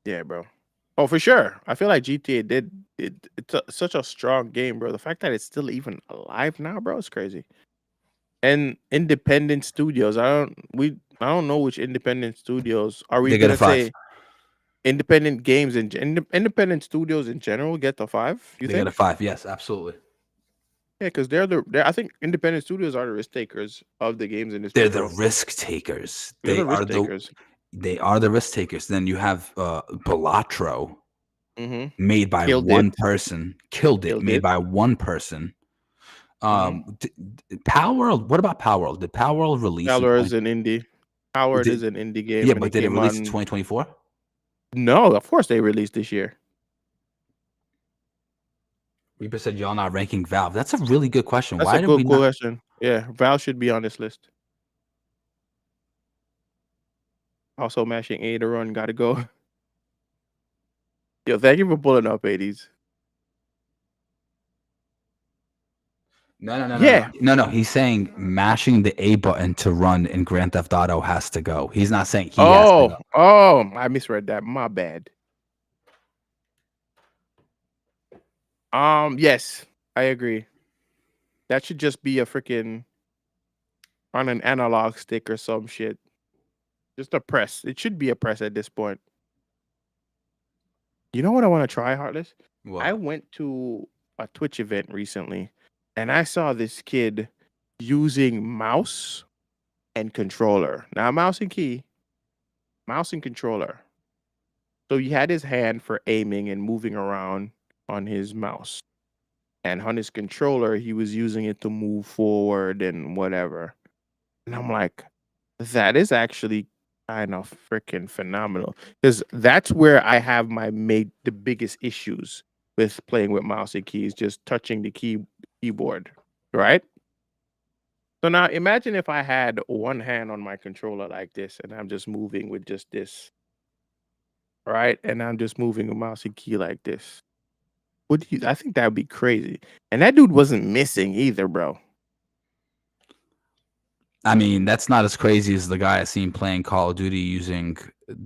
Yeah, bro. Oh, for sure. I feel like GTA did such a strong game, bro. The fact that it's still even alive now, bro, is crazy. And independent studios. I don't know which independent studios. Are we They get a gonna 5. say independent games and independent studios in general get the 5? You They get a think? 5. Yes, absolutely. Yeah, because I think independent studios are the risk takers of the games industry, They're the bro. risk takers. They're the risk takers. They are the risk takers. Then you have Balatro, Mm-hmm. made by Killed it. one person, killed it, Killed made it. by one person. Mm-hmm. Power World. What about Power World? Did Power World release in Valor is an indie. Howard is Did an indie yeah, game, and but it did it came release in on. 2024? No, of course they released this year. Reaper said y'all not ranking Valve. That's a really good question. That's a Why did good we not? question. Yeah, Val should be on this list. Also, mashing A to run, gotta go. Yo, thank you for pulling up, 80s. Yeah. No. He's saying mashing the A button to run in Grand Theft Auto has to go. He's not saying he has to go. I misread that. My bad. Yes, I agree. That should just be a freaking on an analog stick or some shit. Just a press. It should be a press at this point. You know what I want to try, Heartless? I What? went to a Twitch event recently and I saw this kid using mouse and controller. Now, mouse and controller. So he had his hand for aiming and moving around on his mouse. And on his controller, he was using it to move forward and whatever. And I'm like, that is actually kind of freaking phenomenal. Because that's where I have the biggest issues with playing with mouse and keys, just touching the keyboard, right? So now imagine if I had one hand on my controller like this and I'm just moving with just this, right? And I'm just moving a mouse and key like this. I think that would be crazy. And that dude wasn't missing either, bro. I mean, that's not as crazy as the guy I seen playing Call of Duty using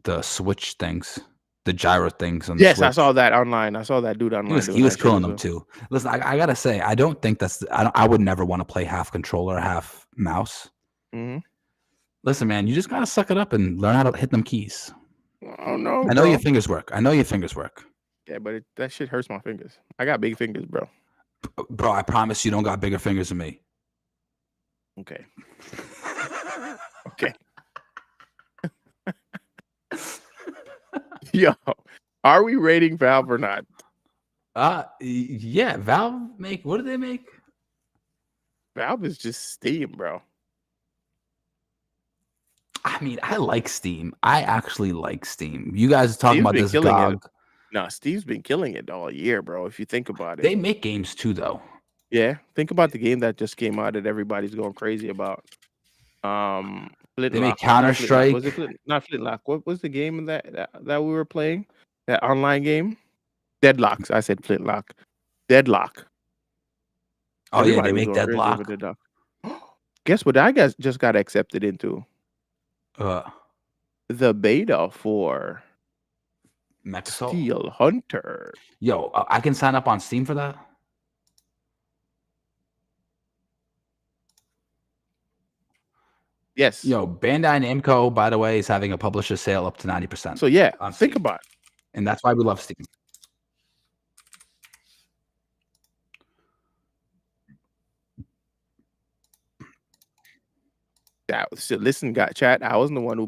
the Switch things, the gyro things on the Yes, I Switch. saw that online. I saw that dude online He doing was that shit killing as them well. too. Listen, I gotta say, I don't think that's. I would never want to play half controller, half mouse. Mhm. Listen, man, you just gotta suck it up and learn how to hit them keys. I don't know, I know your bro. fingers work. I know your fingers work, Yeah, but that shit hurts my fingers. I got big fingers, bro. bro. I promise you don't got bigger fingers than me. Okay. Okay. Yo, are we rating Valve or not? Yeah. Valve make. What do they make? Valve is just Steam, bro. I mean, I like Steam. I actually like Steam. You guys are talking Steve's about been this killing it. GOG. No, Steve's been killing it all year, bro. If you think about it. They make games too, though. Yeah, think about the game that just came out that everybody's going crazy about. They Flintlock. make Counter Strike. Was it not Flintlock? What was the game that we were playing? That online game? Deadlocks. I said Flintlock. Deadlock. Oh yeah, they Everybody was make going crazy over Deadlock. Deadlock. Guess what I just got accepted into? The beta for Mexico. Steel Hunter. Yo, I can sign up on Steam for that. Yes. Yo, Bandai Namco, by the way, is having a publisher sale up to 90%. So yeah, on think Steam. about it. And that's why we love Steam. So listen, got chat. I wasn't the one who.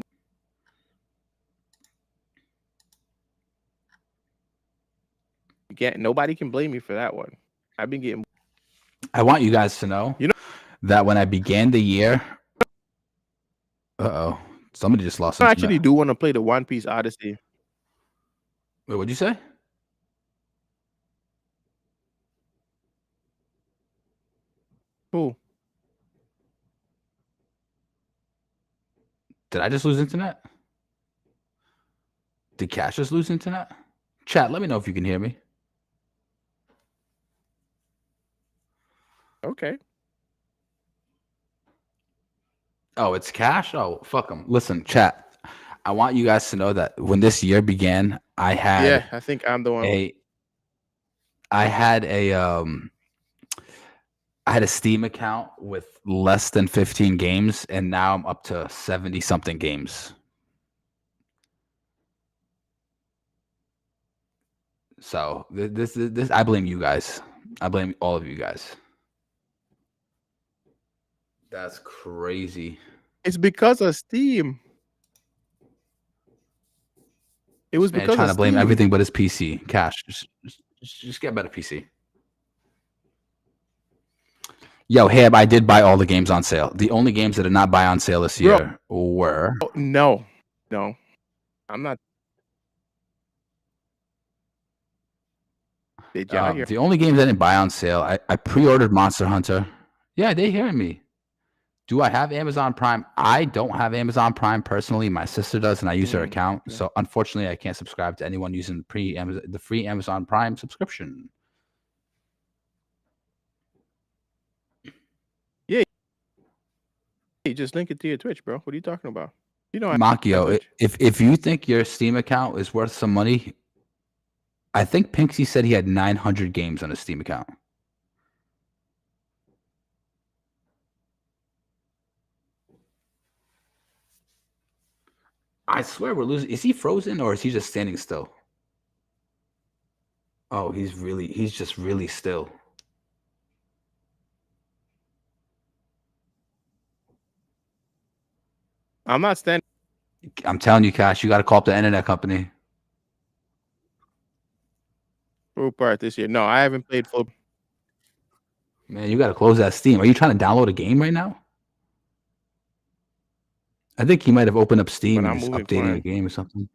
Nobody can blame me for that one. I've been getting. I want you guys to know, that when I began the year. Somebody just lost. I actually do want to play the One Piece Odyssey. Wait, what'd you say? Cool. Did I just lose internet? Did Cash just lose internet? Chat, let me know if you can hear me. Okay. Oh, it's Cash? Oh, fuck them. Listen, chat. I want you guys to know that when this year began, I had. Yeah, I think I'm the one. I had a Steam account with less than 15 games, and now I'm up to 70 something games. So this I blame you guys. I blame all of you guys. That's crazy. It's because of Steam. It was because trying of to blame Steam. everything but his PC. Cash, just get a better PC. Yo, Heb, I did buy all the games on sale. The only games that did not buy on sale this year were. Oh, no, I'm not. Did y'all hear? The only games I didn't buy on sale, I pre-ordered Monster Hunter. Yeah, they hearing me. Do I have Amazon Prime? I don't have Amazon Prime personally. My sister does, and I use her account. Okay. So unfortunately, I can't subscribe to anyone using the free Amazon Prime subscription. Yeah, you just link it to your Twitch, bro. What are you talking about? You know, Makio, if you think your Steam account is worth some money, I think Pinksy said he had 900 games on his Steam account. I swear we're losing. Is he frozen or is he just standing still? Oh, he's just really still. I'm not standing. I'm telling you, Cash, you got to call up the internet company. Full part this year. No, I haven't played full. Man, you got to close that Steam. Are you trying to download a game right now? I think he might have opened up Steam and is updating a game or something.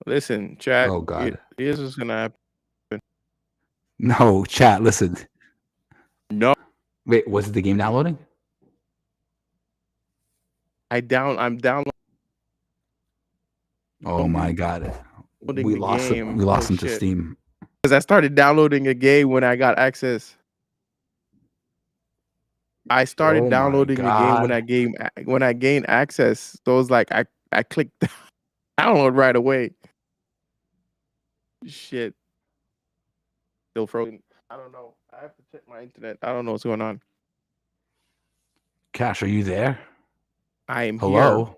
Listen, chat. Oh, God. Here's what's going to happen. No, chat, listen. No. Wait, was it the game downloading? I'm downloading. Oh, my God. We lost him to Steam. Because I started downloading a game when I got access. I started Oh my downloading the game god. when I gained access. So it's like I clicked download right away. Shit, still frozen. I don't know. I have to check my internet. I don't know what's going on. Cash, are you there? I am here. Hello? Yeah,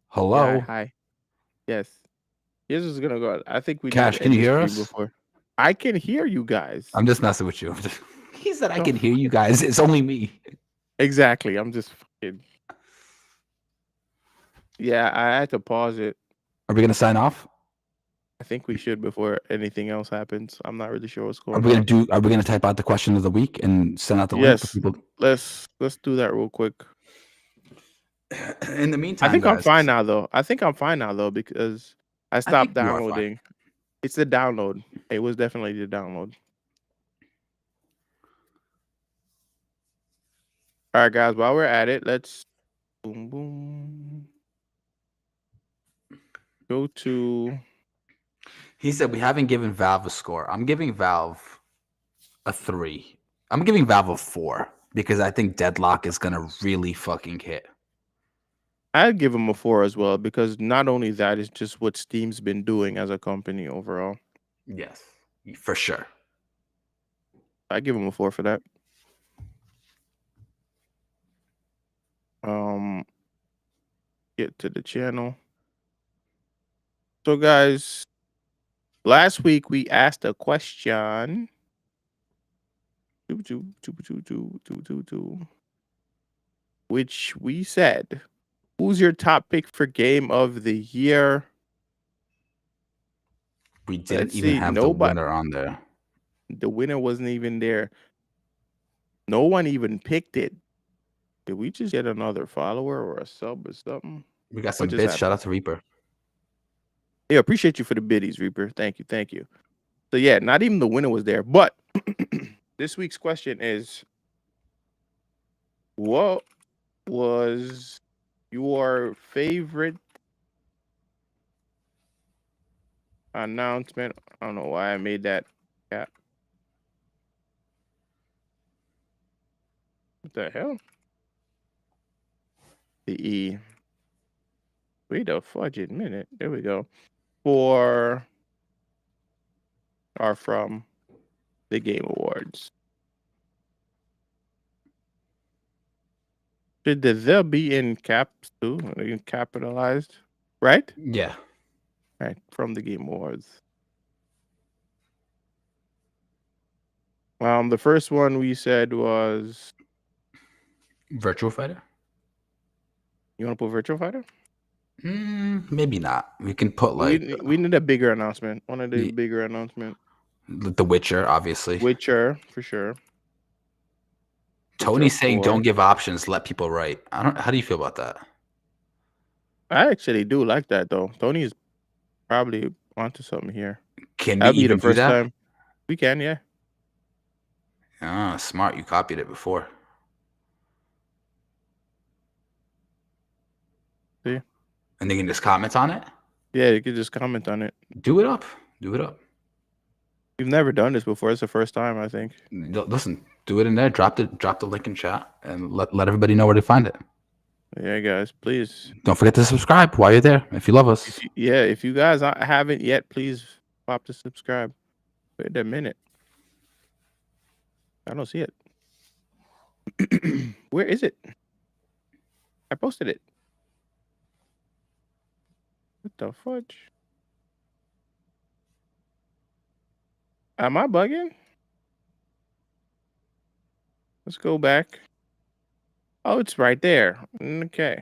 Hello? hi. Yes. This is gonna go. I think we need Cash, to can end you the hear stream us? before. I can hear you guys. I'm just messing with you. He said I No. can hear you guys. It's only me. Exactly. I'm just fucking. Yeah, I had to pause it. Are we gonna sign off? I think we should before anything else happens. I'm not really sure what's Are going we gonna on. do? Are we gonna type out the question of the week and send out the link for Yes. people? Let's do that real quick. In the meantime, I think I'm guys, fine now though because I stopped think you are fine. downloading. It's the download. It was definitely the download. All right, guys. While we're at it, let's boom boom. Go to. He said we haven't given Valve a score. I'm giving Valve a 3. I'm giving Valve a 4 because I think Deadlock is gonna really fucking hit. I'd give them a 4 as well because not only that, it's just what Steam's been doing as a company overall. Yes, for sure. I give them a 4 for that. Get to the channel. So, guys, last week we asked a question. Which we said, who's your top pick for game of the year? We didn't Let's even see. have the winner on there. The winner wasn't even there. No one even picked it. Did we just get another follower or a sub or something? We got some just bits. Shout happened? out to Reaper. Yeah, appreciate you for the biddies, Reaper. Thank you. Thank you. So, yeah, not even the winner was there. But this week's question is, what was your favorite announcement? I don't know why I made that cap. What the hell? The E. Wait a fudging minute. There we go. For are from the Game Awards. Should the be in caps too? In capitalized, right? Yeah. Right, from the Game Awards. The first one we said was Virtual Fighter? you want to put Virtual Fighter? Maybe not. We can put like We need a bigger announcement. One of the bigger announcement. The Witcher, obviously. Witcher for sure. Tony's saying don't give options, let people write. How do you feel about that? I actually do like that though. Tony is probably onto something here. Can we That'd be even the first do that? time. We can, yeah. Ah, smart. You copied it before. See? And they can just comment on it? Yeah, you can just comment on it. Do it up. Do it up. We've never done this before. It's the first time, I think. Listen, do it in there. Drop the link in chat and let everybody know where to find it. Yeah, guys, please. Don't forget to subscribe while you're there if you love us. If you guys haven't yet, please pop to subscribe. Wait a minute. I don't see it. Where is it? I posted it. What the fudge? Am I bugging? Let's go back. Oh, it's right there. Okay.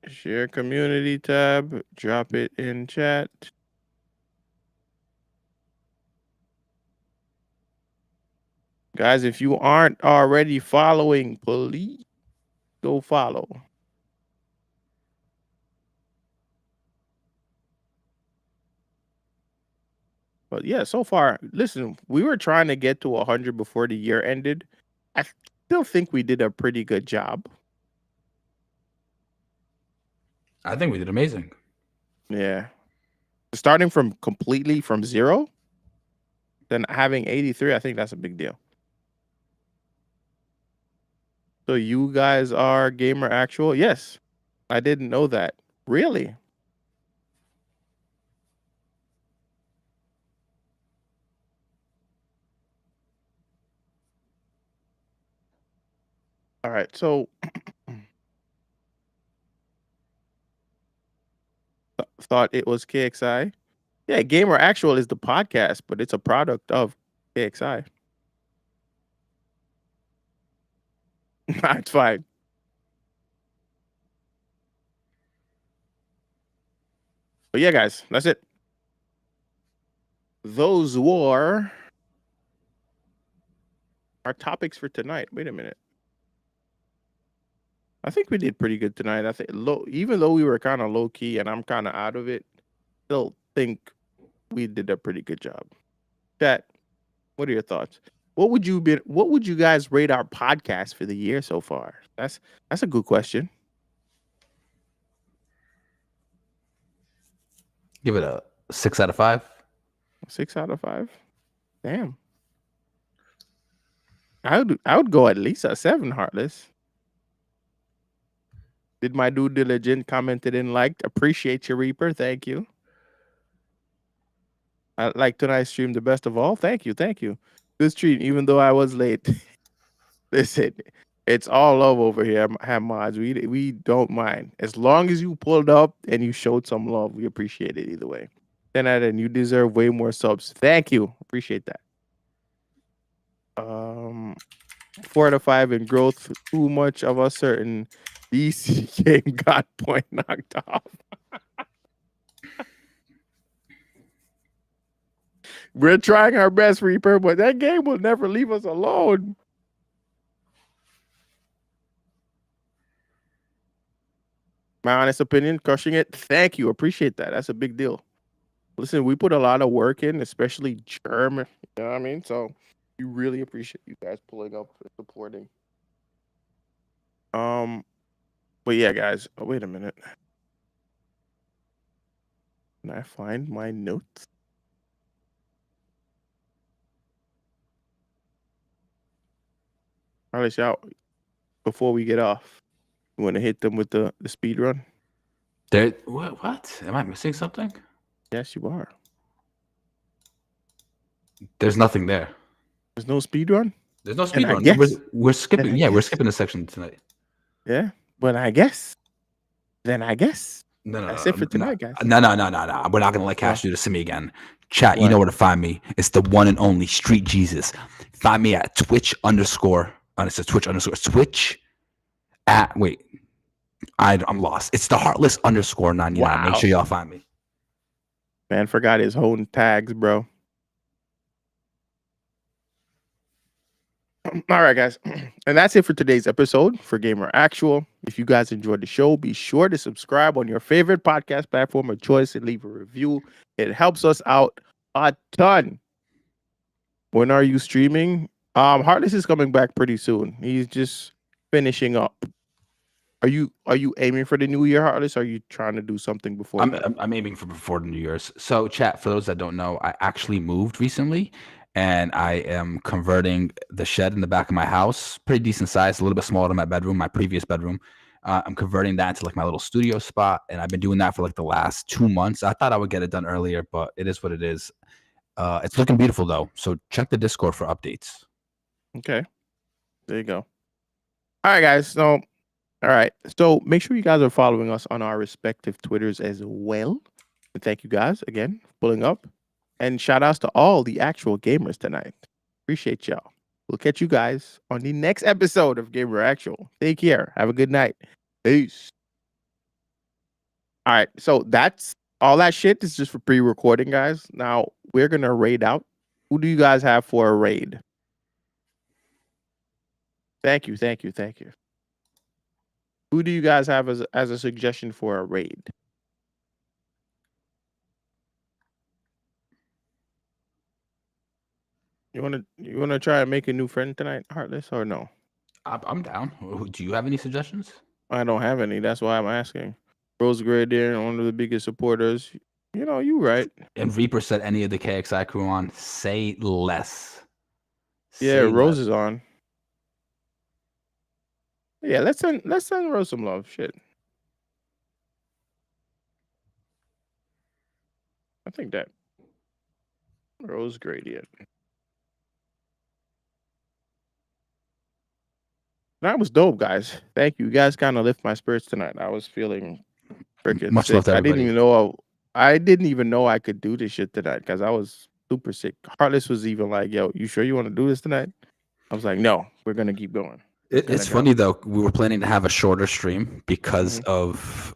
Share community tab. Drop it in chat. Guys, if you aren't already following, please go follow. But yeah, so far, listen, we were trying to get to 100 before the year ended. I still think we did a pretty good job. I think we did amazing. Yeah. Starting from completely from zero, then having 83, I think that's a big deal. So you guys are Gamer Actual? Yes. I didn't know that. Really? All right. So thought it was KXI. Yeah, Gamer Actual is the podcast, but it's a product of KXI. It's fine. But yeah, guys, that's it. Those were our topics for tonight. Wait a minute. I think we did pretty good tonight. I think even though we were kind of low key and I'm kind of out of it, still think we did a pretty good job. Chat, what are your thoughts? What would you guys rate our podcast for the year so far? That's a good question. Give it a 6 out of 5. 6 out of 5. Damn. I would go at least a 7, Heartless. Did my due diligence, commented and liked. Appreciate you, Reaper. Thank you. I like tonight's stream the best of all. Thank you. Good stream, even though I was late. Listen, it's all love over here, have mods. We don't mind. As long as you pulled up and you showed some love, we appreciate it either way. 10 out of 10. You deserve way more subs. Thank you. Appreciate that. 4 out of 5 in growth. Too much of a certain DC game got point knocked off. We're trying our best, Reaper, but that game will never leave us alone. My honest opinion, crushing it. Thank you. Appreciate that. That's a big deal. Listen, we put a lot of work in, especially German. You know what I mean? So you really appreciate you guys pulling up and supporting. But yeah, guys. Oh, wait a minute. Can I find my notes? All right, shout before we get off. You want to hit them with the speed run? What? Am I missing something? Yes, you are. There's nothing there. There's no speed run? There's no speed run. Guess, we're skipping. Yeah, guess. we're skipping the section tonight. Yeah, but I guess. Then I guess. No, That's it for tonight, guys. No. We're not gonna let Cash do this to me again. Chat, What? you know where to find me. It's the one and only Street Jesus. Find me at Twitch_. It's a Twitch _ Twitch at wait. I'm lost. It's the Heartless _99. Wow. Make sure y'all find me. Man forgot his own tags, bro. All right, guys. And that's it for today's episode for Gamer Actual. If you guys enjoyed the show, be sure to subscribe on your favorite podcast platform of choice and leave a review. It helps us out a ton. When are you streaming? Heartless is coming back pretty soon. He's just finishing up. Are you aiming for the new year, Heartless? Or are you trying to do something before that? I'm aiming for before the New Year's. So, chat, for those that don't know, I actually moved recently, and I am converting the shed in the back of my house, pretty decent size, a little bit smaller than my bedroom, my previous bedroom. I'm converting that into like my little studio spot, and I've been doing that for like the last 2 months. I thought I would get it done earlier, but it is what it is. It's looking beautiful though, so check the Discord for updates. Okay, there you go. All right, guys. So, all right. So make sure you guys are following us on our respective Twitters as well. And thank you guys again for pulling up. And shout outs to all the actual gamers tonight. Appreciate y'all. We'll catch you guys on the next episode of Gamer Actual. Take care. Have a good night. Peace. All right. So that's all that shit is just for pre-recording, guys. Now we're going to raid out. Who do you guys have for a raid? Thank you. Who do you guys have as a suggestion for a raid? You wanna try and make a new friend tonight, Heartless, or no? I'm down. Do you have any suggestions? I don't have any. That's why I'm asking. Rose Gradier, one of the biggest supporters. You know, you right. And Reaper said any of the KXI crew on. Say less. Yeah, Rose is on. Yeah, let's send Rose some love. Shit. I think that Rose gradient. That was dope, guys. Thank you. You guys kind of lift my spirits tonight. I was feeling freaking Much love sick. to I didn't everybody. even know I didn't even know I could do this shit tonight because I was super sick. Heartless was even like, "Yo, you sure you want to do this tonight?" I was like, "No, we're gonna keep going. It's gonna It's go." funny though. We were planning to have a shorter stream because Mhm. of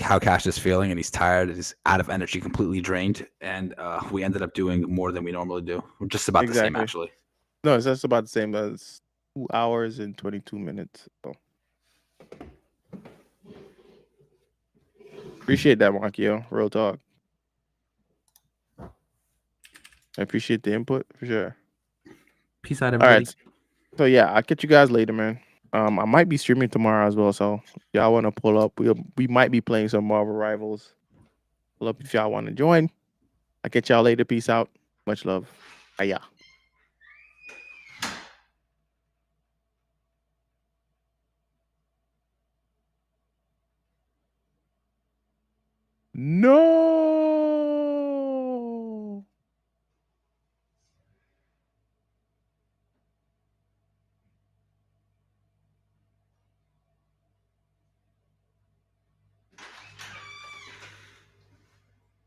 how Cash is feeling, and he's tired, he's out of energy, completely drained, and we ended up doing more than we normally do. We're just about the same, Exactly. actually. No, it's just about the same as 2 hours and 22 minutes. So appreciate that, Makio. Real talk. I appreciate the input for sure. Peace out, All everybody. right. So yeah, I'll catch you guys later, man. I might be streaming tomorrow as well. So if y'all want to pull up, we might be playing some Marvel Rivals. Pull up if y'all want to join. I'll catch y'all later. Peace out. Much love. Hiya. No.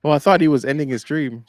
Well, I thought he was ending his stream.